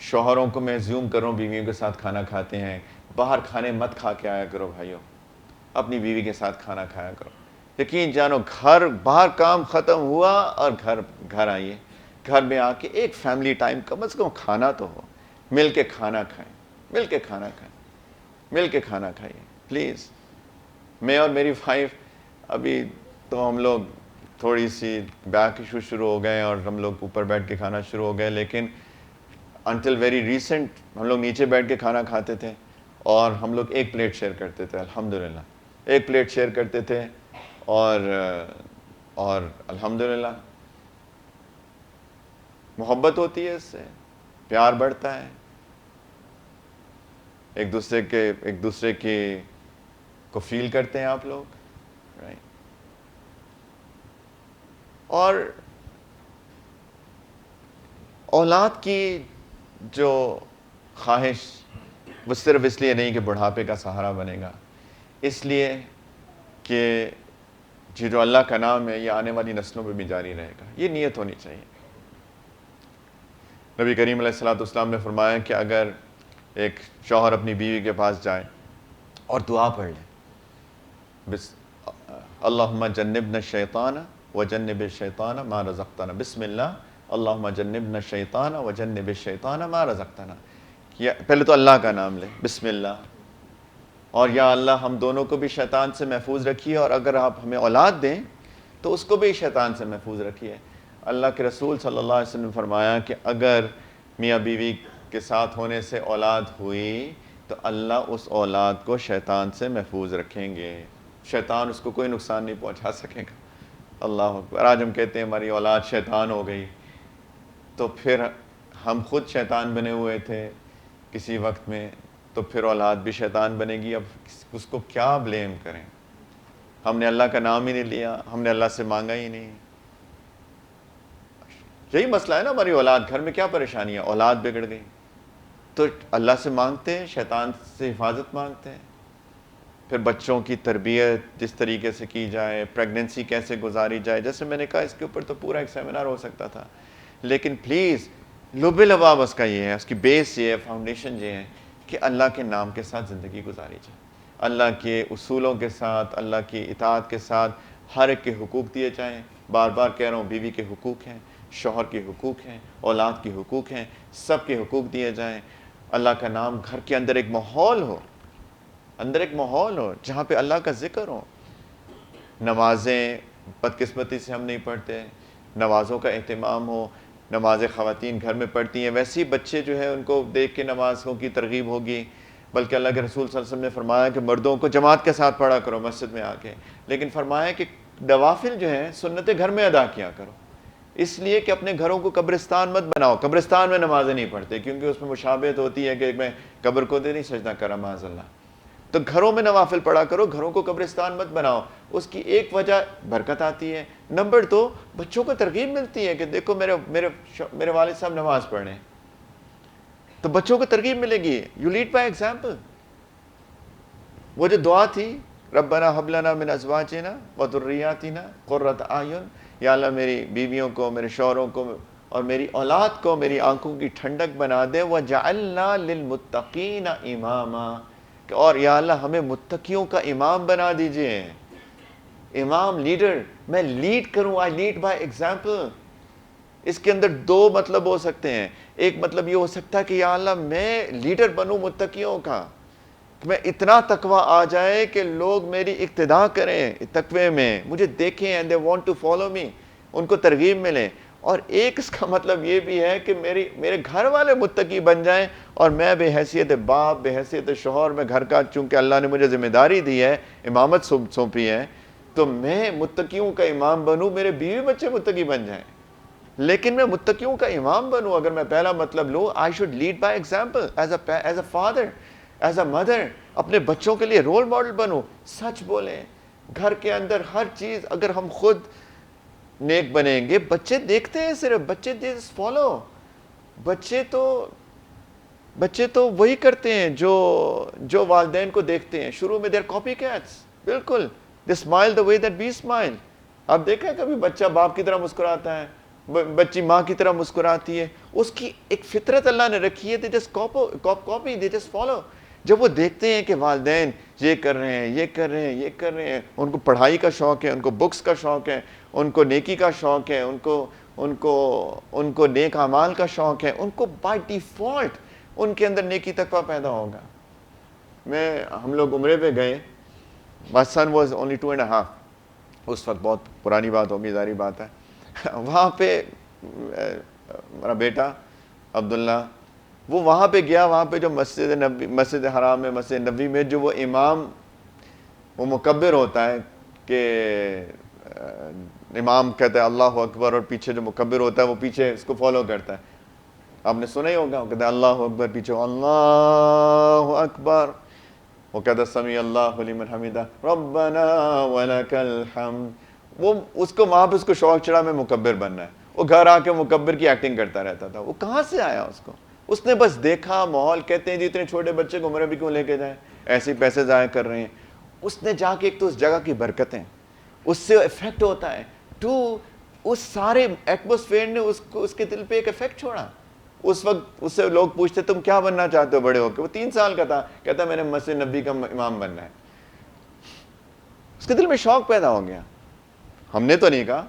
شوہروں کو میں زیوم کر رہا ہوں بیویوں کے ساتھ کھانا کھاتے ہیں. باہر کھانے مت کھا کے آیا کرو بھائیوں، اپنی بیوی کے ساتھ کھانا کھایا کرو. یقین جانو باہر کام ختم ہوا اور گھر آئیے، گھر میں آ کے ایک فیملی ٹائم کم از کم کھانا تو ہو. مل کے کھانا کھائیں، مل کے کھانا کھائیں، مل کے کھانا کھائیے پلیز. میں اور میری وائف ابھی تو ہم لوگ تھوڑی سی بیک ایشو شروع ہو گئے اور ہم لوگ اوپر بیٹھ کے کھانا شروع ہو گئے، لیکن انٹل ویری ریسنٹ ہم لوگ نیچے بیٹھ کے کھانا کھاتے تھے اور ہم لوگ ایک پلیٹ شیئر کرتے تھے. الحمدللہ ایک پلیٹ شیئر کرتے تھے، اور الحمدللہ محبت ہوتی ہے، اس سے پیار بڑھتا ہے. ایک دوسرے کے کو فیل کرتے ہیں آپ لوگ. رائٹ. اور اولاد کی جو خواہش وہ صرف اس لیے نہیں کہ بڑھاپے کا سہارا بنے گا، اس لیے کہ جو اللہ کا نام ہے یہ آنے والی نسلوں پہ بھی جاری رہے گا. یہ نیت ہونی چاہیے. نبی کریم علیہ الصلوۃ والسلام نے فرمایا کہ اگر ایک شوہر اپنی بیوی کے پاس جائے اور دعا پڑھ لے، اللہم جنبنا الشیطان وجنب الشیطان ما رزقتنا، بسم اللہ اللہم جنبنا الشیطان وجنب الشیطان ما رزقتنا. پہلے تو اللہ کا نام لے، بسم اللہ، اور یا اللہ ہم دونوں کو بھی شیطان سے محفوظ رکھیے، اور اگر آپ ہمیں اولاد دیں تو اس کو بھی شیطان سے محفوظ رکھیے. اللہ کے رسول صلی اللہ علیہ وسلم نے فرمایا کہ اگر میاں بیوی کے ساتھ ہونے سے اولاد ہوئی تو اللہ اس اولاد کو شیطان سے محفوظ رکھیں گے، شیطان اس کو کوئی نقصان نہیں پہنچا سکے گا. اللہ اکبر. آج ہم کہتے ہیں ہماری اولاد شیطان ہو گئی، تو پھر ہم خود شیطان بنے ہوئے تھے کسی وقت میں، تو پھر اولاد بھی شیطان بنے گی. اب اس کو کیا بلیم کریں؟ ہم نے اللہ کا نام ہی نہیں لیا، ہم نے اللہ سے مانگا ہی نہیں. یہی مسئلہ ہے نا ہماری اولاد. گھر میں کیا پریشانی ہے؟ اولاد بگڑ گئی تو اللہ سے مانگتے ہیں، شیطان سے حفاظت مانگتے ہیں. پھر بچوں کی تربیت جس طریقے سے کی جائے، پریگننسی کیسے گزاری جائے، جیسے میں نے کہا اس کے اوپر تو پورا ایک سیمینار ہو سکتا تھا. لیکن پلیز لب لباب اس کا یہ ہے، اس کی بیس یہ ہے، فاؤنڈیشن یہ ہے کہ اللہ کے نام کے ساتھ زندگی گزاری جائے، اللہ کے اصولوں کے ساتھ، اللہ کی اطاعت کے ساتھ. ہر ایک کے حقوق دیے جائیں. بار بار کہہ رہا ہوں، بیوی کے حقوق ہیں، شوہر کے حقوق ہیں، اولاد کے حقوق ہیں، سب کے حقوق دیے جائیں. اللہ کا نام گھر کے اندر ایک ماحول ہو، جہاں پہ اللہ کا ذکر ہو. نمازیں بدقسمتی سے ہم نہیں پڑھتے، نمازوں کا اہتمام ہو. نمازیں خواتین گھر میں پڑھتی ہیں، ویسے ہی بچے جو ہیں ان کو دیکھ کے نمازوں کی ترغیب ہوگی. بلکہ اللہ کے رسول صلی اللہ علیہ وسلم نے فرمایا کہ مردوں کو جماعت کے ساتھ پڑھا کرو مسجد میں آ کے، لیکن فرمایا کہ نوافل جو ہیں سنتیں گھر میں ادا کیا کرو. اس لیے کہ اپنے گھروں کو قبرستان مت بناؤ. قبرستان میں نمازیں نہیں پڑھتے کیونکہ اس میں مشابہت ہوتی ہے کہ میں قبر کو دے نہیں سجدہ کرا معاذ اللہ. تو گھروں میں نوافل پڑھا کرو، گھروں کو قبرستان مت بناؤ. اس کی ایک وجہ برکت آتی ہے. نمبر 2، بچوں کو ترغیب ملتی ہے کہ دیکھو میرے والد صاحب نماز پڑھ رہے ہیں، تو بچوں کو ترغیب ملے گی. You led by example. وہ جو دعا تھی ربنا هب لنا من ازواجنا وذرياتنا قرۃ اعین، یا اللہ میری بیویوں کو، میرے شوہروں کو اور میری اولاد کو میری آنکھوں کی ٹھنڈک بنا دے. وجعلنا للمتقین اماما، اور یا اللہ ہمیں متقیوں کا امام بنا دیجئے. امام، لیڈر. میں لیڈ کروں، آئی لیڈ بائی ایگزامپل. اس کے اندر 2 مطلب ہو سکتے ہیں. ایک مطلب یہ ہو سکتا ہے کہ یا اللہ میں لیڈر بنوں متقیوں کا، میں اتنا تقوی آ جائے کہ لوگ میری اقتداء کریں تقوی میں، مجھے دیکھیں and they want to follow me، ان کو ترغیب ملے. اور ایک اس کا مطلب یہ بھی ہے کہ میرے گھر والے متقی بن جائیں، اور میں بے حیثیت باپ، بے حیثیت شوہر، میں گھر کا، چونکہ اللہ نے مجھے ذمہ داری دی ہے، امامت سونپی ہے، تو میں متقیوں کا امام بنوں، میرے بیوی بچے متقی بن جائیں. لیکن میں متقیوں کا امام بنوں اگر میں پہلا مطلب لوں. I should led by example as a father, as a mother. اپنے بچوں کے لیے رول ماڈل بنو، سچ بولیں. گھر کے اندر ہر چیز اگر ہم خود نیک بنیں گے، بچے دیکھتے ہیں، صرف بچے فالو. بچے تو وہی کرتے ہیں جو والدین کو دیکھتے ہیں. شروع میں دیر کاپی کیٹس، بالکل. They smile the way that we smile. آپ دیکھیں کبھی بچہ باپ کی طرح مسکراتا ہے، بچی ماں کی طرح مسکراتی ہے. اس کی ایک فطرت اللہ نے رکھی ہے. They just copy, they just follow. جب وہ دیکھتے ہیں کہ والدین یہ کر رہے ہیں، یہ کر رہے ہیں، یہ کر رہے ہیں، ان کو پڑھائی کا شوق ہے، ان کو بکس کا شوق ہے، ان کو نیکی کا شوق ہے، ان کو نیک اعمال کا شوق ہے، ان کو بائی ڈیفالٹ ان کے اندر نیکی تقویٰ پیدا ہوگا. ہم لوگ عمرے پہ گئے. My son was only 2.5. اس وقت بہت پرانی بات ہوگی، ظاہری بات ہے. وہاں پہ میرا بیٹا عبداللہ وہ وہاں پہ گیا. وہاں پہ جو مسجد حرام میں، مسجد نبوی میں جو وہ امام، وہ مکبر ہوتا ہے کہ امام کہتا ہے اللہ اکبر، اور پیچھے جو مکبر ہوتا ہے وہ پیچھے اس کو فالو کرتا ہے. آپ نے سنا ہی ہوگا، وہ کہتا ہے اللہ اکبر، پیچھے اللہ اکبر. وہ کہتا ہے سمیع اللہ لمن حمیدہ ربنا ولک الحمد. وہ اس کو وہاں پہ اس کو شوق چڑھا میں مکبر بننا ہے. وہ گھر آ کے مکبر کی ایکٹنگ کرتا رہتا تھا. وہ کہاں سے آیا اس نے بس دیکھا ماحول. کہتے ہیں جی اتنے چھوٹے بچے کو عمرے بھی کیوں لے کے جائیں، ایسے پیسے ضائع کر رہے ہیں. اس نے جا کے ایک تو اس جگہ کی برکتیں، اس سے افیکٹ ہوتا ہے. اس سارے ایٹموسفیئر نے اس کے دل پہ ایک افیکٹ چھوڑا. اس وقت اس سے لوگ پوچھتے تم کیا بننا چاہتے ہو بڑے ہو کے؟ وہ 3 سال کا تھا. کہتا میں نے مسجد نبی کا امام بننا ہے. اس کے دل میں شوق پیدا ہو گیا. ہم نے تو نہیں کہا،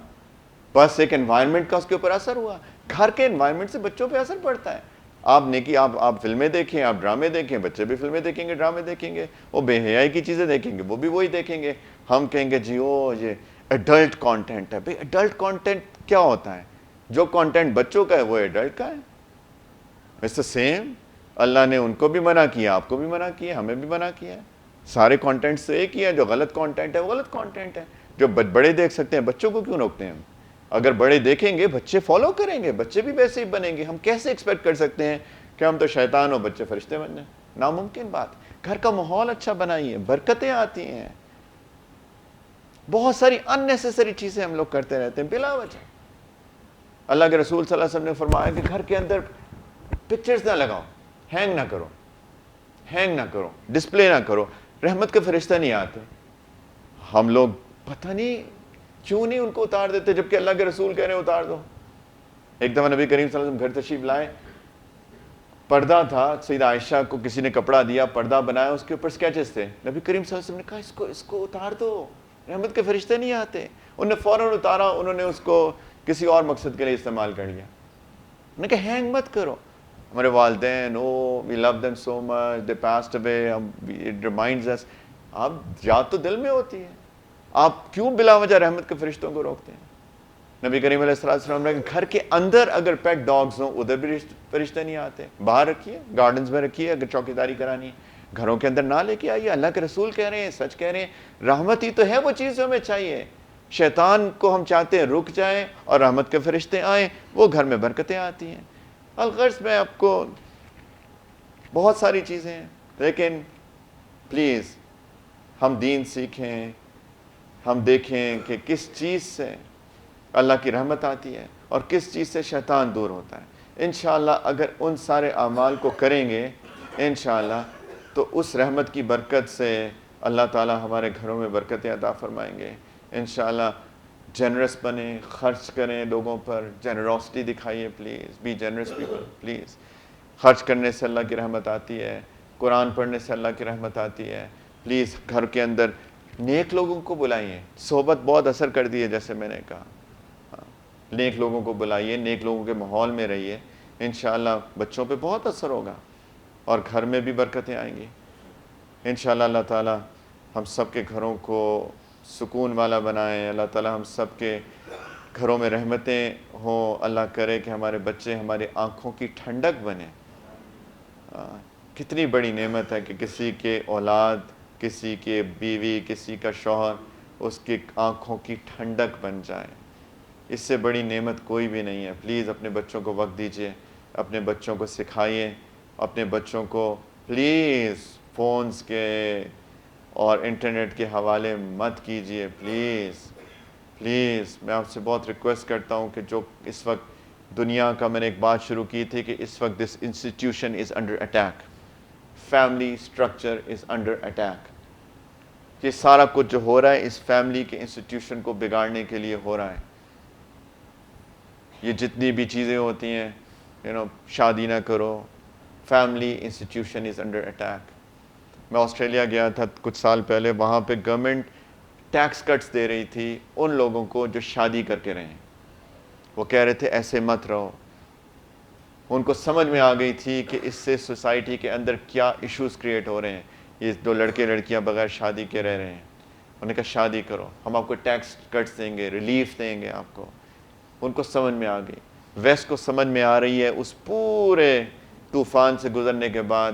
بس ایک انوائرمنٹ کا اس کے اوپر اثر ہوا. گھر کے انوائرمنٹ سے بچوں پہ اثر پڑتا ہے. آپ فلمیں دیکھیں, آپ ڈرامے دیکھیں, بچے بھی فلمیں دیکھیں گے, ڈرامے دیکھیں گے, وہ بے حیائی کی چیزیں دیکھیں گے, وہ بھی وہی دیکھیں گے. ہم کہیں گے جی یہ ایڈلٹ کانٹینٹ ہے. بھئی ایڈلٹ کانٹینٹ کیا ہوتا ہے؟ جو کانٹینٹ بچوں کا ہے وہ ایڈلٹ کا ہے. It's the same. اللہ نے ان کو بھی منع کیا, آپ کو بھی منع کیا, ہمیں بھی منع کیا ہے. سارے کانٹینٹ سے ایک ہی ہے, جو غلط کانٹینٹ ہے وہ غلط کانٹینٹ ہے. جو بڑے دیکھ سکتے ہیں بچوں کو کیوں روکتے ہیں ہم؟ اگر بڑے دیکھیں گے بچے فالو کریں گے, بچے بھی ویسے ہی بنیں گے. ہم کیسے ایکسپیکٹ کر سکتے ہیں کہ ہم تو شیطان ہو بچے فرشتے بن جائیں؟ ناممکن بات. گھر کا ماحول اچھا بنائیے, برکتیں آتی ہیں. بہت ساری ان نیسیسری چیزیں ہم لوگ کرتے رہتے ہیں بلا وجہ. اللہ کے رسول صلی اللہ علیہ وسلم نے فرمایا کہ گھر کے اندر پکچرز نہ لگاؤ, ہینگ نہ کرو, ڈسپلے نہ کرو. رحمت کے فرشتہ نہیں آتے. ہم لوگ پتہ نہیں کیوں نہیں ان کو اتار دیتے, جبکہ اللہ کے رسول کہہ رہے ہیں اتار دو. ایک دفعہ نبی کریم صلی اللہ علیہ وسلم گھر تشریف لائے, پردہ تھا, سیدہ عائشہ کو کسی نے کپڑا دیا, پردہ بنایا, اس کے اوپر سکیچز تھے. نبی کریم صلی اللہ علیہ وسلم نے کہا اس کو اتار دو, رحمت کے فرشتے نہیں آتے. انہوں نے فوراً اتارا, انہوں نے اس کو کسی اور مقصد کے لیے استعمال کر لیا. انہوں نے کہا ہینگ مت کرو. ہمارے والدین, we love them so much, they passed away, it reminds us. آپ یاد تو دل میں ہوتی ہے, آپ کیوں بلا وجہ رحمت کے فرشتوں کو روکتے ہیں؟ نبی کریم علیہ السلام نے گھر کے اندر اگر پیٹ ڈاگز ہوں ادھر بھی فرشتے نہیں آتے. باہر رکھیے, گارڈنز میں رکھیے, اگر چوکیداری کرانی ہے. گھروں کے اندر نہ لے کے آئیے. اللہ کے رسول کہہ رہے ہیں, سچ کہہ رہے ہیں, رحمت ہی تو ہے وہ چیز جو ہمیں چاہیے. شیطان کو ہم چاہتے ہیں رک جائیں اور رحمت کے فرشتے آئیں, وہ گھر میں برکتیں آتی ہیں. الغرض میں آپ کو بہت ساری چیزیں ہیں, لیکن پلیز ہم دین سیکھیں, ہم دیکھیں کہ کس چیز سے اللہ کی رحمت آتی ہے اور کس چیز سے شیطان دور ہوتا ہے. انشاءاللہ اگر ان سارے اعمال کو کریں گے انشاءاللہ تو اس رحمت کی برکت سے اللہ تعالی ہمارے گھروں میں برکتیں عطا فرمائیں گے. انشاءاللہ جنرس بنیں, خرچ کریں لوگوں پر, جنروسٹی دکھائیے. Please be generous people, please. خرچ کرنے سے اللہ کی رحمت آتی ہے, قرآن پڑھنے سے اللہ کی رحمت آتی ہے. پلیز گھر کے اندر نیک لوگوں کو بلائیے. صحبت بہت اثر کر دی ہے, جیسے میں نے کہا. نیک لوگوں کو بلائیے, نیک لوگوں کے ماحول میں رہیے. انشاءاللہ بچوں پہ بہت اثر ہوگا اور گھر میں بھی برکتیں آئیں گی. انشاءاللہ اللہ تعالی ہم سب کے گھروں کو سکون والا بنائیں. اللہ تعالی ہم سب کے گھروں میں رحمتیں ہوں. اللہ کرے کہ ہمارے بچے ہماری آنکھوں کی ٹھنڈک بنیں. کتنی بڑی نعمت ہے کہ کسی کے اولاد, کسی کے بیوی, کسی کا شوہر اس کی آنکھوں کی ٹھنڈک بن جائے. اس سے بڑی نعمت کوئی بھی نہیں ہے. پلیز اپنے بچوں کو وقت دیجیے, اپنے بچوں کو سکھائیے, اپنے بچوں کو پلیز فونز کے اور انٹرنیٹ کے حوالے مت کیجیے. پلیز میں آپ سے بہت ریکویسٹ کرتا ہوں کہ جو اس وقت دنیا کا, میں نے ایک بات شروع کی تھی کہ اس وقت this institution is under attack, family structure is under attack. یہ سارا کچھ جو ہو رہا ہے اس فیملی کے انسٹیٹیوشن کو بگاڑنے کے لیے ہو رہا ہے. یہ جتنی بھی چیزیں ہوتی ہیں, شادی نہ کرو, family institution is under attack. میں آسٹریلیا گیا تھا کچھ سال پہلے, وہاں پہ گورنمنٹ ٹیکس کٹس دے رہی تھی ان لوگوں کو جو شادی کر کے رہیں. وہ کہہ رہے تھے ایسے مت رہو. ان کو سمجھ میں آ گئی تھی کہ اس سے سوسائٹی کے اندر کیا ایشوز کریٹ ہو رہے ہیں. یہ دو لڑکے لڑکیاں بغیر شادی کے رہ رہے ہیں. انہوں نے کہا شادی کرو, ہم آپ کو ٹیکس کٹس دیں گے, ریلیف دیں گے آپ کو. ان کو سمجھ میں آ گئی. ویسٹ کو سمجھ میں آ رہی ہے اس پورے طوفان سے گزرنے کے بعد.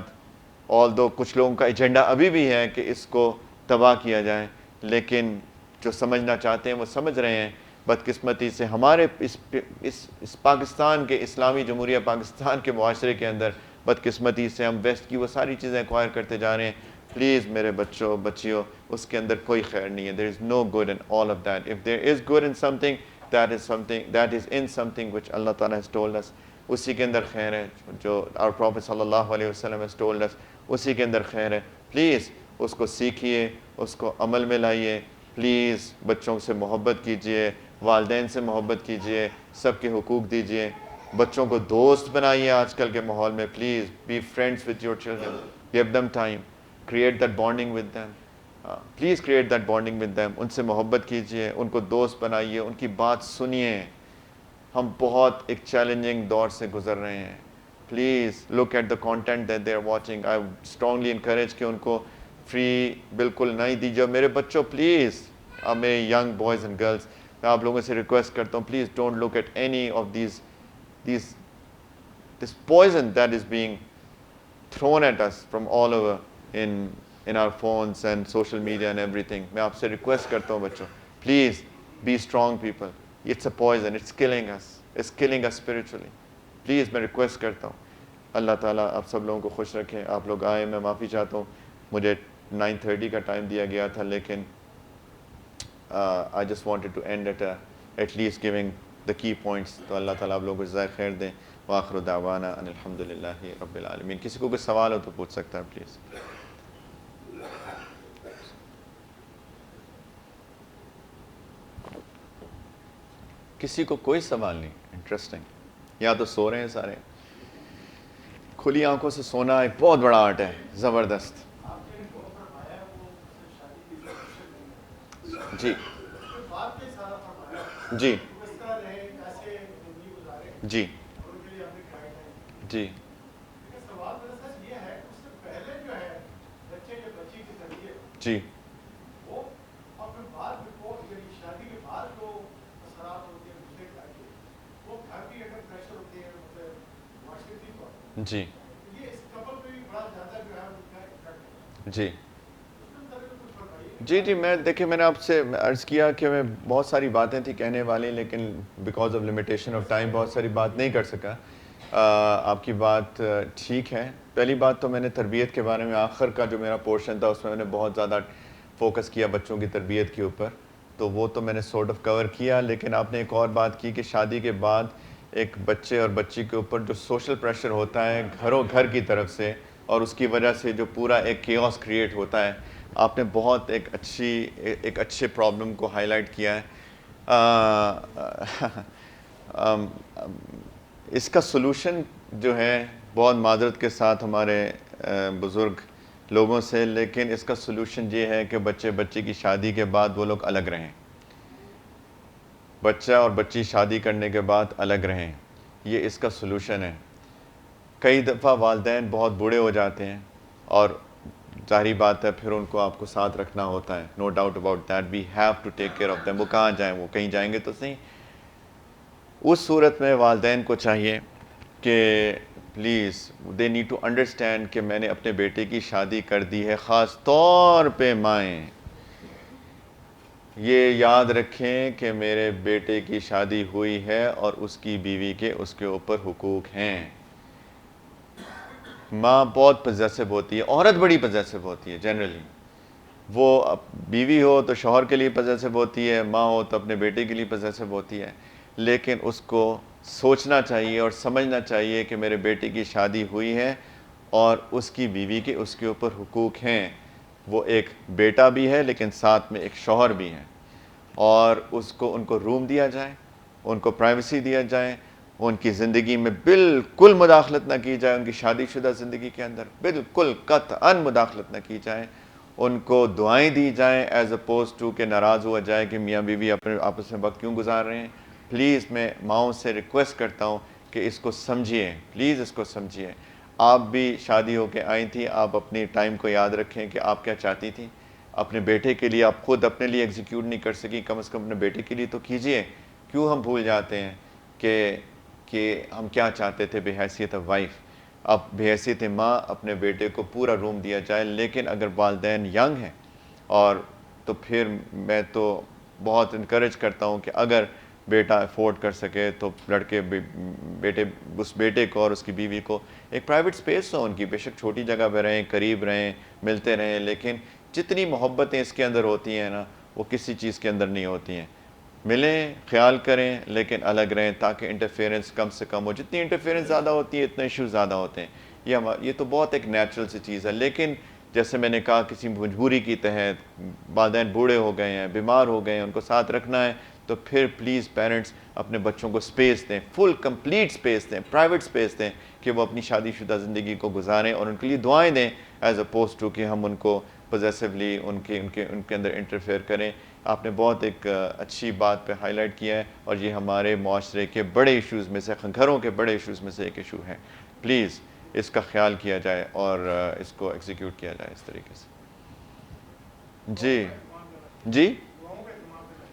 آلدو کچھ لوگوں کا ایجنڈا ابھی بھی ہے کہ اس کو تباہ کیا جائے, لیکن جو سمجھنا چاہتے ہیں وہ سمجھ رہے ہیں. بدقسمتی سے ہمارے اس پاکستان کے, اسلامی جمہوریہ پاکستان کے معاشرے کے اندر بدقسمتی سے ہم ویسٹ کی وہ ساری چیزیں ایکوائر کرتے جا رہے ہیں. پلیز میرے بچوں بچیوں, اس کے اندر کوئی خیر نہیں ہے. There is no good in all of that. If there is good in something, that is in something which Allah Ta'ala has told us. اسی کے اندر خیر ہے. جو our Prophet صلی اللہ علیہ وسلم has told us, اسی کے اندر خیر ہے. پلیز اس کو سیکھیے, اس کو عمل میں لائیے. پلیز بچوں سے محبت کیجیے, والدین سے محبت کیجیے, سب کے حقوق دیجیے. بچوں کو دوست بنائیے آج کل کے ماحول میں. Please be friends with your children, give them time, create that bonding with them. Please create that bonding with them. ان سے محبت کیجیے, ان کو دوست بنائیے, ان کی بات سنیے. ہم بہت ایک چیلنجنگ دور سے گزر رہے ہیں. Please look at the content that they are watching. I strongly encourage کہ ان کو فری بالکل نہیں دیجیے. میرے بچوں پلیز, میرے ینگ بوائز اینڈ گرلس, میں آپ لوگوں سے ریکویسٹ کرتا ہوں, please don't look at any of this poison that is being thrown at us from all over in our phones and social media and everything. میں آپ سے ریکویسٹ کرتا ہوں بچوں, please be strong people. It's a poison, it's killing us spiritually. Please میں request کرتا ہوں. اللہ تعالیٰ آپ سب لوگوں کو خوش رکھیں. آپ لوگ آئے, میں معافی چاہتا ہوں, مجھے 9:30 کا ٹائم دیا گیا تھا, لیکن I just wanted to end at least giving the key points. تو اللہ تعالیٰ آپ لوگوں کو جزائے خیر دیں. وآخر دعوانا ان الحمد للہ رب العالمین. کسی کو کوئی سوال ہو تو پوچھ سکتا ہے پلیز. کسی کو کوئی سوال نہیں؟ انٹرسٹنگ. یا تو سو رہے ہیں سارے. کھلی آنکھوں سے سونا ایک بہت بڑا آرٹ ہے, زبردست. جی جی جی جی جی جی جی جی جی میں دیکھیں, میں نے آپ سے عرض کیا کہ میں بہت ساری باتیں تھیں کہنے والی, لیکن because of limitation of time بہت ساری بات نہیں کر سکا. آپ کی بات ٹھیک ہے. پہلی بات تو میں نے تربیت کے بارے میں, آخر کا جو میرا پورشن تھا اس میں نے بہت زیادہ فوکس کیا بچوں کی تربیت کے اوپر, تو وہ تو میں نے سورٹ آف کور کیا. لیکن آپ نے ایک اور بات کی کہ شادی کے بعد ایک بچے اور بچی کے اوپر جو سوشل پریشر ہوتا ہے گھر کی طرف سے, اور اس کی وجہ سے جو پورا ایک کیوس کریٹ ہوتا ہے. آپ نے بہت ایک اچھے پرابلم کو ہائی لائٹ کیا ہے. اس کا سلوشن جو ہے, بہت معذرت کے ساتھ ہمارے بزرگ لوگوں سے, لیکن اس کا سلوشن یہ ہے کہ بچے کی شادی کے بعد وہ لوگ الگ رہیں. بچہ اور بچی شادی کرنے کے بعد الگ رہیں, یہ اس کا سلوشن ہے. کئی دفعہ والدین بہت بوڑھے ہو جاتے ہیں, اور ظاہری بات ہے پھر ان کو آپ کو ساتھ رکھنا ہوتا ہے. No doubt about that, we have to take care of them. وہ کہاں جائیں, وہ کہیں جائیں گے تو صحیح. اس صورت میں والدین کو چاہیے کہ please they need to understand کہ میں نے اپنے بیٹے کی شادی کر دی ہے. خاص طور پہ مائیں یہ یاد رکھیں کہ میرے بیٹے کی شادی ہوئی ہے اور اس کی بیوی کے اس کے اوپر حقوق ہیں. ماں بہت پوزیسو ہوتی ہے, عورت بڑی پوزیسو ہوتی ہے جنرلی. وہ بیوی ہو تو شوہر کے لیے پوزیسو ہوتی ہے, ماں ہو تو اپنے بیٹے کے لیے پوزیسو ہوتی ہے. لیکن اس کو سوچنا چاہیے اور سمجھنا چاہیے کہ میرے بیٹے کی شادی ہوئی ہے اور اس کی بیوی کے اس کے اوپر حقوق ہیں. وہ ایک بیٹا بھی ہے لیکن ساتھ میں ایک شوہر بھی ہے, اور ان کو روم دیا جائے, ان کو پرائیویسی دیا جائے, ان کی زندگی میں بالکل مداخلت نہ کی جائے. ان کی شادی شدہ زندگی کے اندر بالکل قطعاً مداخلت نہ کی جائے. ان کو دعائیں دی جائیں ایز اپوز ٹو کہ ناراض ہوا جائے کہ میاں بیوی اپنے آپس میں وقت کیوں گزار رہے ہیں. پلیز میں ماؤں سے ریکویسٹ کرتا ہوں کہ اس کو سمجھیے, پلیز اس کو سمجھیے. آپ بھی شادی ہو کے آئی تھی, آپ اپنی ٹائم کو یاد رکھیں کہ آپ کیا چاہتی تھی. اپنے بیٹے کے لیے آپ خود اپنے لیے ایگزیکیوٹ نہیں کر سکی, کم از کم اپنے بیٹے کے لیے تو کیجئے. کیوں ہم بھول جاتے ہیں کہ ہم کیا چاہتے تھے بے حیثیت وائف. اب بے حیثیت ماں اپنے بیٹے کو پورا روم دیا جائے. لیکن اگر والدین ینگ ہیں اور تو پھر میں تو بہت انکریج کرتا ہوں کہ اگر بیٹا افورڈ کر سکے تو اس بیٹے کو اور اس کی بیوی کو ایک پرائیویٹ سپیس ہو ان کی. بے شک چھوٹی جگہ پہ رہیں, قریب رہیں, ملتے رہیں, لیکن جتنی محبتیں اس کے اندر ہوتی ہیں نا وہ کسی چیز کے اندر نہیں ہوتی ہیں. ملیں, خیال کریں, لیکن الگ رہیں تاکہ انٹرفیئرنس کم سے کم ہو. جتنی انٹرفیئرنس زیادہ ہوتی ہے اتنے ایشوز زیادہ ہوتے ہیں. یہ تو بہت ایک نیچرل سی چیز ہے. لیکن جیسے میں نے کہا, کسی مجبوری کی تحت والدین بوڑھے ہو گئے ہیں, بیمار ہو گئے ہیں, ان کو ساتھ رکھنا ہے, تو پھر پلیز پیرنٹس اپنے بچوں کو سپیس دیں, فل کمپلیٹ سپیس دیں, پرائیویٹ سپیس دیں کہ وہ اپنی شادی شدہ زندگی کو گزاریں, اور ان کے لیے دعائیں دیں ایز اپوز ٹو کہ ہم ان کو پوزیسولی ان کے اندر انٹرفیئر کریں. آپ نے بہت ایک اچھی بات پہ ہائی لائٹ کیا ہے, اور یہ ہمارے معاشرے کے بڑے ایشوز میں سے, گھروں کے بڑے ایشوز میں سے ایک ایشو ہے. پلیز اس کا خیال کیا جائے اور اس کو ایگزیکیوٹ کیا جائے اس طریقے سے. جی جی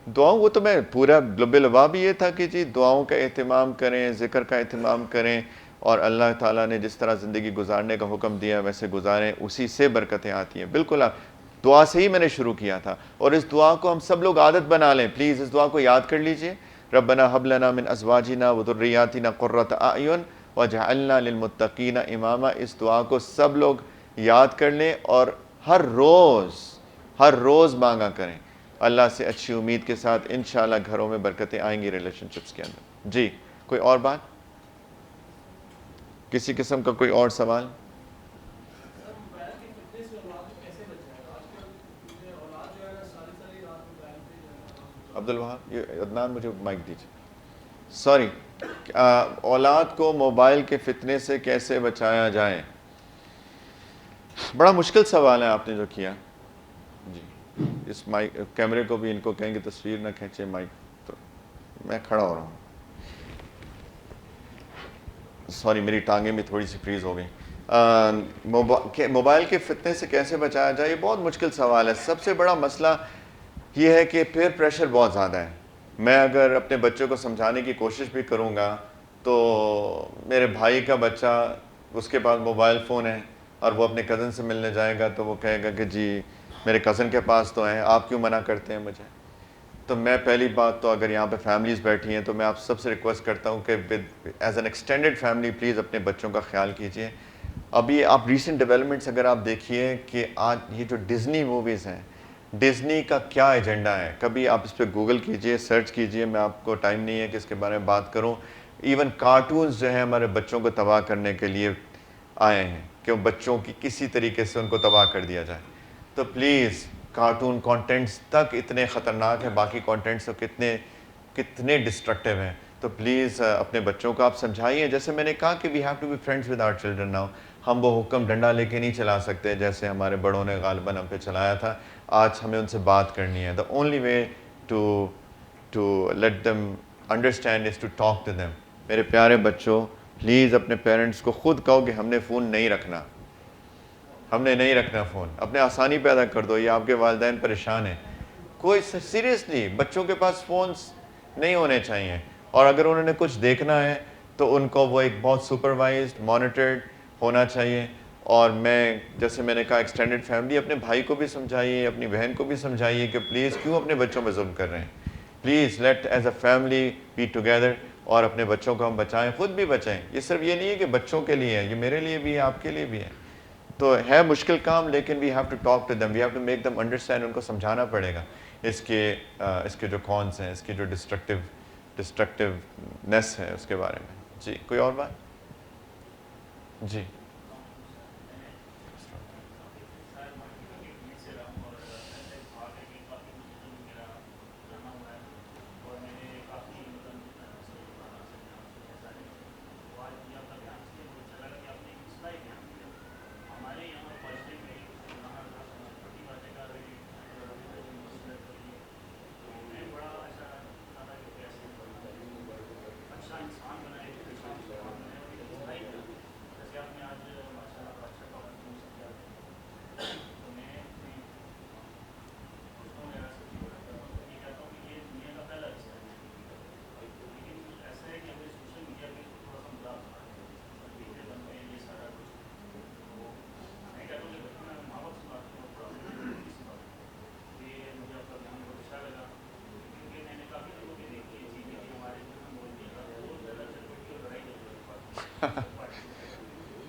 دعاؤں, وہ تو میں پورا لب لبا بھی یہ تھا کہ جی دعاؤں کا اہتمام کریں, ذکر کا اہتمام کریں, اور اللہ تعالیٰ نے جس طرح زندگی گزارنے کا حکم دیا ویسے گزاریں, اسی سے برکتیں آتی ہیں. بالکل آپ دعا سے ہی میں نے شروع کیا تھا, اور اس دعا کو ہم سب لوگ عادت بنا لیں. پلیز اس دعا کو یاد کر لیجئے. ربنا حب لنا من ازواجنا وذریاتنا قرۃ اعین واجعلنا للمتقین اماما. اس دعا کو سب لوگ یاد کر لیں اور ہر روز مانگا کریں. اللہ سے اچھی امید کے ساتھ انشاءاللہ گھروں میں برکتیں آئیں گی ریلیشن شپس کے اندر. جی کوئی اور بات, کسی قسم کا کوئی اور سوال؟ عبدالوہاب, یہ عدنان مجھے مائک دیجیے. سوری, اولاد کو موبائل کے فتنے سے کیسے بچایا جائے؟ بڑا مشکل سوال ہے آپ نے جو کیا. جی اس مائک کیمرے کو بھی ان کو کہیں گے تصویر نہ کھینچے مائک, تو میں کھڑا ہو رہا ہوں. سوری میری ٹانگیں بھی تھوڑی سی فریز ہو گئی. موبائل کے فتنے سے کیسے بچایا جائے, یہ بہت مشکل سوال ہے. سب سے بڑا مسئلہ یہ ہے کہ پیر پریشر بہت زیادہ ہے. میں اگر اپنے بچوں کو سمجھانے کی کوشش بھی کروں گا تو میرے بھائی کا بچہ, اس کے پاس موبائل فون ہے اور وہ اپنے کزن سے ملنے جائے گا تو وہ کہے گا کہ جی میرے کزن کے پاس تو ہیں, آپ کیوں منع کرتے ہیں مجھے. تو میں پہلی بات تو اگر یہاں پہ فیملیز بیٹھی ہیں تو میں آپ سب سے ریکویسٹ کرتا ہوں کہ as an extended family please اپنے بچوں کا خیال کیجئے. ابھی آپ ریسنٹ ڈیولپمنٹس اگر آپ دیکھیے کہ آج یہ جو ڈزنی موویز ہیں, ڈزنی کا کیا ایجنڈا ہے, کبھی آپ اس پہ گوگل کیجئے, سرچ کیجئے. میں آپ کو ٹائم نہیں ہے کہ اس کے بارے میں بات کروں. ایون کارٹونز جو ہیں ہمارے بچوں کو تباہ کرنے کے لیے آئے ہیں کہ بچوں کی کسی طریقے سے ان کو تباہ کر دیا جائے. تو پلیز کارٹون کانٹینٹس تک اتنے خطرناک ہیں, باقی کانٹینٹس تو کتنے ڈسٹرکٹیو ہیں. تو پلیز اپنے بچوں کو آپ سمجھائیے. جیسے میں نے کہا کہ we have to be friends with our children now. ہم وہ حکم ڈنڈا لے کے نہیں چلا سکتے جیسے ہمارے بڑوں نے غالباً ہم پہ چلایا تھا. آج ہمیں ان سے بات کرنی ہے. The only way to let them understand is to talk to them. میرے پیارے بچوں, پلیز اپنے پیرنٹس کو خود کہو کہ ہم نے فون نہیں رکھنا, ہم نے نہیں رکھنا فون. اپنے آسانی پیدا کر دو, یہ آپ کے والدین پریشان ہیں. کوئی سیریسلی بچوں کے پاس فونز نہیں ہونے چاہیے, اور اگر انہوں نے کچھ دیکھنا ہے تو ان کو وہ ایک بہت سپروائزڈ مانیٹرڈ ہونا چاہیے. اور میں جیسے میں نے کہا ایکسٹینڈیڈ فیملی, اپنے بھائی کو بھی سمجھائیے, اپنی بہن کو بھی سمجھائیے کہ پلیز کیوں اپنے بچوں پہ ظلم کر رہے ہیں. Please let us a family be together, اور اپنے بچوں کو ہم بچائیں, خود بھی بچائیں. یہ صرف یہ نہیں ہے کہ بچوں کے لیے ہے, یہ میرے لیے بھی ہے, آپ کے لیے بھی ہے. تو ہے مشکل کام, لیکن we have to talk to them, we have to make them understand. ان کو سمجھانا پڑے گا اس کے جو کونس ہیں, اس کے جو ڈسٹرکٹیونیس ہے اس کے بارے میں. جی کوئی اور بات؟ جی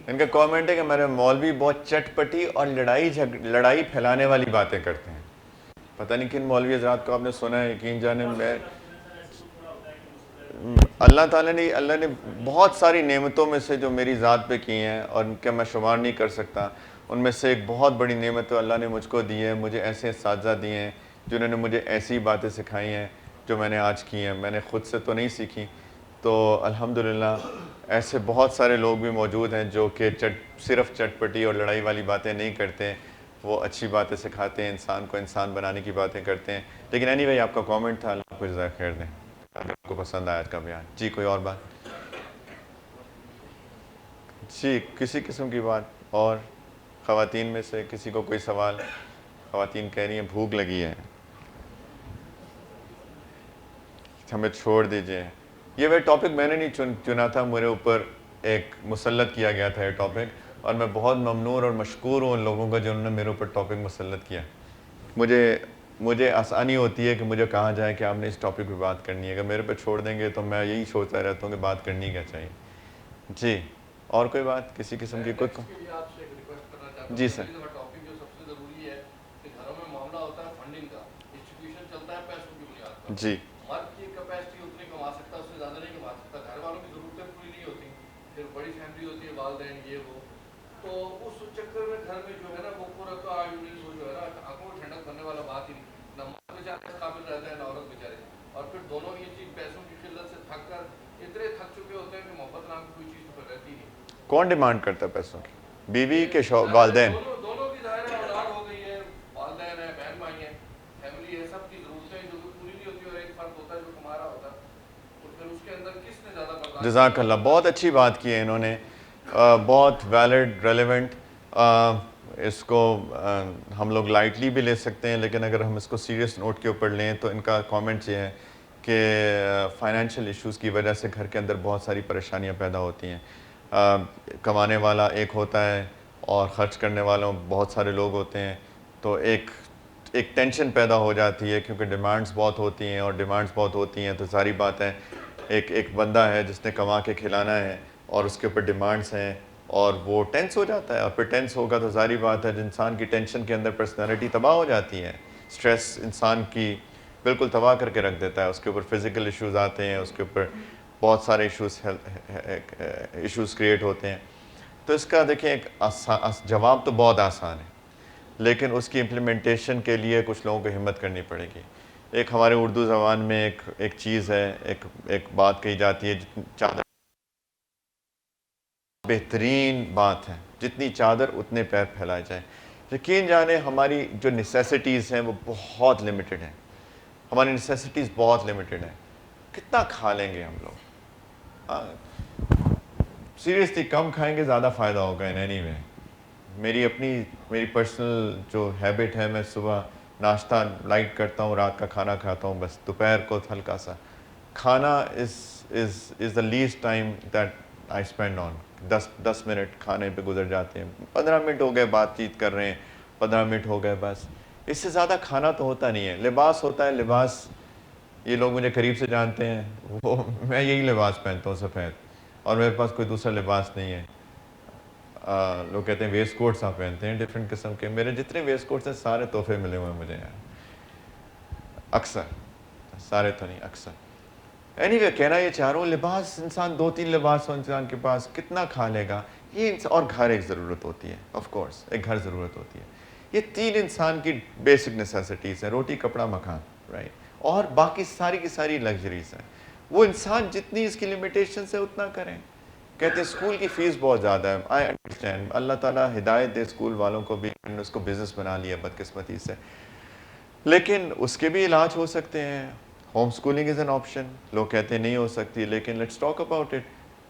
ان کا کامنٹ ہے کہ ہمارے مولوی بہت چٹ پٹی اور لڑائی پھیلانے والی باتیں کرتے ہیں. پتہ نہیں کن مولوی حضرات کو آپ نے سنا ہے, یقین جانے. میں اللہ نے بہت ساری نعمتوں میں سے جو میری ذات پہ کی ہیں اور ان کا میں شمار نہیں کر سکتا, ان میں سے ایک بہت بڑی نعمت تو اللہ نے مجھ کو دی ہے. مجھے ایسے اساتذہ دیے ہیں جنہوں نے مجھے ایسی باتیں سکھائی ہیں جو میں نے آج کی ہیں. میں نے خود سے تو نہیں سیکھی. تو الحمدللہ ایسے بہت سارے لوگ بھی موجود ہیں جو کہ صرف چٹ پٹی اور لڑائی والی باتیں نہیں کرتے. وہ اچھی باتیں سکھاتے ہیں، انسان کو انسان بنانے کی باتیں کرتے ہیں. لیکن اینی وے آپ کا کامنٹ تھا، اللہ کو جزائے خیر دیں، اگر آپ کو پسند آیا آج کا بیان. جی کوئی اور بات؟ جی کسی قسم کی بات اور خواتین میں سے کسی کو کوئی سوال؟ خواتین کہہ رہی ہیں بھوک لگی ہے. ہمیں چھوڑ دیجئے. یہ ٹاپک میں نے نہیں چنا تھا، میرے اوپر ایک مسلط کیا گیا تھا یہ ٹاپک، اور میں بہت ممنون اور مشکور ہوں ان لوگوں کا جنہوں نے میرے اوپر ٹاپک مسلط کیا. مجھے آسانی ہوتی ہے کہ مجھے کہا جائے کہ آپ نے اس ٹاپک پہ بات کرنی ہے. اگر میرے پہ چھوڑ دیں گے تو میں یہی سوچتا رہتا ہوں کہ بات کرنی کیا چاہیے. جی اور کوئی بات کسی قسم کی؟ کوئی جی سر. ٹاپک جو سب سے ضروری ہے کہ گھروں میں معاملہ ہوتا ہے فنڈنگ کا، انسٹیٹیوشن چلتا ہے پیسوں کی بنیاد پر. جی مرد کی کیپیسٹی اتنی کما سکتا ہے، اس سے زیادہ نہیں کما سکتا. گھر والوں کی ضرورتیں پوری نہیں ہوتی، پھر بڑی فیملی ہوتی ہے، والدین یہ وہ، تو اس چکر میں گھر میں جو ہے نا وہ پورا تو وہ جو ہے نا آنکھوں میں ٹھنڈک بننے والا بات ہی نہیں. نہ مرد بیچارے قابل رہتا ہے نہ عورت بیچارے، اور پھر دونوں یہ چیز پیسوں کی قلت سے تھک کر اتنے تھک چکے ہوتے ہیں کہ محبت نام کی کوئی چیز تو رہتی نہیں. کون ڈیمانڈ کرتا ہے پیسوں کی؟ بیوی کے والدین؟ دونوں کی ظاہر ہے، اولاد ہو گئی ہے، والدین ہیں، بہن بھائی ہیں، فیملی ہے، سب کی ضرورتیں جو کہ پوری نہیں ہوتی، اور ایک فرد ہوتا ہے جو کما رہا ہوتا ہے، تو پھر اس کے اندر کس نے زیادہ برداشت. جزاک اللہ، بہت اچھی بات کی ہے انہوں نے، بہت ویلڈ ریلیونٹ. اس کو ہم لوگ لائٹلی بھی لے سکتے ہیں، لیکن اگر ہم اس کو سیریس نوٹ کے اوپر لیں تو ان کا کامنٹ یہ ہے کہ فائنینشیل ایشوز کی وجہ سے گھر کے اندر بہت ساری پریشانیاں پیدا ہوتی ہیں. کمانے والا ایک ہوتا ہے اور خرچ کرنے والوں بہت سارے لوگ ہوتے ہیں، تو ایک ٹینشن پیدا ہو جاتی ہے کیونکہ ڈیمانڈز بہت ہوتی ہیں، اور ڈیمانڈز بہت ہوتی ہیں تو ساری بات ہے ایک بندہ ہے جس نے کما کے کھلانا ہے اور اس کے اوپر ڈیمانڈز ہیں، اور وہ ٹینس ہو جاتا ہے. اور پھر ٹینس ہوگا تو ظاہری بات ہے انسان کی ٹینشن کے اندر پرسنالٹی تباہ ہو جاتی ہے. سٹریس انسان کی بالکل تباہ کر کے رکھ دیتا ہے. اس کے اوپر فزیکل ایشوز آتے ہیں، اس کے اوپر بہت سارے ایشوز کریٹ ہوتے ہیں. تو اس کا دیکھیں ایک جواب تو بہت آسان ہے، لیکن اس کی امپلیمنٹیشن کے لیے کچھ لوگوں کو ہمت کرنی پڑے گی. ایک ہمارے اردو زبان میں ایک چیز ہے، ایک بات کہی جاتی ہے، چادر بہترین بات ہے، جتنی چادر اتنے پیر پھیلائے جائیں. یقین جانیں ہماری جو نیسیسٹیز ہیں وہ بہت لیمیٹڈ ہیں. ہماری نیسیسٹیز بہت لیمیٹڈ ہیں. کتنا کھا لیں گے ہم لوگ؟ سیریسلی کم کھائیں گے زیادہ فائدہ ہوگا ان اینی وے. میری پرسنل جو ہیبٹ ہے، میں صبح ناشتہ لائٹ کرتا ہوں، رات کا کھانا کھاتا ہوں بس. دوپہر کو ہلکا سا کھانا is the least time that I spend on. 10 minute کھانے پہ گزر جاتے ہیں. 15 منٹ ہو گئے بات چیت کر رہے ہیں، 15 منٹ ہو گئے بس. اس سے زیادہ کھانا تو ہوتا نہیں ہے. لباس ہوتا ہے، لباس یہ لوگ مجھے قریب سے جانتے ہیں، وہ میں یہی لباس پہنتا ہوں سفید، اور میرے پاس کوئی دوسرا لباس نہیں ہے. لوگ کہتے ہیں ویسٹ کوٹس آپ پہنتے ہیں ڈفرینٹ قسم کے. میرے جتنے ویسٹ کوٹس ہیں سارے تحفے ملے ہوئے ہیں مجھے یار، اکثر، سارے تو نہیں اکثر. اینی وے کہنا یہ چاہ رہا ہوں، لباس انسان 2-3 لباس ہو انسان کے پاس کتنا کھا لے گا یہ. اور گھر ایک ضرورت ہوتی ہے، آف کورس ایک گھر ضرورت ہوتی ہے. یہ 3 انسان کی بیسک نیسیسٹیز ہیں، روٹی کپڑا مکان، رائٹ. اور باقی ساری کی ساری لگژریز ہیں. وہ انسان جتنی اس کی لمیٹیشن سے اتنا کریں. کہتے ہیں اسکول کی فیس بہت زیادہ ہے. آئی انڈرسٹینڈ، اللہ تعالیٰ ہدایت دے اسکول والوں کو بھی، اس کو بزنس بنا لیا بدقسمتی سے، لیکن اس کے بھی علاج ہو سکتے ہیں. Home schooling is an option. لوگ کہتے ہیں نہیں ہو سکتی، لیکن لیٹس ٹاک اباؤٹ اٹ.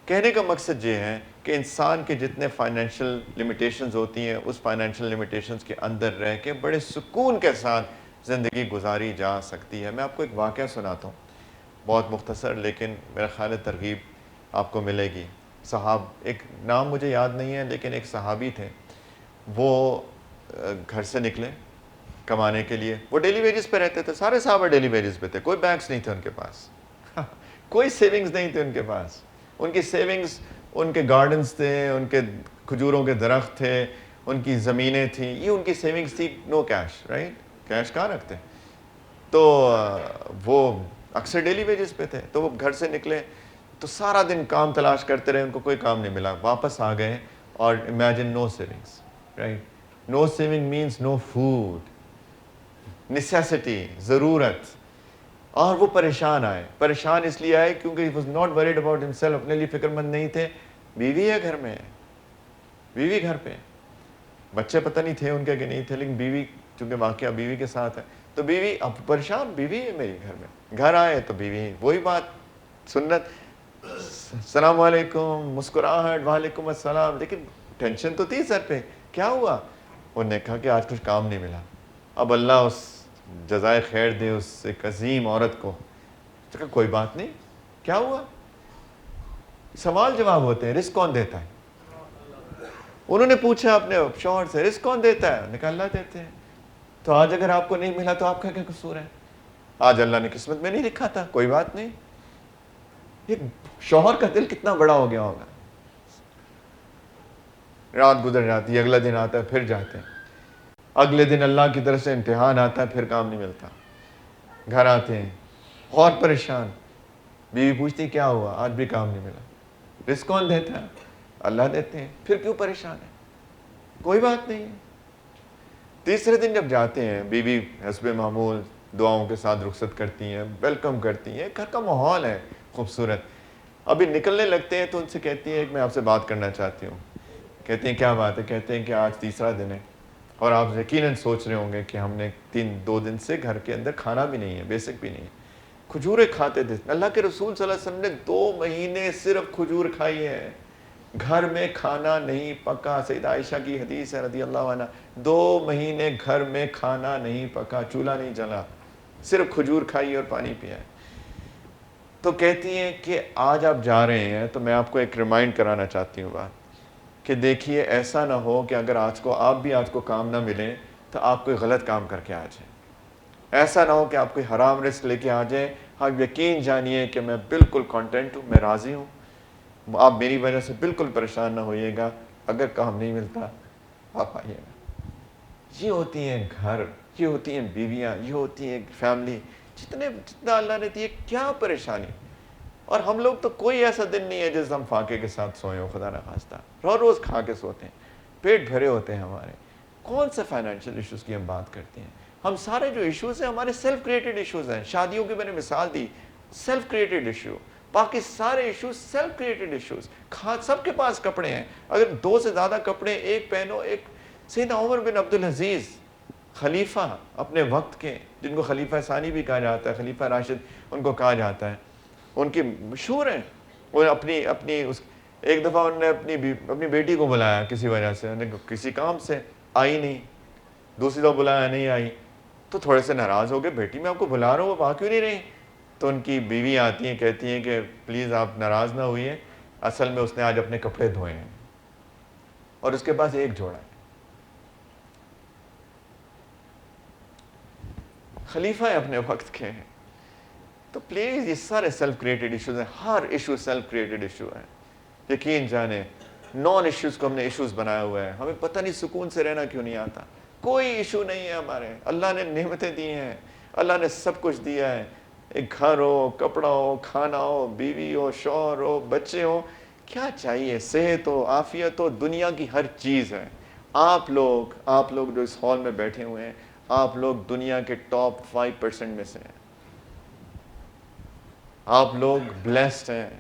کہنے کا مقصد یہ ہے کہ انسان کے جتنے فائنینشیل لمیٹیشنز ہوتی ہیں اس فائنینشیل لمیٹیشنز کے اندر رہ کے بڑے سکون کے ساتھ زندگی گزاری جا سکتی ہے. میں آپ کو ایک واقعہ سناتا ہوں، بہت مختصر، لیکن میرا خیال ہے ترغیب آپ کو ملے گی. ایک نام مجھے یاد نہیں ہے، لیکن ایک صحابی تھے. وہ گھر سے نکلے کمانے کے لیے. وہ ڈیلی ویجز پہ رہتے تھے، سارے صحابہ ڈیلی ویجز پہ تھے. کوئی بینکس نہیں تھے ان کے پاس، کوئی سیونگز نہیں تھے ان کے پاس. ان کی سیونگز ان کے گارڈنز تھے، ان کے کھجوروں کے درخت تھے، ان کی زمینیں تھیں، یہ ان کی سیونگز تھی. نو کیش، رائٹ. کیش کہاں رکھتے؟ تو وہ اکثر ڈیلی ویجز پہ تھے. تو وہ گھر سے نکلے تو سارا دن کام تلاش کرتے رہے، ان کو کوئی کام نہیں ملا. واپس آ گئے اور imagine no savings, right. No saving means no food, necessity, ضرورت. اور وہ پریشان آئے. پریشان اس لیے آئے کیونکہ he was not worried about himself، اپنے لیے فکر مند نہیں تھے. بیوی ہے گھر میں، بیوی گھر پہ. بچے پتہ نہیں تھے ان کے کہ نہیں تھے، لیکن بیوی چونکہ واقعہ بیوی کے ساتھ ہے تو بیوی اب پریشان، بیوی ہے میری گھر میں، گھر آئے تو بیوی وہی بات سنت، السلام علیکم، مسکراہٹ، وعلیکم السلام، لیکن ٹینشن تو تھی سر پہ، کیا ہوا؟ انہوں نے کہا کہ آج کچھ کام نہیں ملا۔ اب اللہ اس جزائے خیر دے اس ایک عظیم عورت کو، کہا کوئی بات نہیں، کیا ہوا؟ سوال جواب ہوتے ہیں، رزق کون دیتا ہے؟ انہوں نے پوچھا اپنے شوہر سے، رزق کون دیتا ہے؟ انہوں نے کہا اللہ دیتے ہیں۔ تو آج اگر آپ کو نہیں ملا تو آپ کا کیا قصور ہے؟ آج اللہ نے قسمت میں نہیں لکھا تھا، کوئی بات نہیں۔ یہ شوہر کا دل کتنا بڑا ہو گیا ہوگا۔ رات گزر جاتی ہے، اگلا دن آتا ہے، پھر جاتے ہیں، اگلے دن اللہ کی طرف سے امتحان آتا ہے، پھر کام نہیں ملتا، گھر آتے ہیں اور پریشان، بیوی پوچھتی کیا ہوا؟ آج بھی کام نہیں ملا۔ رزق کون دیتا ہے؟ اللہ دیتے ہیں، پھر کیوں پریشان ہے؟ کوئی بات نہیں ہے۔ تیسرے دن جب جاتے ہیں، بیوی حسب معمول دعاؤں کے ساتھ رخصت کرتی ہیں، ویلکم کرتی ہیں، گھر کا ماحول ہے خوبصورت، ابھی نکلنے لگتے ہیں تو ان سے کہتی ہیں کہ میں آپ سے بات کرنا چاہتی ہوں۔ کہتے ہیں کیا بات ہے؟ کہتے ہیں کہ آج تیسرا دن ہے اور آپ یقیناً سوچ رہے ہوں گے کہ ہم نے 2 دن سے گھر کے اندر کھانا بھی نہیں ہے، بیسک بھی نہیں ہے، کھجوریں کھاتے تھے۔ اللہ کے رسول صلی اللہ علیہ وسلم نے 2 مہینے صرف کھجور کھائی ہے، گھر میں کھانا نہیں پکا۔ سیدہ عائشہ کی حدیث ہے رضی اللہ عنہ، 2 مہینے گھر میں کھانا نہیں پکا، چولہا نہیں جلا، صرف کھجور کھائی اور پانی پیا ہے۔ تو کہتی ہیں کہ آج آپ جا رہے ہیں تو میں آپ کو ایک ریمائنڈ کرانا چاہتی ہوں بات، کہ دیکھیے ایسا نہ ہو کہ اگر آج کو کام نہ ملے تو آپ کوئی غلط کام کر کے آ جائیں، ایسا نہ ہو کہ آپ کوئی حرام رزق لے کے آ جائیں۔ آپ یقین جانیے کہ میں بالکل کانٹینٹ ہوں، میں راضی ہوں، آپ میری وجہ سے بالکل پریشان نہ ہوئیے گا، اگر کام نہیں ملتا آپ آئیے گا۔ یہ ہوتی ہیں گھر، یہ ہوتی ہیں بیویاں، یہ ہوتی ہیں فیملی، جتنا اللہ نے دیے، کیا پریشانی۔ اور ہم لوگ تو کوئی ایسا دن نہیں ہے جس ہم فاقے کے ساتھ سوئیں ہو، خدا نخواستہ، روز کھا کے سوتے ہیں، پیٹ بھرے ہوتے ہیں ہمارے۔ کون سے فائنینشیل ایشوز کی ہم بات کرتے ہیں؟ ہم سارے جو ایشوز ہیں ہمارے سیلف کریٹڈ ایشوز ہیں۔ شادیوں کی میں نے مثال دی، سیلف کریٹڈ ایشو، باقی سارے ایشوز سیلف کریٹڈ ایشوز۔ سب کے پاس کپڑے ہیں، اگر 2 سے زیادہ کپڑے ایک پہنو، ایک سیدنا عمر بن عبدالعزیز خلیفہ اپنے وقت کے، جن کو خلیفہ ثانی بھی کہا جاتا ہے، خلیفہ راشد ان کو کہا جاتا ہے، ان کی مشہور ہیں، وہ ایک دفعہ انہوں نے اپنی بیٹی کو بلایا کسی وجہ سے، کسی کام سے آئی نہیں، دوسری دفعہ بلایا نہیں آئی، تو تھوڑے سے ناراض ہو گئے، بیٹی میں آپ کو بلا رہا ہوں، وہ آ کیوں نہیں رہی؟ تو ان کی بیوی آتی ہیں، کہتی ہیں کہ پلیز آپ ناراض نہ ہوئیے، اصل میں اس نے آج اپنے کپڑے دھوئے ہیں اور اس کے پاس ایک جوڑا ہے۔ خلیفہ اپنے وقت کے ہیں۔ تو پلیز یہ سارے سیلف کریٹڈ ایشوز ہیں، ہر ایشو سیلف کریٹڈ ایشو ہے، یقین جانیں۔ نان ایشوز کو ہم نے ایشوز بنایا ہوا ہے، ہمیں پتہ نہیں سکون سے رہنا کیوں نہیں آتا۔ کوئی ایشو نہیں ہے ہمارے، اللہ نے نعمتیں دی ہیں، اللہ نے سب کچھ دیا ہے، ایک گھر ہو، کپڑا ہو، کھانا ہو، بیوی ہو، شوہر ہو، بچے ہو، کیا چاہیے؟ صحت ہو، عافیت ہو، دنیا کی ہر چیز ہے۔ آپ لوگ جو اس ہال میں بیٹھے ہوئے ہیں، آپ لوگ دنیا کے ٹاپ 5% میں سے ہیں، آپ لوگ بلیسڈ ہیں،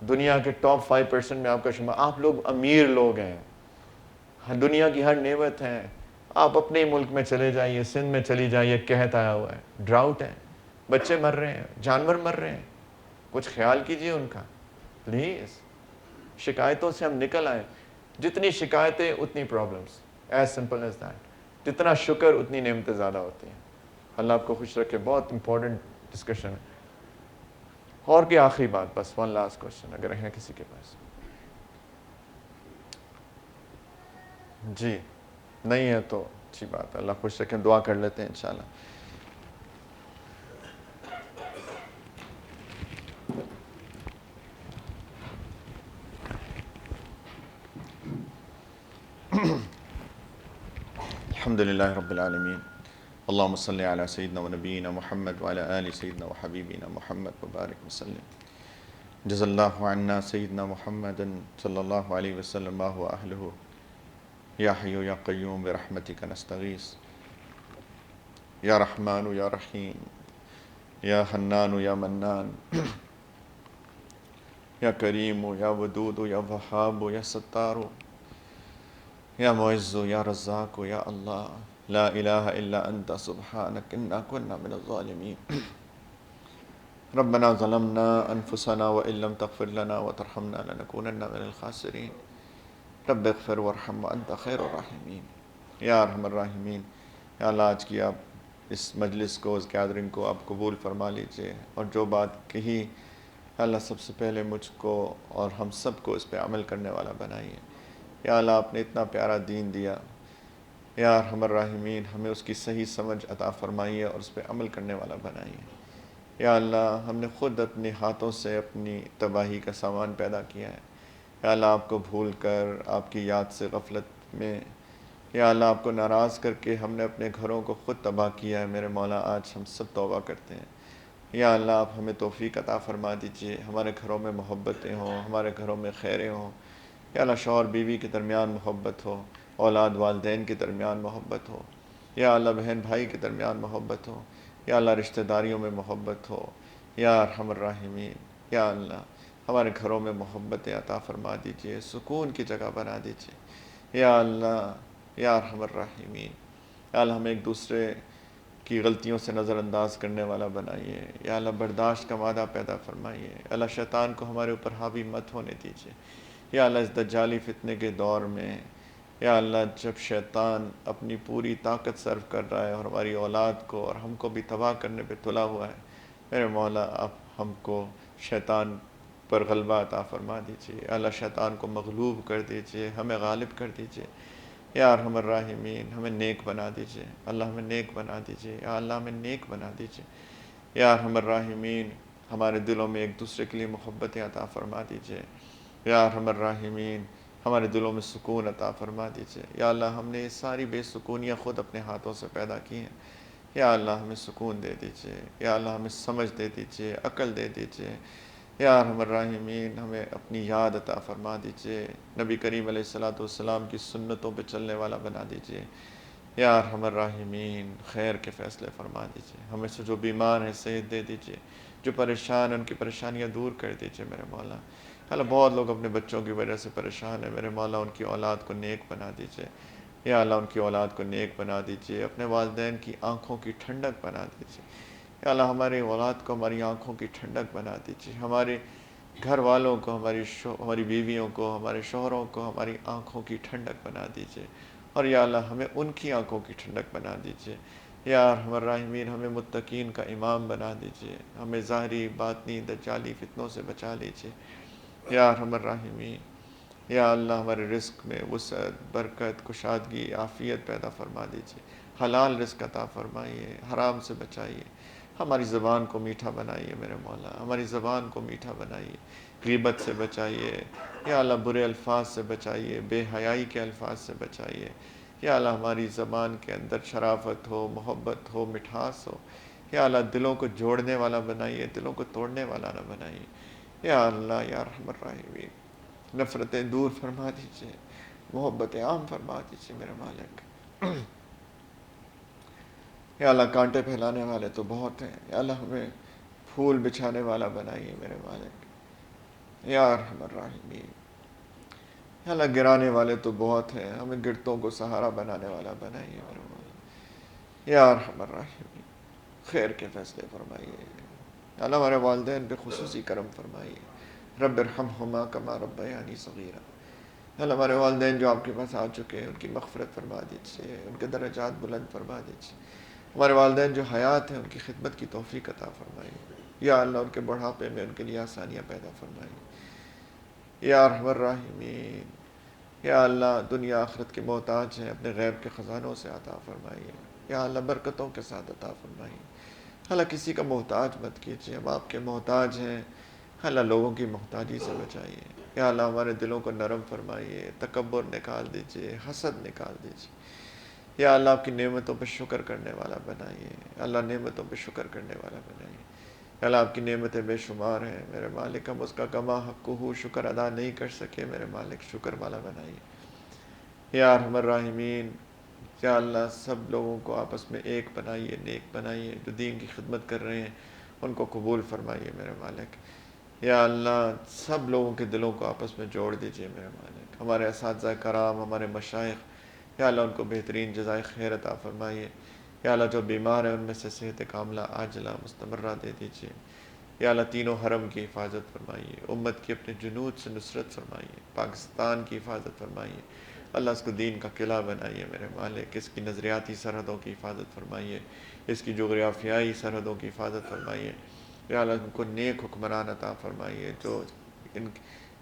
دنیا کے ٹاپ 5% میں آپ کا شمار، آپ لوگ امیر لوگ ہیں، دنیا کی ہر نعمت ہے۔ آپ اپنے ملک میں چلے جائیے، سندھ میں چلی جائیے، قحط آیا ہوا ہے، ڈراؤٹ ہے، بچے مر رہے ہیں، جانور مر رہے ہیں، کچھ خیال کیجئے ان کا پلیز۔ شکایتوں سے ہم نکل آئیں، جتنی شکایتیں اتنی problems, as simple as that, جتنا شکر اتنی نعمتیں زیادہ ہوتی ہیں۔ اللہ آپ کو خوش رکھے، بہت امپورٹنٹ ڈسکشن ہے۔ اور کی آخری بات، بس ون لاسٹ کوشچن اگر ہے کسی کے پاس۔ جی نہیں ہے تو اچھی بات ہے، اللہ خوش رکھیں، دعا کر لیتے ہیں انشاءاللہ۔ الحمدللہ رب العالمین، اللہم صلی علی سیدنا و نبینا محمد وعلی آل سیدنا و حبیبنا محمد وبارک وسلم۔ جزا اللہ عنا سیدنا محمد صلی اللہ علیہ وسلم ما هو اہلہ، یا حی یا قیوم برحمتک نستغیث، یا رحمان یا رحیم، یا حنان یا منان، یا کریم یا ودود یا وہاب یا ستار، یا معز یا رزاق یا اللہ لا الہ الا انت سبحانک انا کنا من الظالمین ربنا ظلمنا انفسنا وان لم تغفر لنا وترحمنا لنکونن من الخاسرین رب اغفر وارحم وانت خیر الراحمین یا ارحم الراحمین۔ یا اللہ آج کی آپ اس مجلس کو، اس گیدرنگ کو آپ قبول فرما لیجئے، اور جو بات کہی اللہ سب سے پہلے مجھ کو اور ہم سب کو اس پہ عمل کرنے والا بنائیے۔ یا اللہ آپ نے اتنا پیارا دین دیا، یا ارحم الراحمین ہمیں اس کی صحیح سمجھ عطا فرمائیے اور اس پہ عمل کرنے والا بنائیے۔ یا اللہ ہم نے خود اپنے ہاتھوں سے اپنی تباہی کا سامان پیدا کیا ہے۔ یا اللہ آپ کو بھول کر، آپ کی یاد سے غفلت میں، یا اللہ آپ کو ناراض کر کے ہم نے اپنے گھروں کو خود تباہ کیا ہے۔ میرے مولا آج ہم سب توبہ کرتے ہیں۔ یا اللہ آپ ہمیں توفیق عطا فرما دیجئے، ہمارے گھروں میں محبتیں ہوں، ہمارے گھروں میں خیریں ہوں۔ یا اللہ شوہر بیوی کے درمیان محبت ہو، اولاد والدین کے درمیان محبت ہو، یا اللہ بہن بھائی کے درمیان محبت ہو، یا اللہ رشتہ داریوں میں محبت ہو۔ یا ارحم الراحمین یا اللہ ہمارے گھروں میں محبت عطا فرما دیجئے، سکون کی جگہ بنا دیجئے۔ یا اللہ یا ارحم الراحمین یا اللہ ہمیں ایک دوسرے کی غلطیوں سے نظر انداز کرنے والا بنائیے۔ یا اللہ برداشت کا مادہ پیدا فرمائیے۔ اللہ شیطان کو ہمارے اوپر حاوی مت ہونے دیجیے۔ یا اللہ اس دجالی فتنے کے دور میں، یا اللہ جب شیطان اپنی پوری طاقت صرف کر رہا ہے اور ہماری اولاد کو اور ہم کو بھی تباہ کرنے پہ تلا ہوا ہے، میرے مولا آپ ہم کو شیطان پر غلبہ عطا فرما دیجیے۔ اللہ شیطان کو مغلوب کر دیجیے، ہمیں غالب کر دیجیے۔ یا ارحم الراحمین ہمیں نیک بنا دیجیے، اللہ ہمیں نیک بنا دیجیے، یا اللہ ہمیں نیک بنا دیجیے۔ یا ارحم الراحمین ہمارے دلوں میں ایک دوسرے کے لیے محبتیں عطا فرما دیجیے۔ یا ارحم الراحمین ہمارے دلوں میں سکون عطا فرما دیجیے۔ یا اللہ ہم نے یہ ساری بے سکونیاں خود اپنے ہاتھوں سے پیدا کی ہیں، یا اللہ ہمیں سکون دے دیجیے، یا اللہ ہمیں سمجھ دے دیجیے، عقل دے دیجیے۔ یا ارحم الراحمین ہمیں اپنی یاد عطا فرما دیجیے، نبی کریم علیہ السلام کی سنتوں پہ چلنے والا بنا دیجیے۔ یا ارحم الراحمین خیر کے فیصلے فرما دیجیے، ہمیں سے جو بیمار ہیں صحت دے دیجیے، جو پریشان ہیں ان کی پریشانیاں دور کر دیجیے میرے مولا۔ اللہ بہت لوگ اپنے بچوں کی وجہ سے پریشان ہیں، میرے مولا ان کی اولاد کو نیک بنا دیجیے۔ یا اللہ ان کی اولاد کو نیک بنا دیجیے، اپنے والدین کی آنکھوں کی ٹھنڈک بنا دیجیے۔ یا اللہ ہماری اولاد کو ہماری آنکھوں کی ٹھنڈک بنا دیجیے، ہمارے گھر والوں کو، ہماری بیویوں کو، ہمارے شوہروں کو ہماری آنکھوں کی ٹھنڈک بنا دیجیے، اور یا اللہ ہمیں ان کی آنکھوں کی ٹھنڈک بنا دیجیے۔ یا ارحم الراحمین ہمیں متقین کا امام بنا دیجیے، ہمیں ظاہری باطنی دجالی فتنوں سے بچا لیجیے۔ یا ارحم الراحمین یا اللہ ہمارے رزق میں وسعت، برکت، کشادگی، عافیت پیدا فرما دیجیے، حلال رزق عطا فرمائیے، حرام سے بچائیے، ہماری زبان کو میٹھا بنائیے میرے مولا، ہماری زبان کو میٹھا بنائیے، غیبت سے بچائیے، یا اللہ برے الفاظ سے بچائیے، بے حیائی کے الفاظ سے بچائیے۔ یا اللہ ہماری زبان کے اندر شرافت ہو، محبت ہو، مٹھاس ہو۔ یا اللہ دلوں کو جوڑنے والا بنائیے، دلوں کو توڑنے والا نہ بنائیے۔ یا اللہ یا ارحم الراحمین نفرتیں دور فرما دیجیے، محبتیں عام فرما دیجیے میرے مالک۔ یا اللہ کانٹے پھیلانے والے تو بہت ہیں، یا اللہ ہمیں پھول بچھانے والا بنائیے میرے مالک۔ یا ارحم الراحمین یا اللہ گرانے والے تو بہت ہیں، ہمیں گرتوں کو سہارا بنانے والا بنائیے میرے مالک۔ یا ارحم الراحمین خیر کے فیصلے فرمائیے، یا اللہ ہمارے والدین پہ خصوصی کرم فرمائیے۔ رب ارحمہما کما ربیانی صغیرا، اللہ ہمارے والدین جو آپ کے پاس آ چکے ہیں ان کی مغفرت فرما دیجیے، ان کے درجات بلند فرما دیجیے۔ ہمارے والدین جو حیات ہیں ان کی خدمت کی توفیق عطا فرمائیے، یا اللہ ان کے بڑھاپے میں ان کے لیے آسانیاں پیدا فرمائیے۔ یا ارحم الراحمین یا اللہ دنیا آخرت کے محتاج ہیں، اپنے غیب کے خزانوں سے عطا فرمائیے، یا اللہ برکتوں کے ساتھ عطا فرمائیے۔ اللہ کسی کا محتاج مت کیجیے، ہم آپ کے محتاج ہیں، اللہ لوگوں کی محتاجی سے بچائیے۔ یا اللہ ہمارے دلوں کو نرم فرمائیے، تکبر نکال دیجیے، حسد نکال دیجیے۔ یا اللہ آپ کی نعمتوں پہ شکر کرنے والا بنائیے، اللہ نعمتوں پہ شکر کرنے والا بنائیے۔ یا اللہ آپ کی نعمتیں بے شمار ہیں میرے مالک، ہم اس کا کما حقہ شکر ادا نہیں کر سکے، میرے مالک شکر والا بنائیے۔ یا ارحم الراحمین یا اللہ سب لوگوں کو آپس میں ایک بنائیے، نیک بنائیے، جو دین کی خدمت کر رہے ہیں ان کو قبول فرمائیے میرے مالک۔ یا اللہ سب لوگوں کے دلوں کو آپس میں جوڑ دیجیے میرے مالک، ہمارے اساتذہ کرام، ہمارے مشائخ یا اللہ ان کو بہترین جزائے خیر عطا فرمائیے. یا اللہ جو بیمار ہیں ان میں سے صحت کاملہ عاجلہ مستمرہ دے دیجیے. یا اللہ تینوں حرم کی حفاظت فرمائیے, امت کی اپنے جنود سے نصرت فرمائیے, پاکستان کی حفاظت فرمائیے. اللہ اس کو دین کا قلعہ بنائیے میرے مالک, اس کی نظریاتی سرحدوں کی حفاظت فرمائیے, اس کی جغرافیائی سرحدوں کی حفاظت فرمائیے. یا اللہ ان کو نیک حکمران عطا فرمائیے جو ان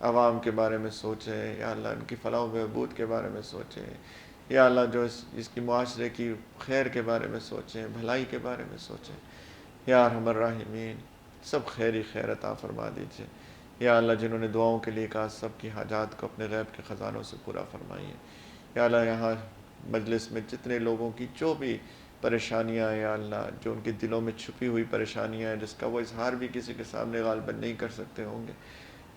عوام کے بارے میں سوچیں. یا اللہ ان کی فلاح و بہبود کے بارے میں سوچیں. یا اللہ جو اس کی معاشرے کی خیر کے بارے میں سوچیں, بھلائی کے بارے میں سوچیں. یا ارحم الراحمین سب خیر ہی خیر عطا فرما دیجیے. یا اللہ جنہوں نے دعاؤں کے لیے کہا سب کی حاجات کو اپنے غیب کے خزانوں سے پورا فرمائیے. یا اللہ یہاں مجلس میں جتنے لوگوں کی جو بھی پریشانیاں ہیں, یا اللہ جو ان کے دلوں میں چھپی ہوئی پریشانیاں ہیں جس کا وہ اظہار بھی کسی کے سامنے غالباً نہیں کر سکتے ہوں گے,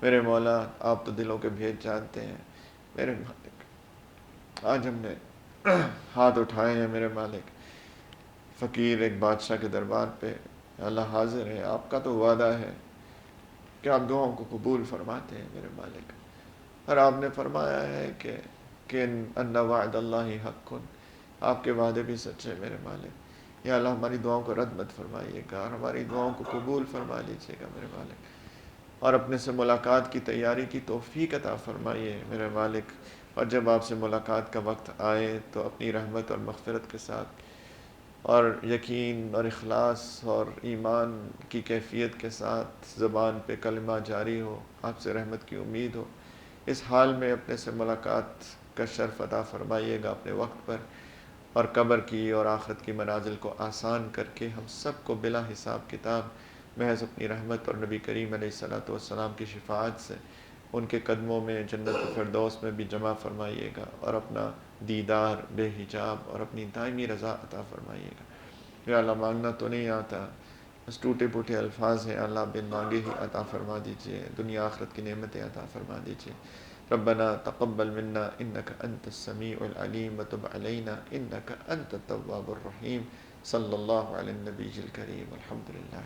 میرے مولا آپ تو دلوں کے بھید جانتے ہیں. میرے مالک آج ہم نے ہاتھ اٹھائے ہیں میرے مالک, فقیر ایک بادشاہ کے دربار پہ اللہ حاضر ہے. آپ کا تو وعدہ ہے کہ آپ دعاؤں کو قبول فرماتے ہیں میرے مالک, اور آپ نے فرمایا ہے کہ ان وعد اللہ حق, آپ کے وعدے بھی سچے میرے مالک. یا اللہ ہماری دعاؤں کو رد مت فرمائیے گا اور ہماری دعاؤں کو قبول فرما لیجیے گا میرے مالک, اور اپنے سے ملاقات کی تیاری کی توفیق عطا فرمائیے میرے مالک. اور جب آپ سے ملاقات کا وقت آئے تو اپنی رحمت اور مغفرت کے ساتھ اور یقین اور اخلاص اور ایمان کی کیفیت کے ساتھ زبان پہ کلمہ جاری ہو, آپ سے رحمت کی امید ہو, اس حال میں اپنے سے ملاقات کا شرف عطا فرمائیے گا اپنے وقت پر, اور قبر کی اور آخرت کی منازل کو آسان کر کے ہم سب کو بلا حساب کتاب محض اپنی رحمت اور نبی کریم علیہ الصلوۃ والسلام کی شفاعت سے ان کے قدموں میں جنت الفردوس میں بھی جمع فرمائیے گا, اور اپنا دیدار بے حجاب اور اپنی دائمی رضا عطا فرمائیے گا. یا اللہ مانگنا تو نہیں آتا, بس ٹوٹے پھوٹے الفاظ ہیں, اللہ بن مانگے ہی عطا فرما دیجئے, دنیا آخرت کی نعمتیں عطا فرما دیجئے. ربنا تقبل منا انك انت السميع العليم وتب علينا انك انت التواب الرحيم. صلی اللہ علی النبی الکریم. الحمد للہ.